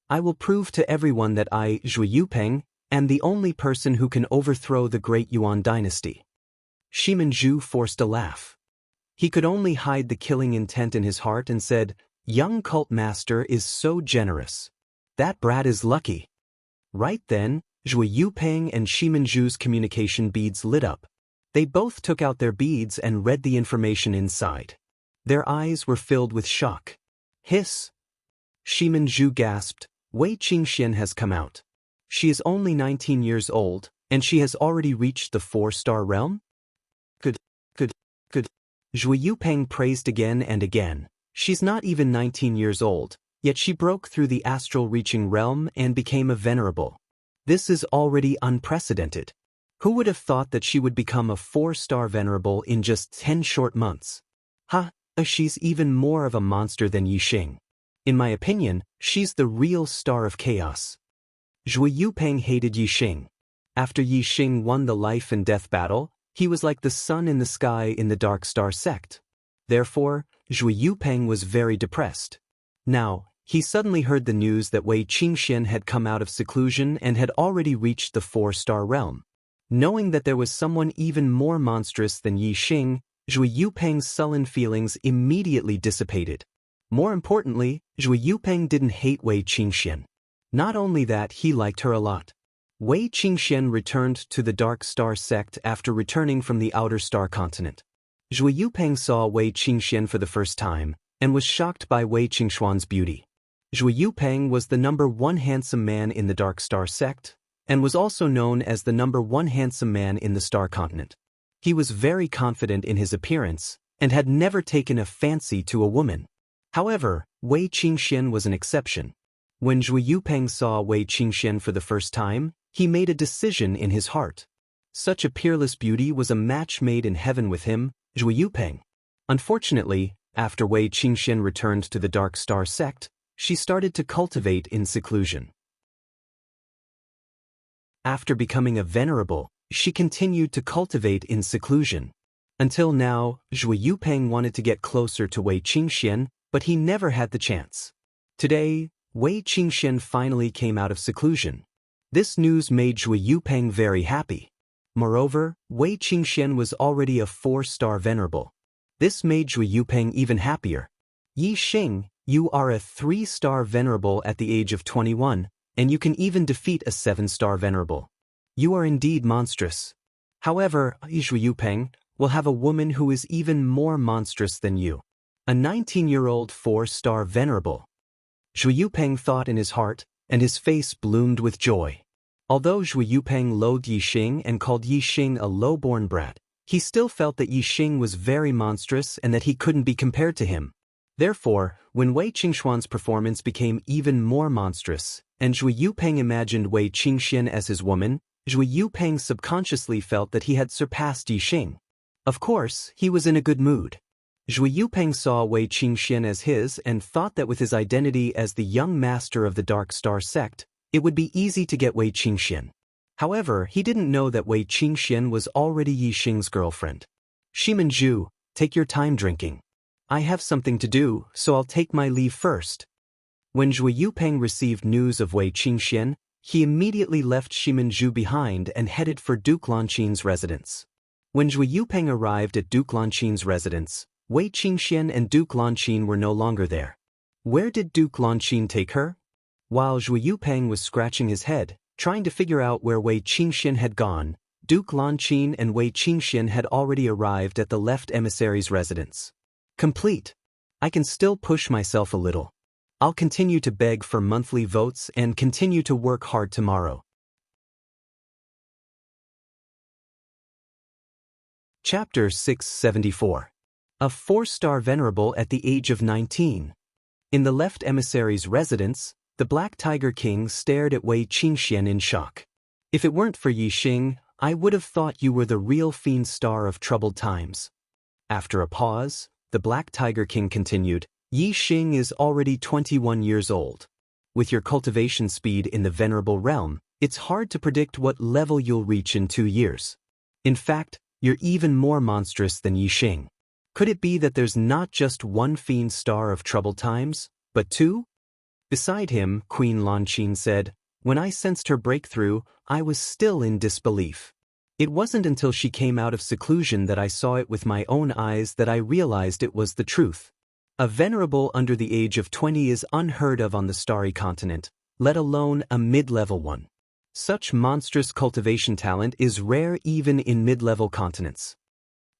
I will prove to everyone that I, Zhui Yupeng, am the only person who can overthrow the great Yuan dynasty." Shimanju forced a laugh. He could only hide the killing intent in his heart and said, "Young cult master is so generous. That brat is lucky." Right then, Zhui Yupeng and Shimanju's communication beads lit up. They both took out their beads and read the information inside. Their eyes were filled with shock. "Hiss!" Shimanju gasped, "Wei Qingxian has come out. She is only 19 years old, and she has already reached the 4-star realm?" Good. Zhui Yupeng praised again and again. "She's not even 19 years old, yet she broke through the astral-reaching realm and became a venerable. This is already unprecedented. Who would have thought that she would become a 4-star venerable in just 10 short months? She's even more of a monster than Yixing. In my opinion, she's the real star of chaos." Zhui Yupeng hated Yixing. After Yixing won the life and death battle, he was like the sun in the sky in the Dark Star sect. Therefore, Zhui Yupeng was very depressed. Now, he suddenly heard the news that Wei Qingxian had come out of seclusion and had already reached the 4-star realm. Knowing that there was someone even more monstrous than Yixing, Zhui Yupeng's sullen feelings immediately dissipated. More importantly, Zhui Yupeng didn't hate Wei Qingxian. Not only that, he liked her a lot. Wei Qingxian returned to the Dark Star sect after returning from the Outer Star continent. Zhui Yupeng saw Wei Qingxian for the first time, and was shocked by Wei Qingshuan's beauty. Zhui Yupeng was the #1 handsome man in the Dark Star sect, and was also known as the #1 handsome man in the Star continent. He was very confident in his appearance, and had never taken a fancy to a woman. However, Wei Qingxian was an exception. When Zhui Yupeng saw Wei Qingxian for the first time, he made a decision in his heart. Such a peerless beauty was a match made in heaven with him, Zhui Yupeng. Unfortunately, after Wei Qingxian returned to the Dark Star sect, she started to cultivate in seclusion. After becoming a venerable, she continued to cultivate in seclusion. Until now, Zhui Yupeng wanted to get closer to Wei Qingxian, but he never had the chance. Today, Wei Qingxian finally came out of seclusion. This news made Zhui Yupeng very happy. Moreover, Wei Qingxian was already a 4-star venerable. This made Zhui Yupeng even happier. "Yixing, you are a 3-star venerable at the age of 21, and you can even defeat a 7-star venerable. You are indeed monstrous. However, Zhui Yupeng will have a woman who is even more monstrous than you. A 19-year-old 4-star venerable." Zhui Yupeng thought in his heart, and his face bloomed with joy. Although Zhui Yupeng loathed Yixing and called Yixing a low-born brat, he still felt that Yixing was very monstrous and that he couldn't be compared to him. Therefore, when Wei Qingshuan's performance became even more monstrous, and Zhui Yupeng imagined Wei Qingxian as his woman, Zhui Yupeng subconsciously felt that he had surpassed Yixing. Of course, he was in a good mood. Zhui Yupeng saw Wei Qingxian as his and thought that with his identity as the young master of the Dark Star sect, it would be easy to get Wei Qingxian. However, he didn't know that Wei Qingxian was already Yi Xing's girlfriend. Shimen Zhu, take your time drinking. I have something to do, so I'll take my leave first. When Zhui Yupeng received news of Wei Qingxian, he immediately left Shimen Zhu behind and headed for Duke Lanqin's residence. When Zhui Yupeng arrived at Duke Lanqin's residence, Wei Qingxian and Duke Lanqin were no longer there. Where did Duke Lanqin take her? While Zhui Yupeng was scratching his head, trying to figure out where Wei Qingxian had gone, Duke Lanqin and Wei Qingxian had already arrived at the left emissary's residence. Complete. I can still push myself a little. I'll continue to beg for monthly votes and continue to work hard tomorrow. Chapter 674. A 4-star venerable at the age of 19. In the left emissary's residence, the Black Tiger King stared at Wei Qingxian in shock. If it weren't for Yi Xing, I would have thought you were the real fiend star of troubled times. After a pause, the Black Tiger King continued, Yi Xing is already 21 years old. With your cultivation speed in the venerable realm, it's hard to predict what level you'll reach in 2 years. In fact, you're even more monstrous than Yi Xing. Could it be that there's not just one fiend star of troubled times, but 2? Beside him, Queen Lanqin said, when I sensed her breakthrough, I was still in disbelief. It wasn't until she came out of seclusion that I saw it with my own eyes that I realized it was the truth. A venerable under the age of 20 is unheard of on the starry continent, let alone a mid-level one. Such monstrous cultivation talent is rare even in mid-level continents.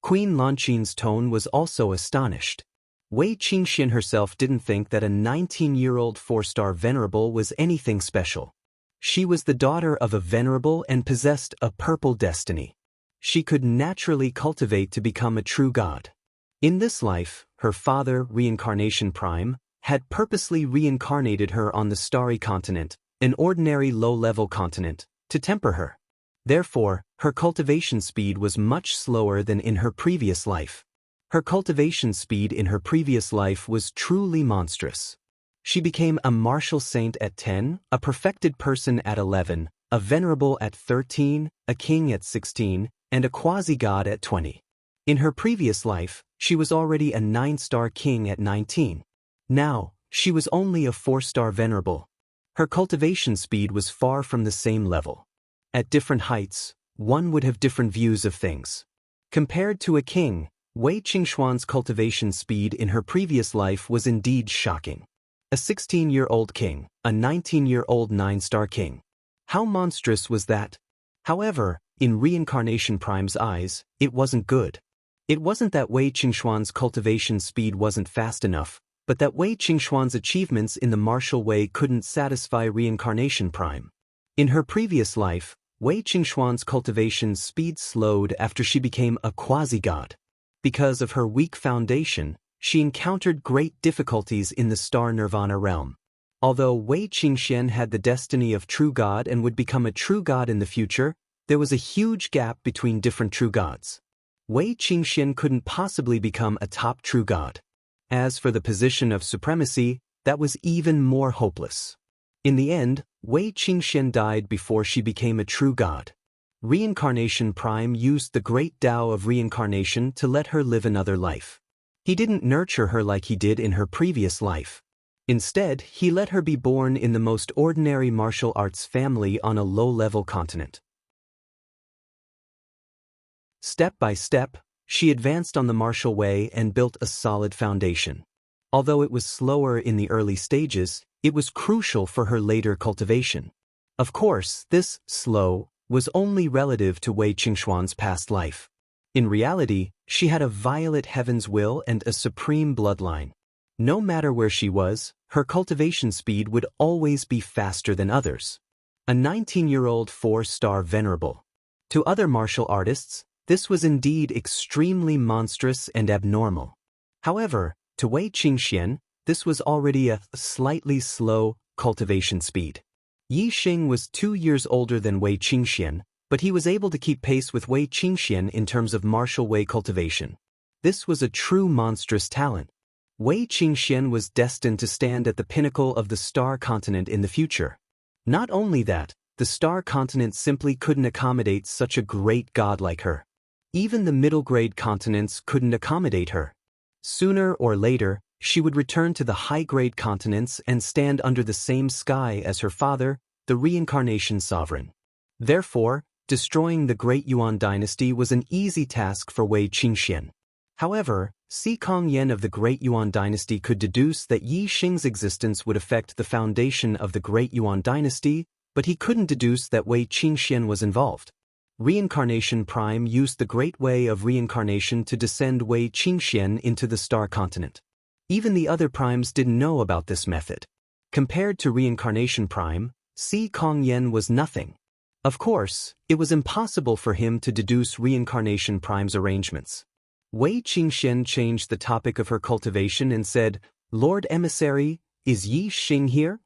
Queen Lanqin's tone was also astonished. Wei Qingxian herself didn't think that a 19-year-old 4-star venerable was anything special. She was the daughter of a venerable and possessed a purple destiny. She could naturally cultivate to become a true god. In this life, her father, Reincarnation Prime, had purposely reincarnated her on the starry continent, an ordinary low-level continent, to temper her. Therefore, her cultivation speed was much slower than in her previous life. Her cultivation speed in her previous life was truly monstrous. She became a martial saint at 10, a perfected person at 11, a venerable at 13, a king at 16, and a quasi-god at 20. In her previous life, she was already a 9-star king at 19. Now, she was only a 4-star venerable. Her cultivation speed was far from the same level. At different heights, one would have different views of things. Compared to a king, Wei Qingxuan's cultivation speed in her previous life was indeed shocking. A 16-year-old king, a 19-year-old 9-star king. How monstrous was that? However, in Reincarnation Prime's eyes, it wasn't good. It wasn't that Wei Qingxuan's cultivation speed wasn't fast enough, but that Wei Qingxuan's achievements in the martial way couldn't satisfy Reincarnation Prime. In her previous life, Wei Qingxuan's cultivation speed slowed after she became a quasi-god. Because of her weak foundation, she encountered great difficulties in the Star Nirvana realm. Although Wei Qingxian had the destiny of true god and would become a true god in the future, there was a huge gap between different true gods. Wei Qingxian couldn't possibly become a top true god. As for the position of supremacy, that was even more hopeless. In the end, Wei Qingxian died before she became a true god. Reincarnation Prime used the great Tao of reincarnation to let her live another life. He didn't nurture her like he did in her previous life. Instead, he let her be born in the most ordinary martial arts family on a low-level continent. Step by step, she advanced on the martial way and built a solid foundation. Although it was slower in the early stages, it was crucial for her later cultivation. Of course, this slow was only relative to Wei Qingxuan's past life. In reality, she had a violet heaven's will and a supreme bloodline. No matter where she was, her cultivation speed would always be faster than others. A 19-year-old 4-star venerable. To other martial artists, this was indeed extremely monstrous and abnormal. However, to Wei Qingxian, this was already a slightly slow cultivation speed. Yi Xing was 2 years older than Wei Qingxian, but he was able to keep pace with Wei Qingxian in terms of martial way cultivation. This was a true monstrous talent. Wei Qingxian was destined to stand at the pinnacle of the star continent in the future. Not only that, the star continent simply couldn't accommodate such a great god like her. Even the middle-grade continents couldn't accommodate her. Sooner or later, she would return to the high-grade continents and stand under the same sky as her father, the reincarnation sovereign. Therefore, destroying the Great Yuan dynasty was an easy task for Wei Qingxian. However, Si Kongyan of the Great Yuan dynasty could deduce that Yi Xing's existence would affect the foundation of the Great Yuan dynasty, but he couldn't deduce that Wei Qingxian was involved. Reincarnation Prime used the Great Way of Reincarnation to descend Wei Qingxian into the star continent. Even the other primes didn't know about this method. Compared to Reincarnation Prime, Si Kongyan was nothing. Of course, it was impossible for him to deduce Reincarnation Prime's arrangements. Wei Qingxian changed the topic of her cultivation and said, "Lord Emissary, is Yi Xing here?"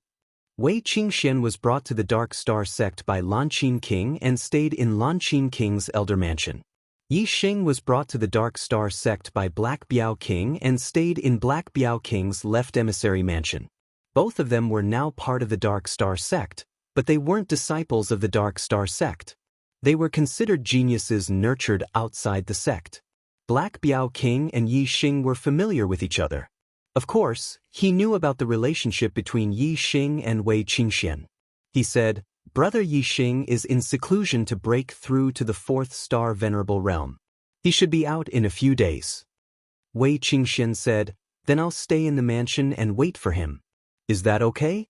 Wei Qingxian was brought to the Dark Star sect by Lanqin King and stayed in Lanqin King's elder mansion. Yi Xing was brought to the Dark Star sect by Black Biao King and stayed in Black Biao King's left emissary mansion. Both of them were now part of the Dark Star sect, but they weren't disciples of the Dark Star sect. They were considered geniuses nurtured outside the sect. Black Biao King and Yi Xing were familiar with each other. Of course, he knew about the relationship between Yi Xing and Wei Qingxian. He said, "Brother Yi Xing is in seclusion to break through to the 4th star venerable realm. He should be out in a few days." Wei Qingxian said, "Then I'll stay in the mansion and wait for him. Is that okay?"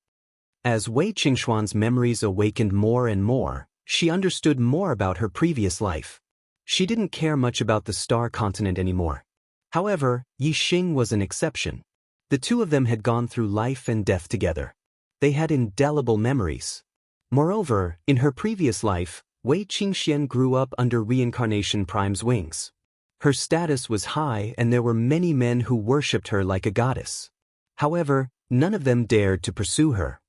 As Wei Qingxuan's memories awakened more and more, she understood more about her previous life. She didn't care much about the star continent anymore. However, Yi Xing was an exception. The two of them had gone through life and death together. They had indelible memories. Moreover, in her previous life, Wei Qingxian grew up under Reincarnation Prime's wings. Her status was high and there were many men who worshipped her like a goddess. However, none of them dared to pursue her.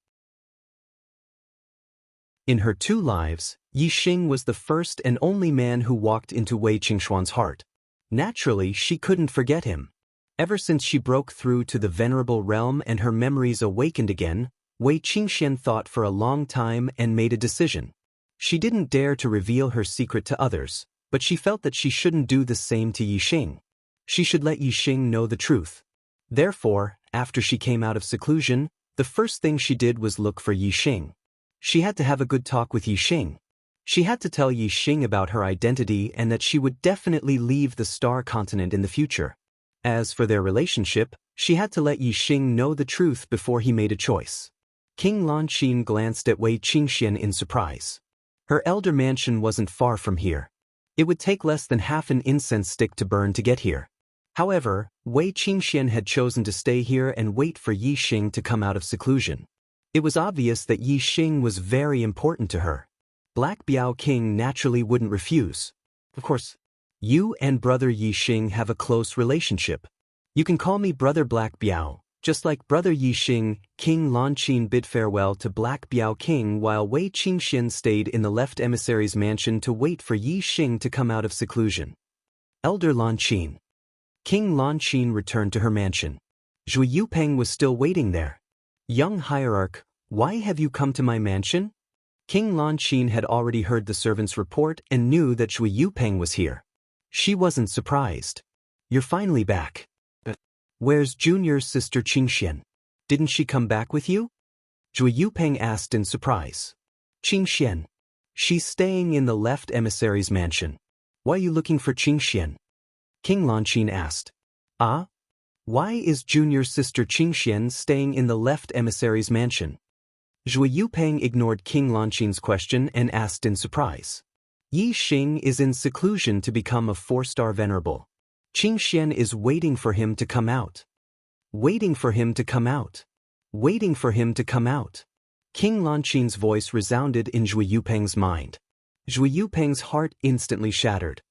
In her 2 lives, Yi Xing was the first and only man who walked into Wei Qingxuan's heart. Naturally, she couldn't forget him. Ever since she broke through to the venerable realm and her memories awakened again, Wei Qingxian thought for a long time and made a decision. She didn't dare to reveal her secret to others, but she felt that she shouldn't do the same to Yi Xing. She should let Yi Xing know the truth. Therefore, after she came out of seclusion, the first thing she did was look for Yi Xing. She had to have a good talk with Yi Xing. She had to tell Yi Xing about her identity and that she would definitely leave the star continent in the future. As for their relationship, she had to let Yi Xing know the truth before he made a choice. King Lanqin glanced at Wei Qingxian in surprise. Her elder mansion wasn't far from here. It would take less than half an incense stick to burn to get here. However, Wei Qingxian had chosen to stay here and wait for Yi Xing to come out of seclusion. It was obvious that Yi Xing was very important to her. Black Biao King naturally wouldn't refuse. Of course, you and Brother Yi Xing have a close relationship. You can call me Brother Black Biao, just like Brother Yi Xing. King Lanqin bid farewell to Black Biao King while Wei Qingxian stayed in the left emissary's mansion to wait for Yi Xing to come out of seclusion. Elder Lanqin. King Lanqin returned to her mansion. Zhui Yupeng was still waiting there. "Young hierarch, why have you come to my mansion?" King Lanqin had already heard the servant's report and knew that Zhui Yupeng was here. She wasn't surprised. "You're finally back. Where's Junior's sister Qingxian? Didn't she come back with you?" Zhui Yupeng asked in surprise. "Qingxian. She's staying in the left emissary's mansion. Why are you looking for Qingxian?" King Lanqin asked. "Ah? Why is Junior's sister Qingxian staying in the left emissary's mansion?" Zhui Yupeng ignored King Lanqin's question and asked in surprise. "Yi Xing is in seclusion to become a 4-star venerable. Qingxian is waiting for him to come out. Waiting for him to come out. Waiting for him to come out." King Lanqin's voice resounded in Zhui Yupeng's mind. Zhui Yupeng's heart instantly shattered.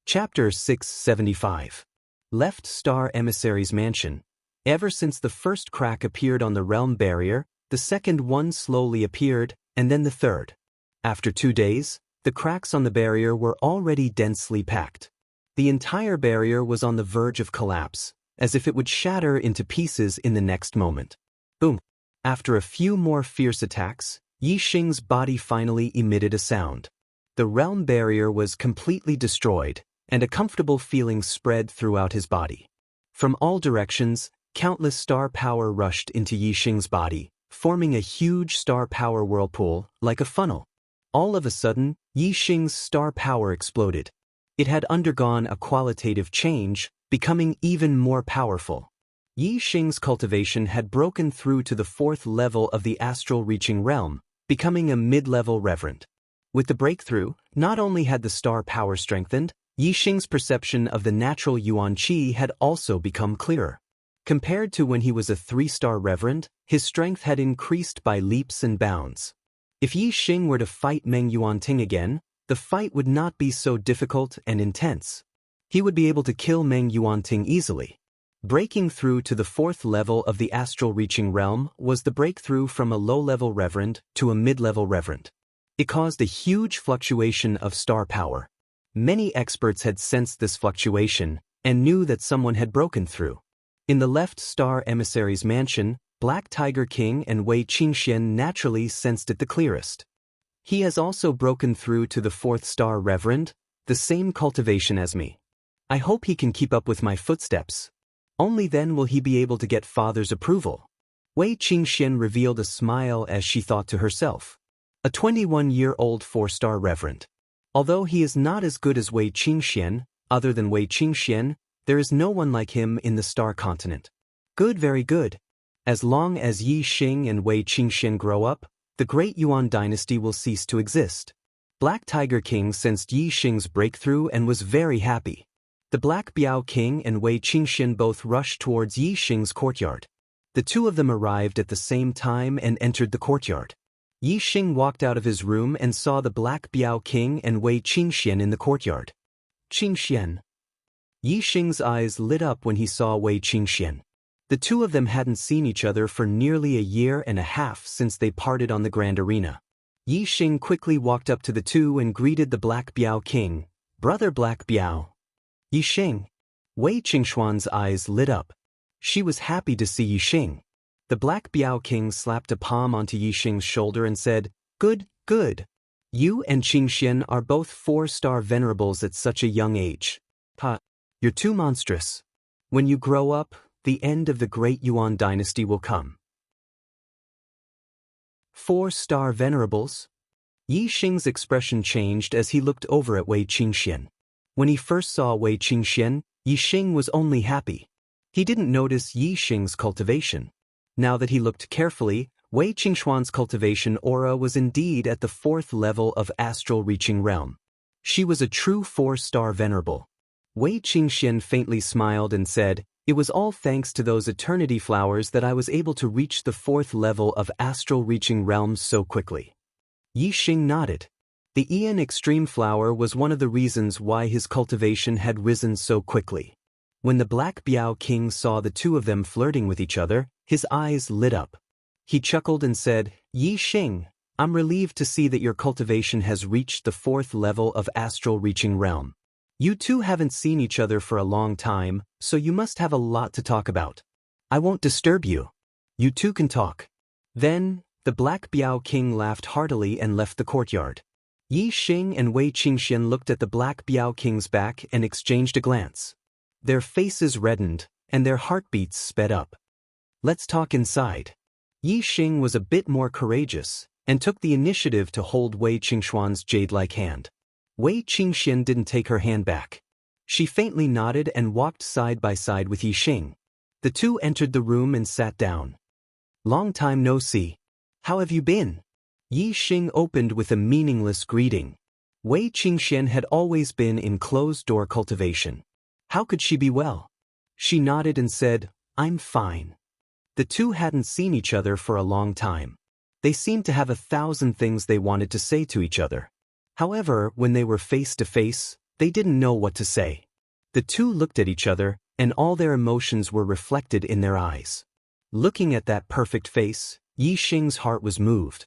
Chapter 675. Left Star Emissary's Mansion. Ever since the first crack appeared on the realm barrier, the second one slowly appeared, and then the third. After 2 days, The cracks on the barrier were already densely packed. The entire barrier was on the verge of collapse, as if it would shatter into pieces in the next moment. Boom! After a few more fierce attacks, Yixing's body finally emitted a sound. The realm barrier was completely destroyed, and a comfortable feeling spread throughout his body. From all directions, countless star power rushed into Yixing's body, forming a huge star power whirlpool, like a funnel. All of a sudden, Yixing's star power exploded. It had undergone a qualitative change, becoming even more powerful. Yixing's cultivation had broken through to the 4th level of the astral reaching realm, becoming a mid-level reverend. With the breakthrough, not only had the star power strengthened, Yixing's perception of the natural yuan qi had also become clearer. Compared to when he was a 3-star reverend, his strength had increased by leaps and bounds. If Yixing were to fight Meng Yuanting again, the fight would not be so difficult and intense. He would be able to kill Meng Yuanting easily. Breaking through to the 4th level of the astral reaching realm was the breakthrough from a low-level reverend to a mid-level reverend. It caused a huge fluctuation of star power. Many experts had sensed this fluctuation and knew that someone had broken through. In the left star emissary's mansion, Black Tiger King and Wei Qingxian naturally sensed it the clearest. He has also broken through to the 4th star reverend, the same cultivation as me. I hope he can keep up with my footsteps. Only then will he be able to get father's approval. Wei Qingxian revealed a smile as she thought to herself. A 21-year-old 4-star reverend. Although he is not as good as Wei Qingxian, other than Wei Qingxian, there is no one like him in the star continent. Good, very good. As long as Yixing and Wei Qingxian grow up, the Great Yuan dynasty will cease to exist. Black Tiger King sensed Yixing's breakthrough and was very happy. The Black Biao King and Wei Qingxian both rushed towards Yixing's courtyard. The two of them arrived at the same time and entered the courtyard. Yixing walked out of his room and saw the Black Biao King and Wei Qingxian in the courtyard. Qingxian. Yixing's eyes lit up when he saw Wei Qingxian. The two of them hadn't seen each other for nearly a year and a half since they parted on the Grand Arena. Yixing quickly walked up to the two and greeted the Black Biao King, "Brother Black Biao." Yixing. Wei Qingxuan's eyes lit up. She was happy to see Yixing. The Black Biao King slapped a palm onto Yixing's shoulder and said, "Good, good. You and Qingxian are both 4-star venerables at such a young age. Ha, you're too monstrous. When you grow up, the end of the Great Yuan dynasty will come." 4-star venerables? Yixing's expression changed as he looked over at Wei Qingxian. When he first saw Wei Qingxian, Yixing was only happy. He didn't notice Yixing's cultivation. Now that he looked carefully, Wei Qingxuan's cultivation aura was indeed at the 4th level of astral reaching realm. She was a true 4-star venerable. Wei Qingxian faintly smiled and said, "It was all thanks to those eternity flowers that I was able to reach the 4th level of astral reaching realms so quickly." Yixing nodded. The Aeon Extreme Flower was one of the reasons why his cultivation had risen so quickly. When the Black Biao King saw the two of them flirting with each other, his eyes lit up. He chuckled and said, "Yixing, I'm relieved to see that your cultivation has reached the 4th level of astral reaching realm. You two haven't seen each other for a long time, so you must have a lot to talk about. I won't disturb you. You two can talk." Then, the Black Biao King laughed heartily and left the courtyard. Yixing and Wei Qingxian looked at the Black Biao King's back and exchanged a glance. Their faces reddened, and their heartbeats sped up. "Let's talk inside." Yixing was a bit more courageous, and took the initiative to hold Wei Qingxuan's jade-like hand. Wei Qingxian didn't take her hand back. She faintly nodded and walked side by side with Yixing. The two entered the room and sat down. "Long time no see. How have you been?" Yixing opened with a meaningless greeting. Wei Qingxian had always been in closed-door cultivation. How could she be well? She nodded and said, "I'm fine." The two hadn't seen each other for a long time. They seemed to have 1,000 things they wanted to say to each other. However, when they were face to face, they didn't know what to say. The two looked at each other, and all their emotions were reflected in their eyes. Looking at that perfect face, Yixing's heart was moved.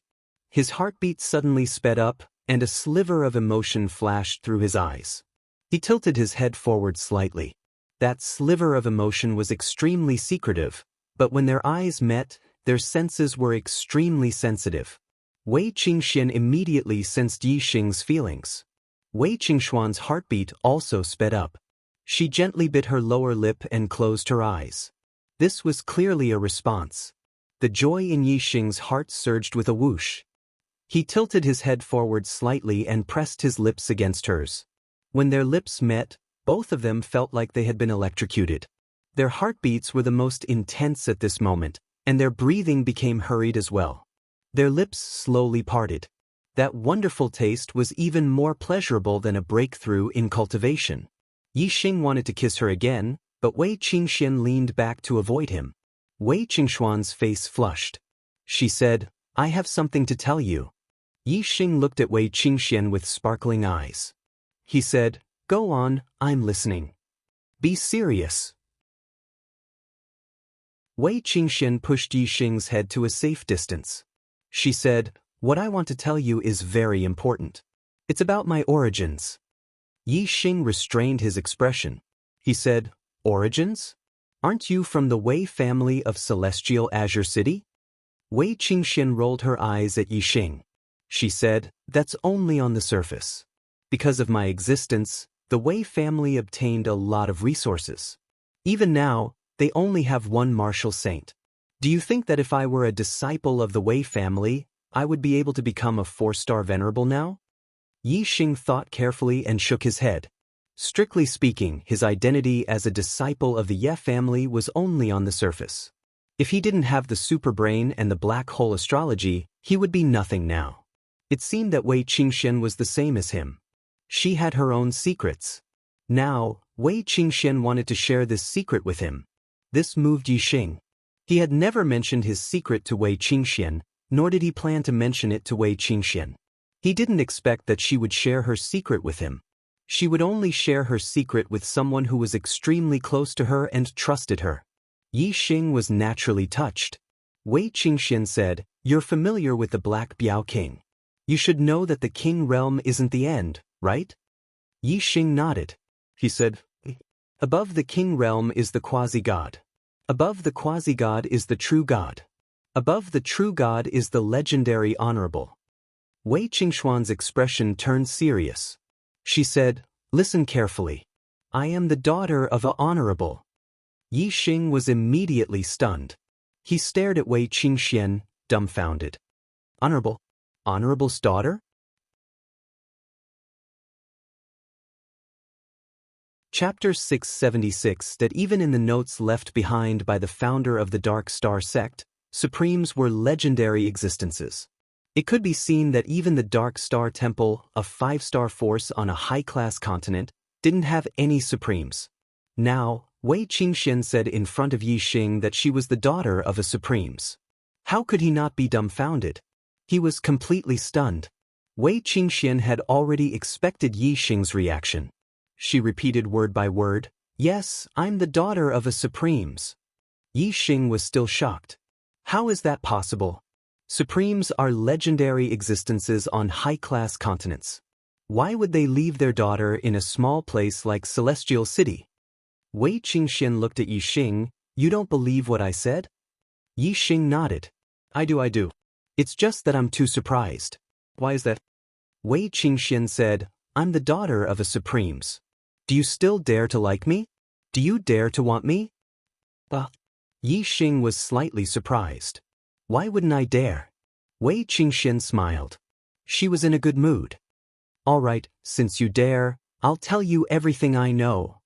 His heartbeat suddenly sped up, and a sliver of emotion flashed through his eyes. He tilted his head forward slightly. That sliver of emotion was extremely secretive, but when their eyes met, their senses were extremely sensitive. Wei Qingxian immediately sensed Yi Xing's feelings. Wei Qingxuan's heartbeat also sped up. She gently bit her lower lip and closed her eyes. This was clearly a response. The joy in Yi Xing's heart surged with a whoosh. He tilted his head forward slightly and pressed his lips against hers. When their lips met, both of them felt like they had been electrocuted. Their heartbeats were the most intense at this moment, and their breathing became hurried as well. Their lips slowly parted. That wonderful taste was even more pleasurable than a breakthrough in cultivation. Yi Xing wanted to kiss her again, but Wei Qingxian leaned back to avoid him. Wei Qingxuan's face flushed. She said, "I have something to tell you." Yi Xing looked at Wei Qingxian with sparkling eyes. He said, "Go on, I'm listening. Be serious." Wei Qingxian pushed Yi Xing's head to a safe distance. She said, "What I want to tell you is very important. It's about my origins." Yi Xing restrained his expression. He said, "Origins? Aren't you from the Wei family of Celestial Azure City?" Wei Qingxian rolled her eyes at Yi Xing. She said, "That's only on the surface. Because of my existence, the Wei family obtained a lot of resources. Even now, they only have one martial saint. Do you think that if I were a disciple of the Wei family, I would be able to become a 4-star venerable now?" Yi Xing thought carefully and shook his head. Strictly speaking, his identity as a disciple of the Ye family was only on the surface. If he didn't have the super brain and the black hole astrology, he would be nothing now. It seemed that Wei Qingxian was the same as him. She had her own secrets. Now, Wei Qingxian wanted to share this secret with him. This moved Yi Xing. He had never mentioned his secret to Wei Qingxian, nor did he plan to mention it to Wei Qingxian. He didn't expect that she would share her secret with him. She would only share her secret with someone who was extremely close to her and trusted her. Yi Xing was naturally touched. Wei Qingxian said, "You're familiar with the Black Biao King. You should know that the King realm isn't the end, right?" Yi Xing nodded. He said, "Above the King realm is the quasi-god. Above the quasi-god is the true god. Above the true god is the legendary honorable." Wei Qingxuan's expression turned serious. She said, "Listen carefully. I am the daughter of a honorable." Yi Xing was immediately stunned. He stared at Wei Qingxian, dumbfounded. "Honorable? Honorable's daughter?" Chapter 676 that even in the notes left behind by the founder of the Dark Star sect, Supremes were legendary existences. It could be seen that even the Dark Star Temple, a 5-star force on a high-class continent, didn't have any Supremes. Now, Wei Qingxian said in front of Yi Xing that she was the daughter of a Supremes. How could he not be dumbfounded? He was completely stunned. Wei Qingxian had already expected Yi Xing's reaction. She repeated word by word, "Yes, I'm the daughter of a Supremes." Yi Xing was still shocked. How is that possible? Supremes are legendary existences on high-class continents. Why would they leave their daughter in a small place like Celestial City? Wei Qingxian looked at Yi Xing. "You don't believe what I said?" Yi Xing nodded. I do. It's just that I'm too surprised." "Why is that?" Wei Qingxian said, "I'm the daughter of a Supremes. Do you still dare to like me? Do you dare to want me?" Yi Xing was slightly surprised. "Why wouldn't I dare?" Wei Qingxian smiled. She was in a good mood. "All right, since you dare, I'll tell you everything I know."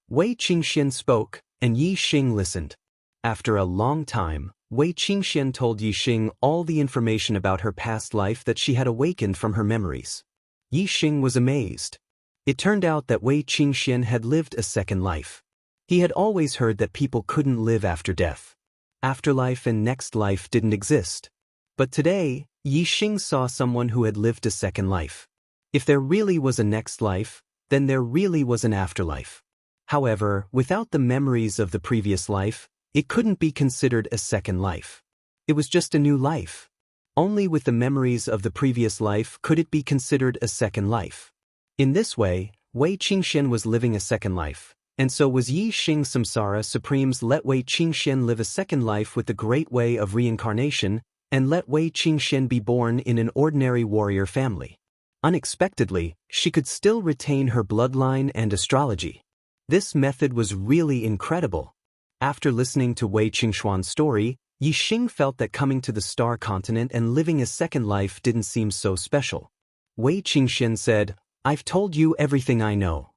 Wei Qingxian spoke, and Yi Xing listened. After a long time, Wei Qingxian told Yi Xing all the information about her past life that she had awakened from her memories. Yi Xing was amazed. It turned out that Wei Qingxian had lived a second life. He had always heard that people couldn't live after death. Afterlife and next life didn't exist. But today, Yi Xing saw someone who had lived a second life. If there really was a next life, then there really was an afterlife. However, without the memories of the previous life, it couldn't be considered a second life. It was just a new life. Only with the memories of the previous life could it be considered a second life. In this way, Wei Qingxian was living a second life, and so was Yi Xing. Samsara Supremes let Wei Qingxian live a second life with the great way of reincarnation, and let Wei Qingxian be born in an ordinary warrior family. Unexpectedly, she could still retain her bloodline and astrology. This method was really incredible. After listening to Wei Qingxuan's story, Yi Xing felt that coming to the Star Continent and living a second life didn't seem so special. Wei Qingxian said, "I've told you everything I know.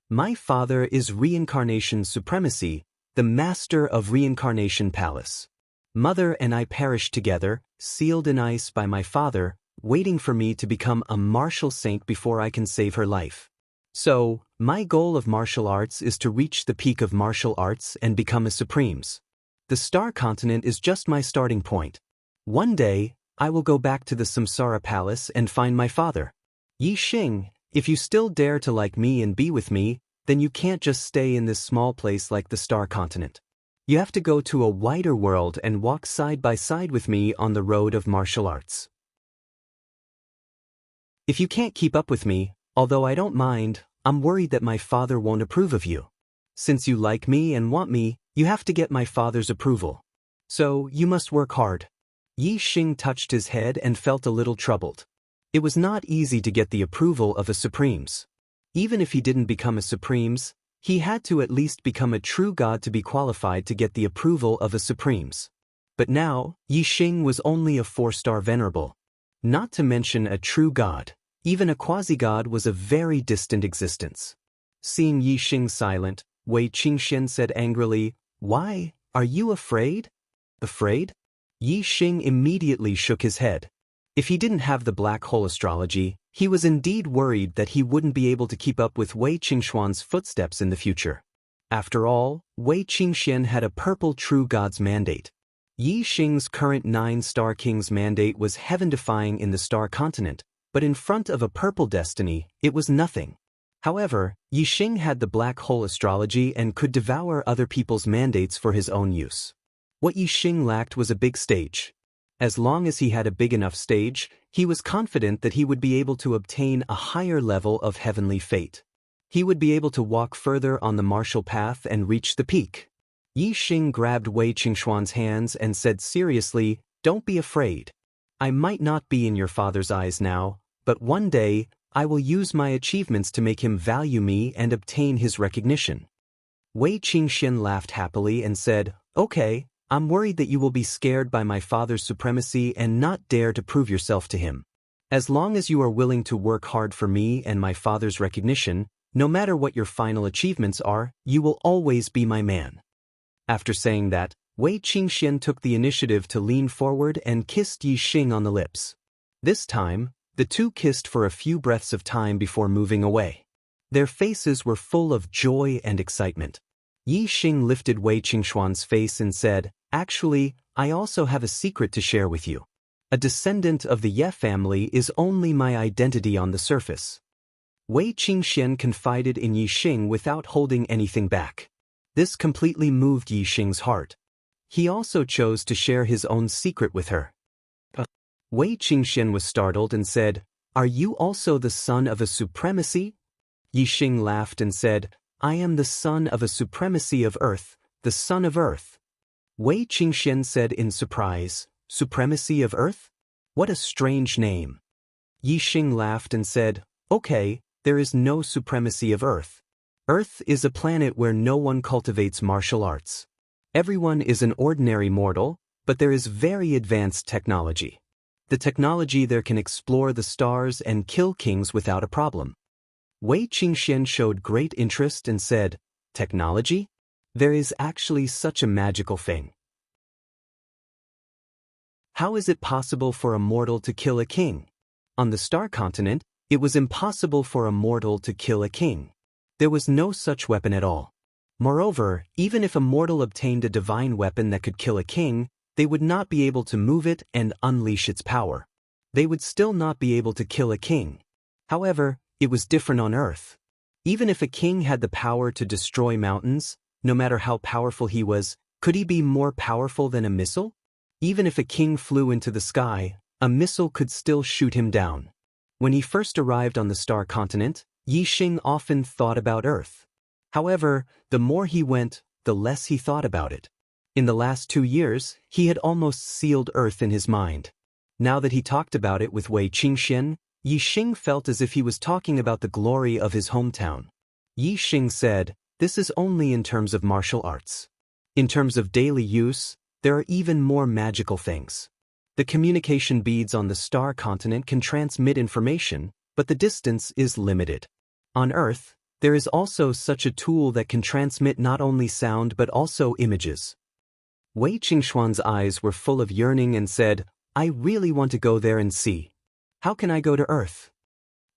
My father is Reincarnation Supremacy, the master of Reincarnation Palace. Mother and I perished together, sealed in ice by my father, waiting for me to become a martial saint before I can save her life. So, my goal of martial arts is to reach the peak of martial arts and become a Supremes. The Star Continent is just my starting point. One day, I will go back to the Samsara Palace and find my father. Yi Xing, if you still dare to like me and be with me, then you can't just stay in this small place like the Star Continent. You have to go to a wider world and walk side by side with me on the road of martial arts. If you can't keep up with me, although I don't mind, I'm worried that my father won't approve of you. Since you like me and want me, you have to get my father's approval. So, you must work hard." Yi Xing touched his head and felt a little troubled. It was not easy to get the approval of a Supremes. Even if he didn't become a Supremes, he had to at least become a true god to be qualified to get the approval of a Supremes. But now, Yi Xing was only a 4-star venerable. Not to mention a true god. Even a quasi-god was a very distant existence. Seeing Yi Xing silent, Wei Qingxian said angrily, "Why, are you afraid?" "Afraid?" Yi Xing immediately shook his head. If he didn't have the black hole astrology, he was indeed worried that he wouldn't be able to keep up with Wei Qingxuan's footsteps in the future. After all, Wei Qingxian had a purple true god's mandate. Yi Xing's current 9-star king's mandate was heaven-defying in the Star Continent, but in front of a purple destiny, it was nothing. However, Yi Xing had the black hole astrology and could devour other people's mandates for his own use. What Yi Xing lacked was a big stage. As long as he had a big enough stage, he was confident that he would be able to obtain a higher level of heavenly fate. He would be able to walk further on the martial path and reach the peak. Yi Xing grabbed Wei Qingxuan's hands and said seriously, "Don't be afraid. I might not be in your father's eyes now, but one day, I will use my achievements to make him value me and obtain his recognition." Wei Qingxian laughed happily and said, "Okay, I'm worried that you will be scared by my father's supremacy and not dare to prove yourself to him. As long as you are willing to work hard for me and my father's recognition, no matter what your final achievements are, you will always be my man." After saying that, Wei Qingxian took the initiative to lean forward and kissed Yi Xing on the lips. This time, the two kissed for a few breaths of time before moving away. Their faces were full of joy and excitement. Yi Xing lifted Wei Qingxuan's face and said, "Actually, I also have a secret to share with you. A descendant of the Ye family is only my identity on the surface." Wei Qingxian confided in Yi Xing without holding anything back. This completely moved Yi Xing's heart. He also chose to share his own secret with her. Wei Qingxian was startled and said, "Are you also the son of a supremacy?" Yi Xing laughed and said, "I am the son of a supremacy of earth, the son of earth." Wei Qingxian said in surprise, "Supremacy of earth? What a strange name." Yi Xing laughed and said, "Okay, there is no supremacy of earth. Earth is a planet where no one cultivates martial arts. Everyone is an ordinary mortal, but there is very advanced technology. The technology there can explore the stars and kill kings without a problem." Wei Qingxian showed great interest and said, "Technology? There is actually such a magical thing. How is it possible for a mortal to kill a king? On the Star Continent, it was impossible for a mortal to kill a king. There was no such weapon at all. Moreover, even if a mortal obtained a divine weapon that could kill a king, they would not be able to move it and unleash its power. They would still not be able to kill a king. However, it was different on Earth. Even if a king had the power to destroy mountains, no matter how powerful he was, could he be more powerful than a missile? Even if a king flew into the sky, A missile could still shoot him down. When he first arrived on the star continent, Yixing often thought about Earth. However, the more he went, the less he thought about it. In the last 2 years, he had almost sealed Earth in his mind. Now that he talked about it with Wei Qingxian, Yixing felt as if he was talking about the glory of his hometown. Yixing said, "This is only in terms of martial arts. In terms of daily use, there are even more magical things. The communication beads on the star continent can transmit information, but the distance is limited. On Earth, there is also such a tool that can transmit not only sound but also images." Wei Qingxuan's eyes were full of yearning and said, "I really want to go there and see. How can I go to Earth?"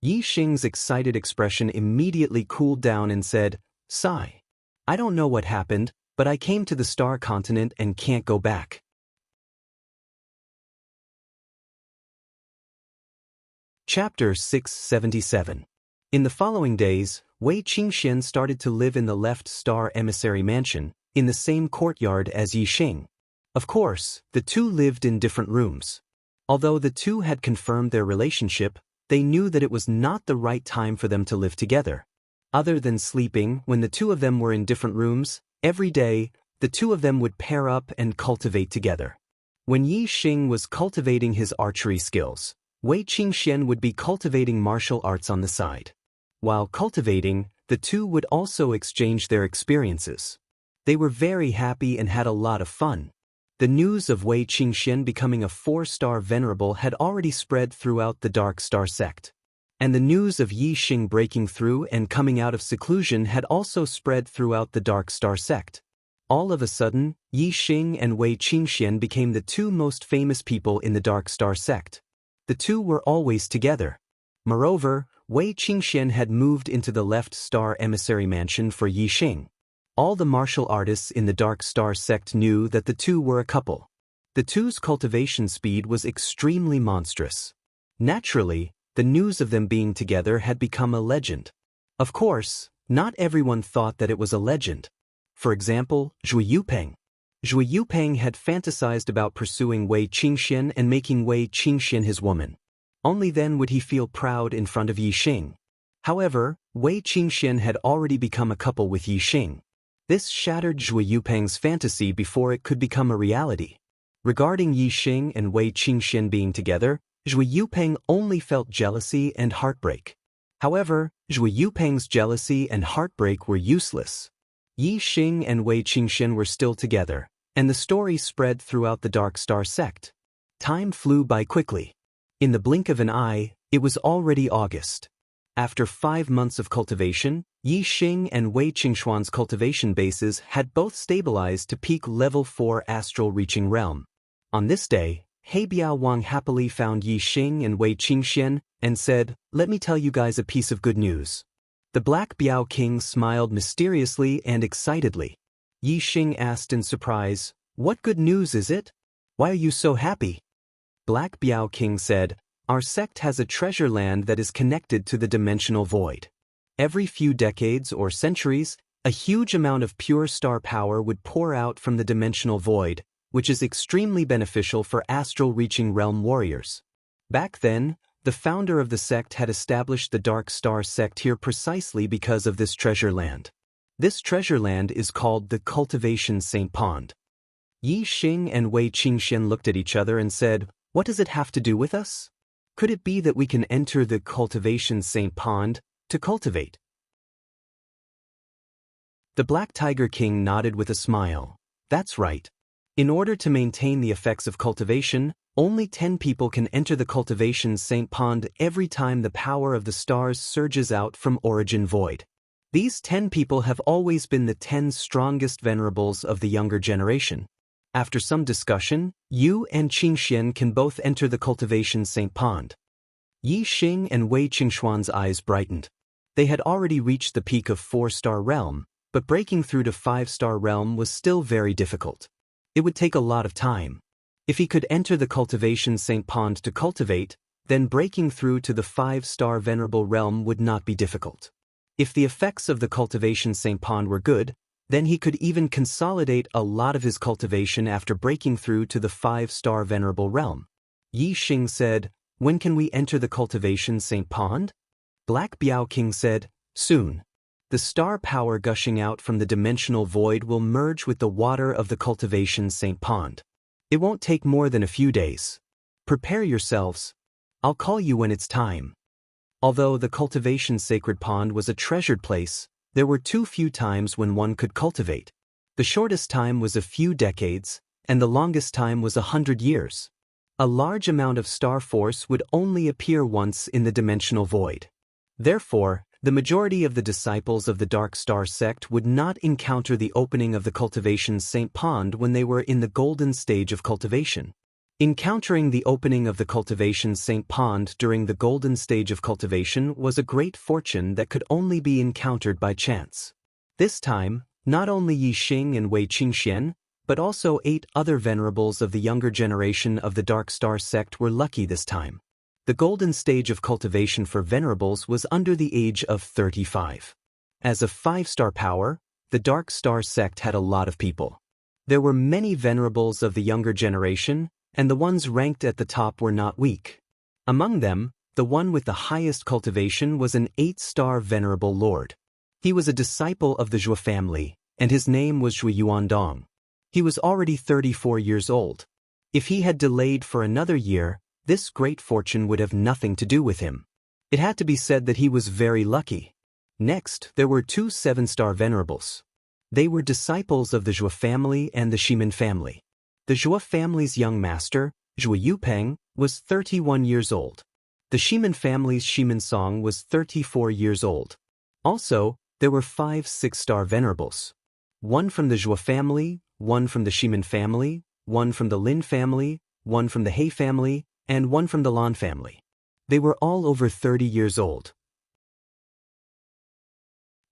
Yixing's excited expression immediately cooled down and said, "Sigh. I don't know what happened, but I came to the star continent and can't go back." Chapter 677. In the following days, Wei Qingxian started to live in the Left Star Emissary Mansion, in the same courtyard as Yixing. Of course, the two lived in different rooms. Although the two had confirmed their relationship, they knew that it was not the right time for them to live together. Other than sleeping, when the two of them were in different rooms, every day, the two of them would pair up and cultivate together. When Yixing was cultivating his archery skills, Wei Qingxian would be cultivating martial arts on the side. While cultivating, the two would also exchange their experiences. They were very happy and had a lot of fun. The news of Wei Qingxian becoming a 4-star venerable had already spread throughout the Dark Star sect. And the news of Yixing breaking through and coming out of seclusion had also spread throughout the Dark Star sect. All of a sudden, Yixing and Wei Qingxian became the two most famous people in the Dark Star sect. The two were always together. Moreover, Wei Qingxian had moved into the Left Star Emissary Mansion for Yixing. All the martial artists in the Dark Star sect knew that the two were a couple. The two's cultivation speed was extremely monstrous. Naturally, the news of them being together had become a legend. Of course, not everyone thought that it was a legend. For example, Zhui Yupeng. Zhui Yupeng had fantasized about pursuing Wei Qingxian and making Wei Qingxian his woman. Only then would he feel proud in front of Yixing. However, Wei Qingxian had already become a couple with Yixing. This shattered Zhui Yupeng's fantasy before it could become a reality. Regarding Yixing and Wei Qingxian being together, Zhui Yupeng only felt jealousy and heartbreak. However, Zhui Yupeng's jealousy and heartbreak were useless. Yixing and Wei Qingxian were still together, and the story spread throughout the Dark Star sect. Time flew by quickly. In the blink of an eye, it was already August. After 5 months of cultivation, Yixing and Wei Qingxuan's cultivation bases had both stabilized to peak level 4 astral reaching realm. On this day, He Biaowang happily found Yixing and Wei Qingxian and said, "Let me tell you guys a piece of good news." The Black Biao King smiled mysteriously and excitedly. Yixing asked in surprise, "What good news is it? Why are you so happy?" Black Biao King said, "Our sect has a treasure land that is connected to the dimensional void. Every few decades or centuries, a huge amount of pure star power would pour out from the dimensional void, which is extremely beneficial for astral-reaching realm warriors. Back then, the founder of the sect had established the Dark Star sect here precisely because of this treasure land. This treasure land is called the Cultivation Saint Pond." Yixing and Wei Qingxian looked at each other and said, "What does it have to do with us? Could it be that we can enter the Cultivation Saint Pond to cultivate?" The Black Tiger King nodded with a smile. "That's right. In order to maintain the effects of cultivation, only 10 people can enter the Cultivation Saint Pond every time the power of the stars surges out from Origin Void. These 10 people have always been the 10 strongest venerables of the younger generation. After some discussion, you and Qingxian can both enter the Cultivation Saint Pond." Yixing and Wei Qingxuan's eyes brightened. They had already reached the peak of 4-star realm, but breaking through to 5-star realm was still very difficult. It would take a lot of time. If he could enter the Cultivation Saint Pond to cultivate, then breaking through to the 5-star venerable realm would not be difficult. If the effects of the Cultivation Saint Pond were good, then he could even consolidate a lot of his cultivation after breaking through to the 5-star venerable realm. Yi Xing said, "When can we enter the Cultivation Saint Pond?" Black Biao King said, "Soon. The star power gushing out from the dimensional void will merge with the water of the Cultivation Saint Pond. It won't take more than a few days. Prepare yourselves. I'll call you when it's time." Although the Cultivation Sacred Pond was a treasured place, there were too few times when one could cultivate. The shortest time was a few decades, and the longest time was 100 years. A large amount of star force would only appear once in the dimensional void. Therefore, the majority of the disciples of the Dark Star sect would not encounter the opening of the Cultivation Saint Pond when they were in the golden stage of cultivation. Encountering the opening of the Cultivation Saint Pond during the golden stage of cultivation was a great fortune that could only be encountered by chance. This time, not only Yi Xing and Wei Qingxian, but also 8 other venerables of the younger generation of the Dark Star sect were lucky this time. The golden stage of cultivation for venerables was under the age of 35. As a 5-star power, the Dark Star sect had a lot of people. There were many venerables of the younger generation, and the ones ranked at the top were not weak. Among them, the one with the highest cultivation was an 8-star venerable lord. He was a disciple of the Zhuo family, and his name was Zhuo Yuandong. He was already 34 years old. If he had delayed for another year, this great fortune would have nothing to do with him. It had to be said that he was very lucky. Next, there were 2 7-star venerables. They were disciples of the Zhuo family and the Ximen family. The Zhuo family's young master, Zhuo Yupeng, was 31 years old. The Ximen family's Ximen Song was 34 years old. Also, there were 5 6-star venerables. One from the Zhuo family, one from the Ximen family, one from the Lin family, one from the He family, and one from the Lan family. They were all over 30 years old.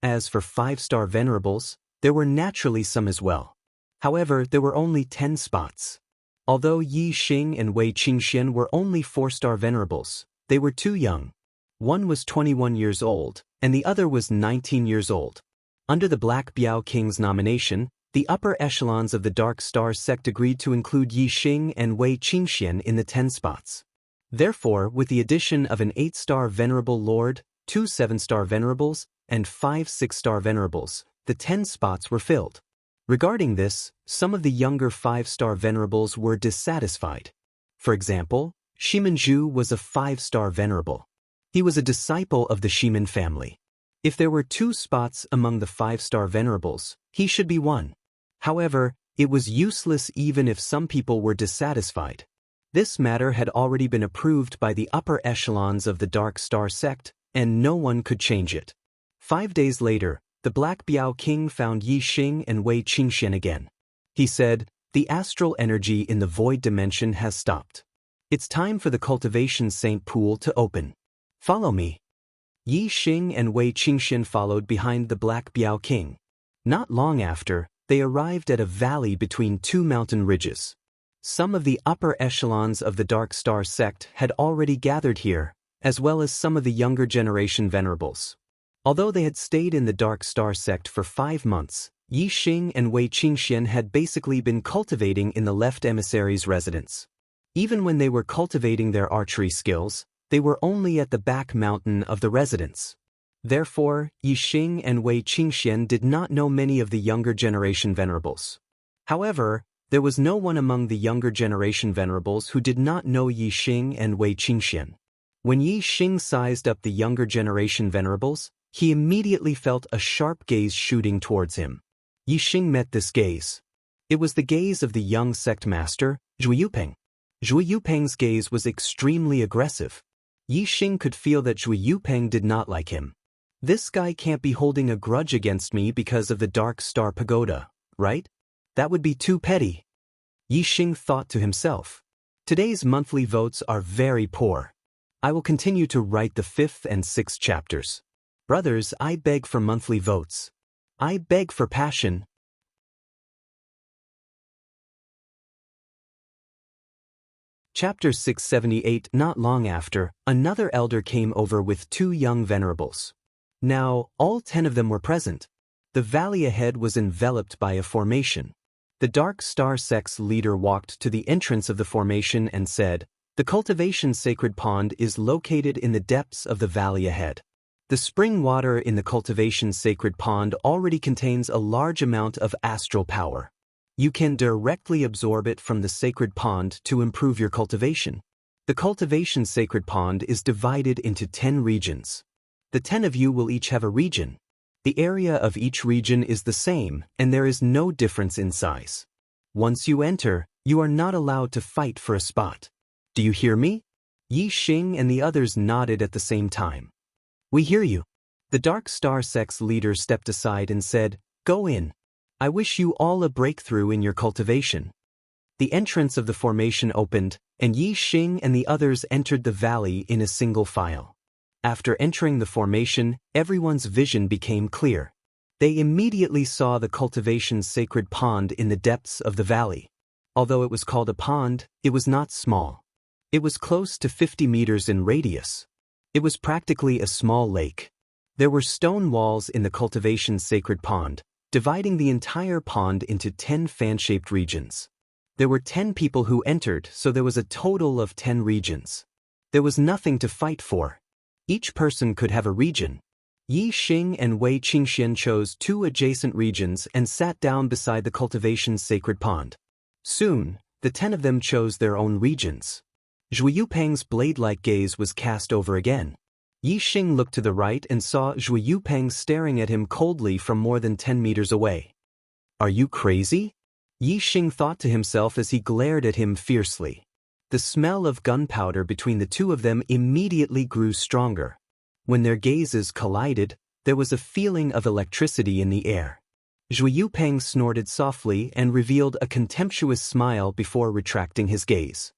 As for 5-star venerables, there were naturally some as well. However, there were only 10 spots. Although Yi Xing and Wei Qingxian were only 4-star venerables, they were too young. One was 21 years old, and the other was 19 years old. Under the Black Biao King's nomination, the upper echelons of the Dark Star sect agreed to include Yi Xing and Wei Qingxian in the 10 spots. Therefore, with the addition of an 8-star venerable lord, 2 7-star venerables, and 5 6-star venerables, the 10 spots were filled. Regarding this, some of the younger 5-star venerables were dissatisfied. For example, Ximen Zhu was a 5-star venerable. He was a disciple of the Ximen family. If there were 2 spots among the 5-star venerables, he should be one. However, it was useless even if some people were dissatisfied. This matter had already been approved by the upper echelons of the Dark Star sect, and no one could change it. 5 days later, the Black Biao King found Yi Xing and Wei Qingxian again. He said, "The astral energy in the void dimension has stopped. It's time for the Cultivation Saint Pool to open. Follow me." Yi Xing and Wei Qingxian followed behind the Black Biao King. Not long after, they arrived at a valley between 2 mountain ridges. Some of the upper echelons of the Dark Star sect had already gathered here, as well as some of the younger generation venerables. Although they had stayed in the Dark Star sect for 5 months, Yi Xing and Wei Qingxian had basically been cultivating in the left emissary's residence. Even when they were cultivating their archery skills, they were only at the back mountain of the residence. Therefore, Yi Xing and Wei Qingxian did not know many of the younger generation venerables. However, there was no one among the younger generation venerables who did not know Yi Xing and Wei Qingxian. When Yi Xing sized up the younger generation venerables, he immediately felt a sharp gaze shooting towards him. Yi Xing met this gaze. It was the gaze of the young sect master, Zhuo Yupeng. Zhuo Yupeng's gaze was extremely aggressive. Yi Xing could feel that Zhuo Yupeng did not like him. This guy can't be holding a grudge against me because of the Dark Star Pagoda, right? That would be too petty. Yi Xing thought to himself. Today's monthly votes are very poor. I will continue to write the 5th and 6th chapters. Brothers, I beg for monthly votes. I beg for passion. Chapter 678. Not long after, another elder came over with 2 young venerables. Now, all 10 of them were present. The valley ahead was enveloped by a formation. The Dark Star sect's leader walked to the entrance of the formation and said, The Cultivation Sacred Pond is located in the depths of the valley ahead. The spring water in the Cultivation Sacred Pond already contains a large amount of astral power. You can directly absorb it from the sacred pond to improve your cultivation. The Cultivation Sacred Pond is divided into 10 regions. The 10 of you will each have a region. The area of each region is the same, and there is no difference in size. Once you enter, you are not allowed to fight for a spot. Do you hear me? Yi Xing and the others nodded at the same time. We hear you. The Dark Star Sect's leader stepped aside and said, Go in. I wish you all a breakthrough in your cultivation. The entrance of the formation opened, and Yi Xing and the others entered the valley in a single file. After entering the formation, everyone's vision became clear. They immediately saw the Cultivation's sacred pond in the depths of the valley. Although it was called a pond, it was not small. It was close to 50 meters in radius. It was practically a small lake. There were stone walls in the Cultivation's sacred pond, dividing the entire pond into 10 fan-shaped regions. There were 10 people who entered, so there was a total of 10 regions. There was nothing to fight for. Each person could have a region. Yi Xing and Wei Qingxian chose 2 adjacent regions and sat down beside the Cultivation's sacred pond. Soon, the 10 of them chose their own regions. Zhui Yupeng's blade-like gaze was cast over again. Yi Xing looked to the right and saw Zhui Yupeng staring at him coldly from more than 10 meters away. Are you crazy? Yi Xing thought to himself as he glared at him fiercely. The smell of gunpowder between the two of them immediately grew stronger. When their gazes collided, there was a feeling of electricity in the air. Zhui Yupeng snorted softly and revealed a contemptuous smile before retracting his gaze.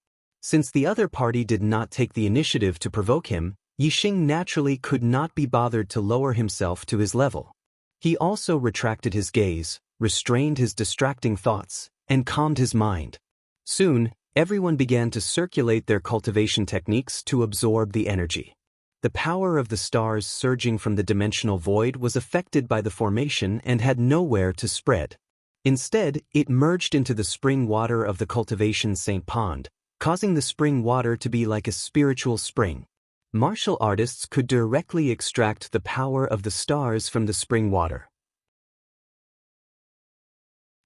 Since the other party did not take the initiative to provoke him, Yi Xing naturally could not be bothered to lower himself to his level. He also retracted his gaze, restrained his distracting thoughts, and calmed his mind. Soon, everyone began to circulate their cultivation techniques to absorb the energy. The power of the stars surging from the dimensional void was affected by the formation and had nowhere to spread. Instead, it merged into the spring water of the Cultivation Saint Pond, causing the spring water to be like a spiritual spring. Martial artists could directly extract the power of the stars from the spring water.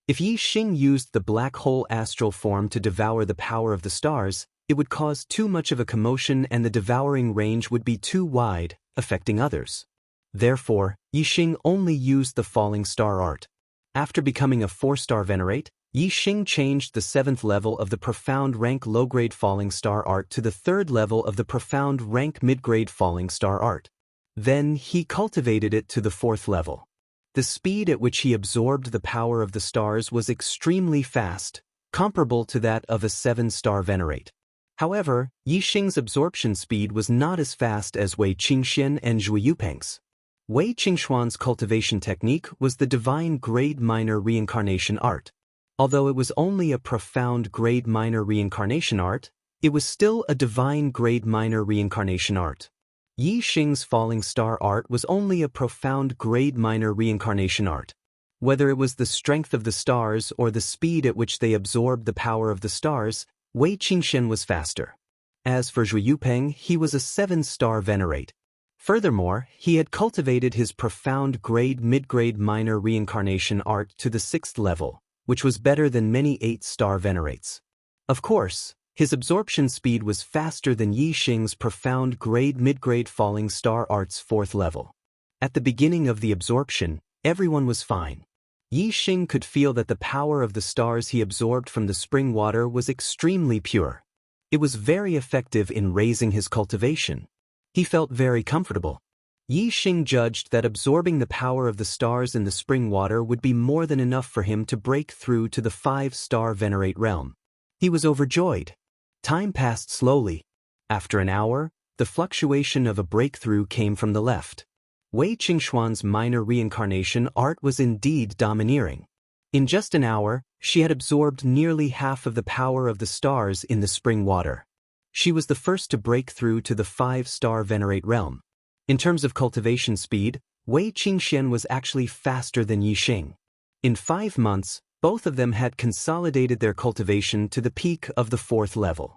If Yi Xing used the black hole astral form to devour the power of the stars, it would cause too much of a commotion and the devouring range would be too wide, affecting others. Therefore, Yi Xing only used the falling star art. After becoming a 4-star venerate, Yi Xing changed the 7th level of the profound rank low-grade falling star art to the 3rd level of the profound rank mid-grade falling star art. Then he cultivated it to the 4th level. The speed at which he absorbed the power of the stars was extremely fast, comparable to that of a 7-star venerate. However, Yi Xing's absorption speed was not as fast as Wei Qingxian and Zhui Yupeng's. Wei Qingxuan's cultivation technique was the divine grade minor reincarnation art. Although it was only a profound grade minor reincarnation art, it was still a divine grade minor reincarnation art. Yi Xing's falling star art was only a profound grade minor reincarnation art. Whether it was the strength of the stars or the speed at which they absorbed the power of the stars, Wei Qingxian was faster. As for Zhui Yupeng, he was a 7-star venerate. Furthermore, he had cultivated his profound grade mid-grade minor reincarnation art to the 6th level, which was better than many 8-star venerates. Of course, his absorption speed was faster than Yi Xing's profound grade mid-grade falling star art's 4th level. At the beginning of the absorption, everyone was fine. Yi Xing could feel that the power of the stars he absorbed from the spring water was extremely pure. It was very effective in raising his cultivation. He felt very comfortable. Yi Xing judged that absorbing the power of the stars in the spring water would be more than enough for him to break through to the 5-star venerate realm. He was overjoyed. Time passed slowly. After an hour, the fluctuation of a breakthrough came from the left. Wei Qingxuan's minor reincarnation art was indeed domineering. In just an hour, she had absorbed nearly half of the power of the stars in the spring water. She was the first to break through to the 5-star venerate realm. In terms of cultivation speed, Wei Qingxian was actually faster than Yi Xing. In 5 months, both of them had consolidated their cultivation to the peak of the 4th level.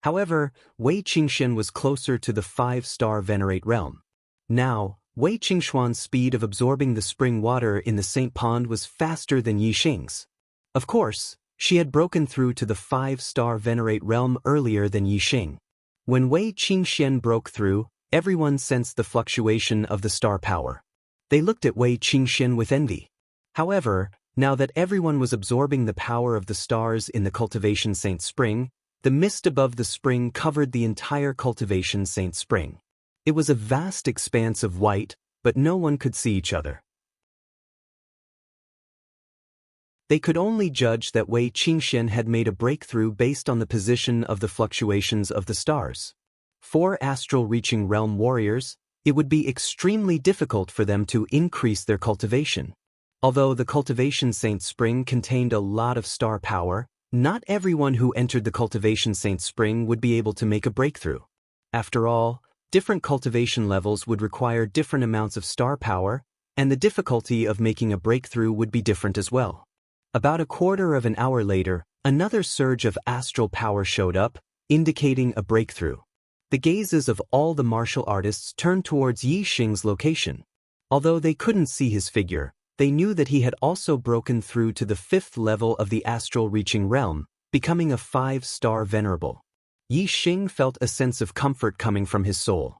However, Wei Qingxian was closer to the 5-star Venerate realm. Now, Wei Qingxuan's speed of absorbing the spring water in the Saint Pond was faster than Yi Xing's. Of course, she had broken through to the 5-star Venerate realm earlier than Yi Xing. When Wei Qingxian broke through, everyone sensed the fluctuation of the star power. They looked at Wei Qingxian with envy. However, now that everyone was absorbing the power of the stars in the Cultivation Saint Spring, the mist above the spring covered the entire Cultivation Saint Spring. It was a vast expanse of white, but no one could see each other. They could only judge that Wei Qingxian had made a breakthrough based on the position of the fluctuations of the stars. For astral-reaching realm warriors, it would be extremely difficult for them to increase their cultivation. Although the Cultivation Saint Spring contained a lot of star power, not everyone who entered the Cultivation Saint Spring would be able to make a breakthrough. After all, different cultivation levels would require different amounts of star power, and the difficulty of making a breakthrough would be different as well. About a quarter of an hour later, another surge of astral power showed up, indicating a breakthrough. The gazes of all the martial artists turned towards Yi Xing's location. Although they couldn't see his figure, they knew that he had also broken through to the 5th level of the astral-reaching realm, becoming a 5-star venerable. Yi Xing felt a sense of comfort coming from his soul.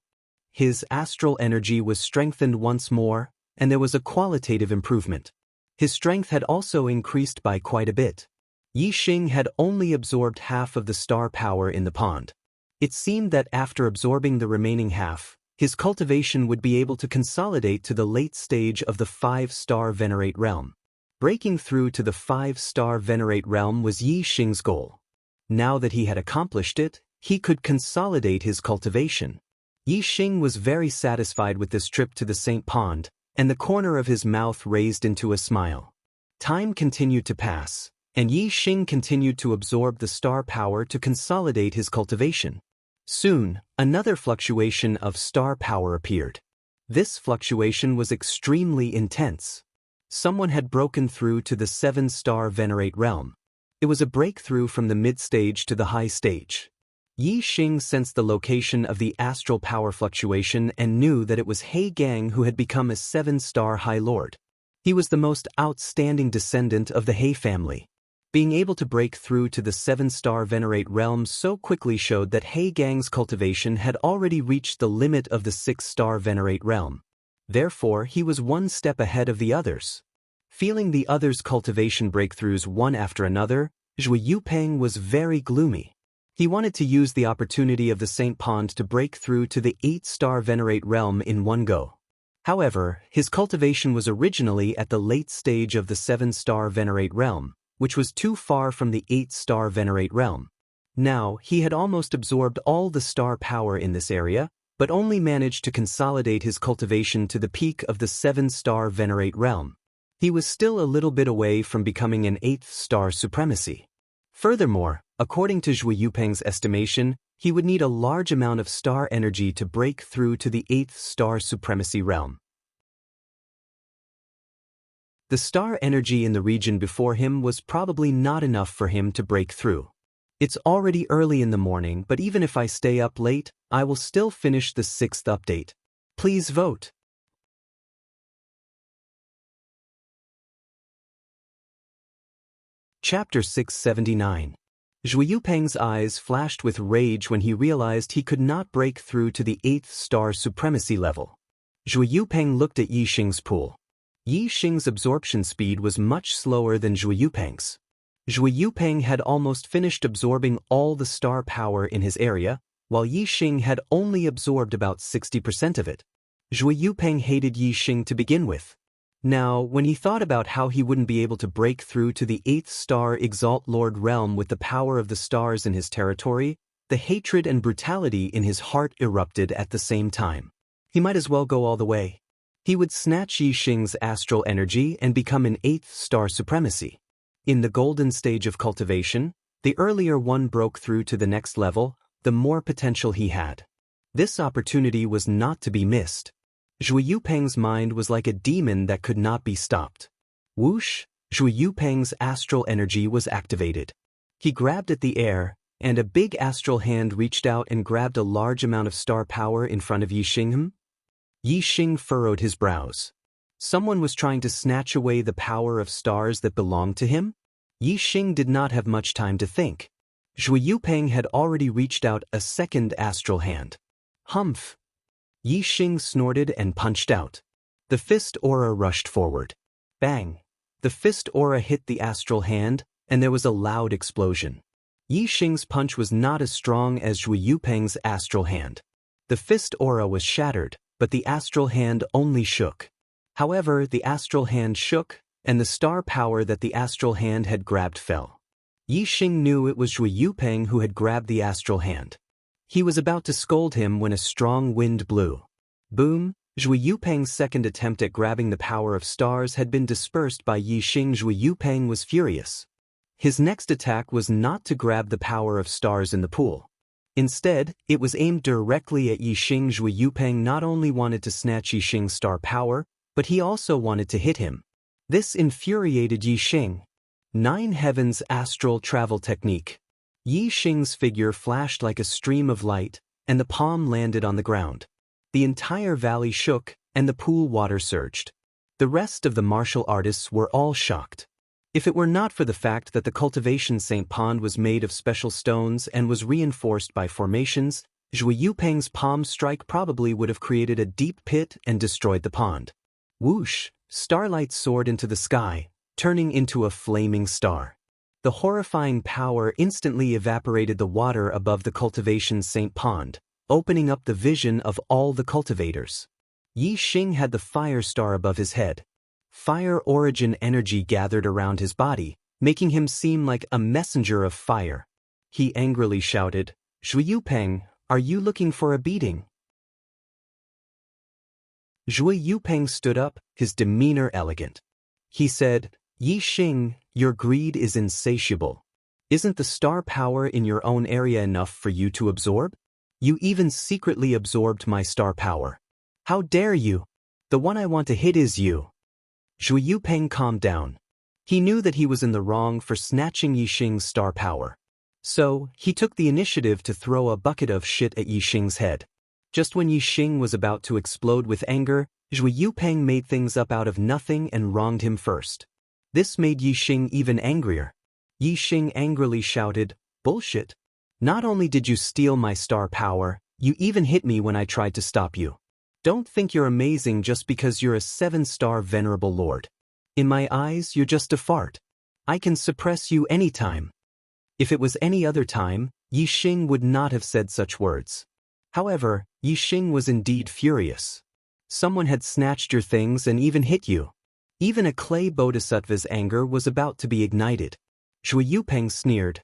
His astral energy was strengthened once more, and there was a qualitative improvement. His strength had also increased by quite a bit. Yi Xing had only absorbed half of the star power in the pond. It seemed that after absorbing the remaining half, his cultivation would be able to consolidate to the late stage of the 5-star Venerate realm. Breaking through to the 5-star Venerate realm was Yi Xing's goal. Now that he had accomplished it, he could consolidate his cultivation. Yi Xing was very satisfied with this trip to the Saint Pond, and the corner of his mouth raised into a smile. Time continued to pass, and Yi Xing continued to absorb the star power to consolidate his cultivation. Soon, another fluctuation of star power appeared. This fluctuation was extremely intense. Someone had broken through to the 7-star Venerate realm. It was a breakthrough from the mid-stage to the high stage. Yi Xing sensed the location of the astral power fluctuation and knew that it was He Gang who had become a 7-star High Lord. He was the most outstanding descendant of the He family. Being able to break through to the 7-star Venerate realm so quickly showed that He Gang's cultivation had already reached the limit of the 6-star Venerate realm. Therefore, he was one step ahead of the others. Feeling the others' cultivation breakthroughs one after another, Zhui Yupeng was very gloomy. He wanted to use the opportunity of the Saint Pond to break through to the 8-star Venerate realm in one go. However, his cultivation was originally at the late stage of the 7-star Venerate realm, which was too far from the 8-star Venerate realm. Now, he had almost absorbed all the star power in this area, but only managed to consolidate his cultivation to the peak of the 7-star Venerate realm. He was still a little bit away from becoming an 8th-star supremacy. Furthermore, according to Zhui Yupeng's estimation, he would need a large amount of star energy to break through to the 8th-star supremacy realm. The star energy in the region before him was probably not enough for him to break through. It's already early in the morning, but even if I stay up late, I will still finish the 6th update. Please vote. Chapter 679. Zhui Yupeng's eyes flashed with rage when he realized he could not break through to the 8th-star supremacy level. Zhui Yupeng looked at Yi Xing's pool. Yi Xing's absorption speed was much slower than Zhui Yupeng's. Zhui Yupeng had almost finished absorbing all the star power in his area, while Yi Xing had only absorbed about 60% of it. Zhui Yupeng hated Yi Xing to begin with. Now, when he thought about how he wouldn't be able to break through to the 8th-star Exalt Lord realm with the power of the stars in his territory, the hatred and brutality in his heart erupted at the same time. He might as well go all the way. He would snatch Yi Xing's astral energy and become an 8th-star supremacy. In the golden stage of cultivation, the earlier one broke through to the next level, the more potential he had. This opportunity was not to be missed. Zhui Yupeng's mind was like a demon that could not be stopped. Whoosh! Zhui Yupeng's astral energy was activated. He grabbed at the air, and a big astral hand reached out and grabbed a large amount of star power in front of Yixing. Yixing furrowed his brows. Someone was trying to snatch away the power of stars that belonged to him? Yixing did not have much time to think. Zhui Yupeng had already reached out a second astral hand. Humph! Yixing snorted and punched out. The fist aura rushed forward. Bang! The fist aura hit the astral hand, and there was a loud explosion. Yixing's punch was not as strong as Zhui Yupeng's astral hand. The fist aura was shattered, but the astral hand only shook. However, the astral hand shook, and the star power that the astral hand had grabbed fell. Yixing knew it was Zhui Yupeng who had grabbed the astral hand. He was about to scold him when a strong wind blew. Boom! Zhui Yupeng's second attempt at grabbing the power of stars had been dispersed by Yixing. Zhui Yupeng was furious. His next attack was not to grab the power of stars in the pool. Instead, it was aimed directly at Yixing. Zhui Yupeng not only wanted to snatch Yixing's star power, but he also wanted to hit him. This infuriated Yixing. 9 Heavens Astral Travel Technique. Yixing's figure flashed like a stream of light, and the palm landed on the ground. The entire valley shook, and the pool water surged. The rest of the martial artists were all shocked. If it were not for the fact that the Cultivation Saint Pond was made of special stones and was reinforced by formations, Zhui Yupeng's palm strike probably would have created a deep pit and destroyed the pond. Whoosh! Starlight soared into the sky, turning into a flaming star. The horrifying power instantly evaporated the water above the Cultivation Saint Pond, opening up the vision of all the cultivators. Yixing had the fire star above his head. Fire origin energy gathered around his body, making him seem like a messenger of fire. He angrily shouted, "Zhui Yupeng, are you looking for a beating?" Zhui Yupeng stood up, his demeanor elegant. He said, "Yixing, your greed is insatiable. Isn't the star power in your own area enough for you to absorb? You even secretly absorbed my star power. How dare you? The one I want to hit is you." Zhui Yupeng calmed down. He knew that he was in the wrong for snatching Yixing's star power. So, he took the initiative to throw a bucket of shit at Yixing's head. Just when Yixing was about to explode with anger, Zhui Yupeng made things up out of nothing and wronged him first. This made Yixing even angrier. Yixing angrily shouted, "Bullshit! Not only did you steal my star power, you even hit me when I tried to stop you. Don't think you're amazing just because you're a 7-star venerable lord. In my eyes, you're just a fart. I can suppress you anytime." If it was any other time, Yixing would not have said such words. However, Yixing was indeed furious. Someone had snatched your things and even hit you. Even a clay bodhisattva's anger was about to be ignited. Zhui Yupeng sneered.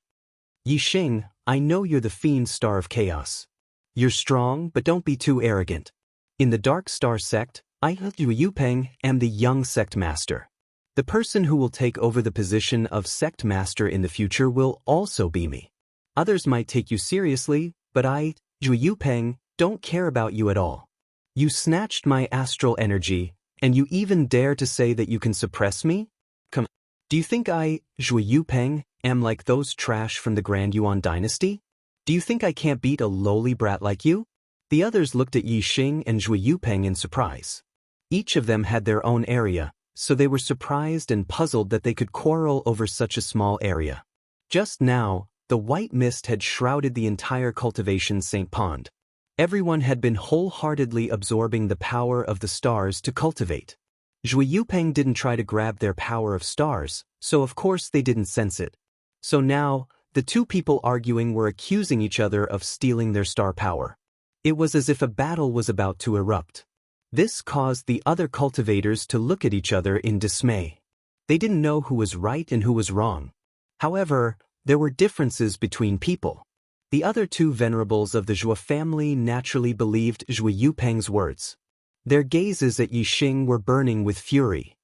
"Yixing, I know you're the fiend star of chaos. You're strong, but don't be too arrogant. In the Dark Star sect, I, Zhui Yupeng, am the young sect master. The person who will take over the position of sect master in the future will also be me. Others might take you seriously, but I, Zhui Yupeng, don't care about you at all. You snatched my astral energy, and you even dare to say that you can suppress me? Come, do you think I, Zhui Yupeng, am like those trash from the Grand Yuan dynasty? Do you think I can't beat a lowly brat like you?" The others looked at Yixing and Zhui Yupeng in surprise. Each of them had their own area, so they were surprised and puzzled that they could quarrel over such a small area. Just now, the white mist had shrouded the entire Cultivation Saint Pond. Everyone had been wholeheartedly absorbing the power of the stars to cultivate. Zhui Yupeng didn't try to grab their power of stars, so of course they didn't sense it. So now, the two people arguing were accusing each other of stealing their star power. It was as if a battle was about to erupt. This caused the other cultivators to look at each other in dismay. They didn't know who was right and who was wrong. However, there were differences between people. The other two venerables of the Zhou family naturally believed Zhui Yupeng's words. Their gazes at Yixing were burning with fury.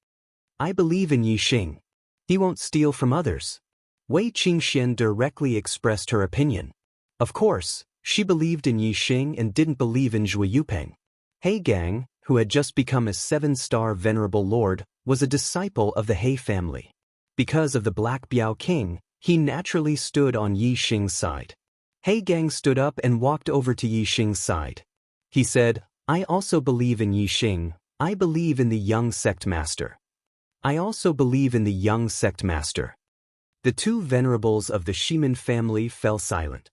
"I believe in Yixing. He won't steal from others." Wei Qingxian directly expressed her opinion. Of course, she believed in Yixing and didn't believe in Zhui Yupeng. He Gang, who had just become a 7-star venerable lord, was a disciple of the He family. Because of the Black Biao King, He naturally stood on Yi Xing's side. He Gang stood up and walked over to Yi Xing's side. He said, I also believe in Yi Xing. I believe in the young sect master. I also believe in the young sect master. The two venerables of the Ximen family fell silent.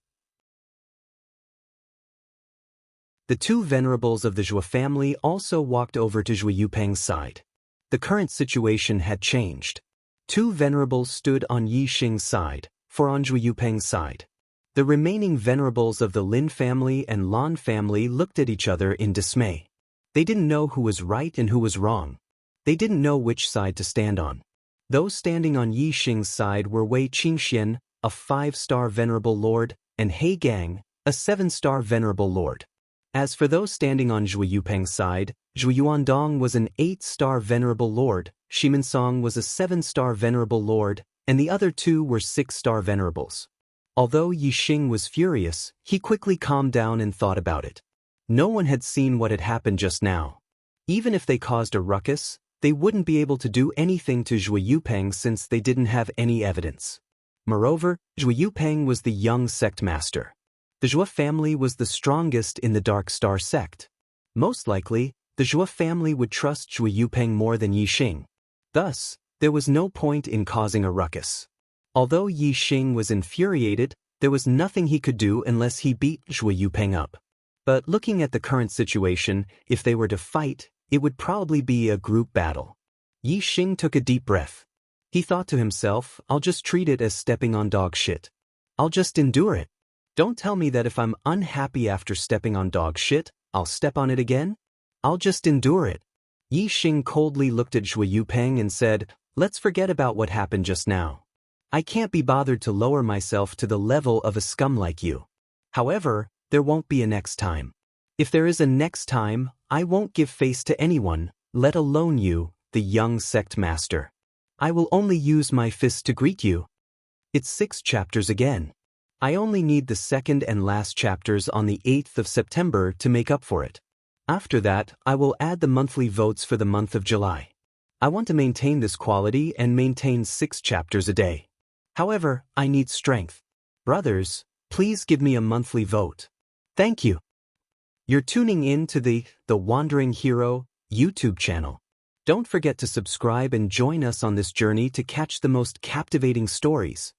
The two venerables of the Zhou family also walked over to Zhu Yupeng's side. The current situation had changed. Two venerables stood on Yi Xing's side, for on Zhu Yupeng's side. The remaining venerables of the Lin family and Lan family looked at each other in dismay. They didn't know who was right and who was wrong. They didn't know which side to stand on. Those standing on Yi Xing's side were Wei Qingxian, a 5-star venerable lord, and He Gang, a 7-star venerable lord. As for those standing on Zhu Yupeng's side, Zhu Yuandong was an 8-star venerable lord, Ximen Song was a 7-star venerable lord, and the other two were 6-star venerables. Although Yi Xing was furious, he quickly calmed down and thought about it. No one had seen what had happened just now. Even if they caused a ruckus, they wouldn't be able to do anything to Zhu Yupeng since they didn't have any evidence. Moreover, Zhu Yupeng was the young sect master. The Zhou family was the strongest in the Dark Star sect. Most likely, the Zhou family would trust Zhu Yupeng more than Yi Xing. Thus, there was no point in causing a ruckus. Although Yi Xing was infuriated, there was nothing he could do unless he beat Zhu Yupeng up. But looking at the current situation, if they were to fight, it would probably be a group battle. Yi Xing took a deep breath. He thought to himself, I'll just treat it as stepping on dog shit. I'll just endure it. Don't tell me that if I'm unhappy after stepping on dog shit, I'll step on it again. I'll just endure it. Yi Xing coldly looked at Zhu Yupeng and said, let's forget about what happened just now. I can't be bothered to lower myself to the level of a scum like you. However, there won't be a next time. If there is a next time, I won't give face to anyone, let alone you, the young sect master. I will only use my fist to greet you. It's 6 chapters again. I only need the second and last chapters on the 8th of September to make up for it. After that, I will add the monthly votes for the month of July. I want to maintain this quality and maintain 6 chapters a day. However, I need strength. Brothers, please give me a monthly vote. Thank you. You're tuning in to the Wandering Hero YouTube channel. Don't forget to subscribe and join us on this journey to catch the most captivating stories.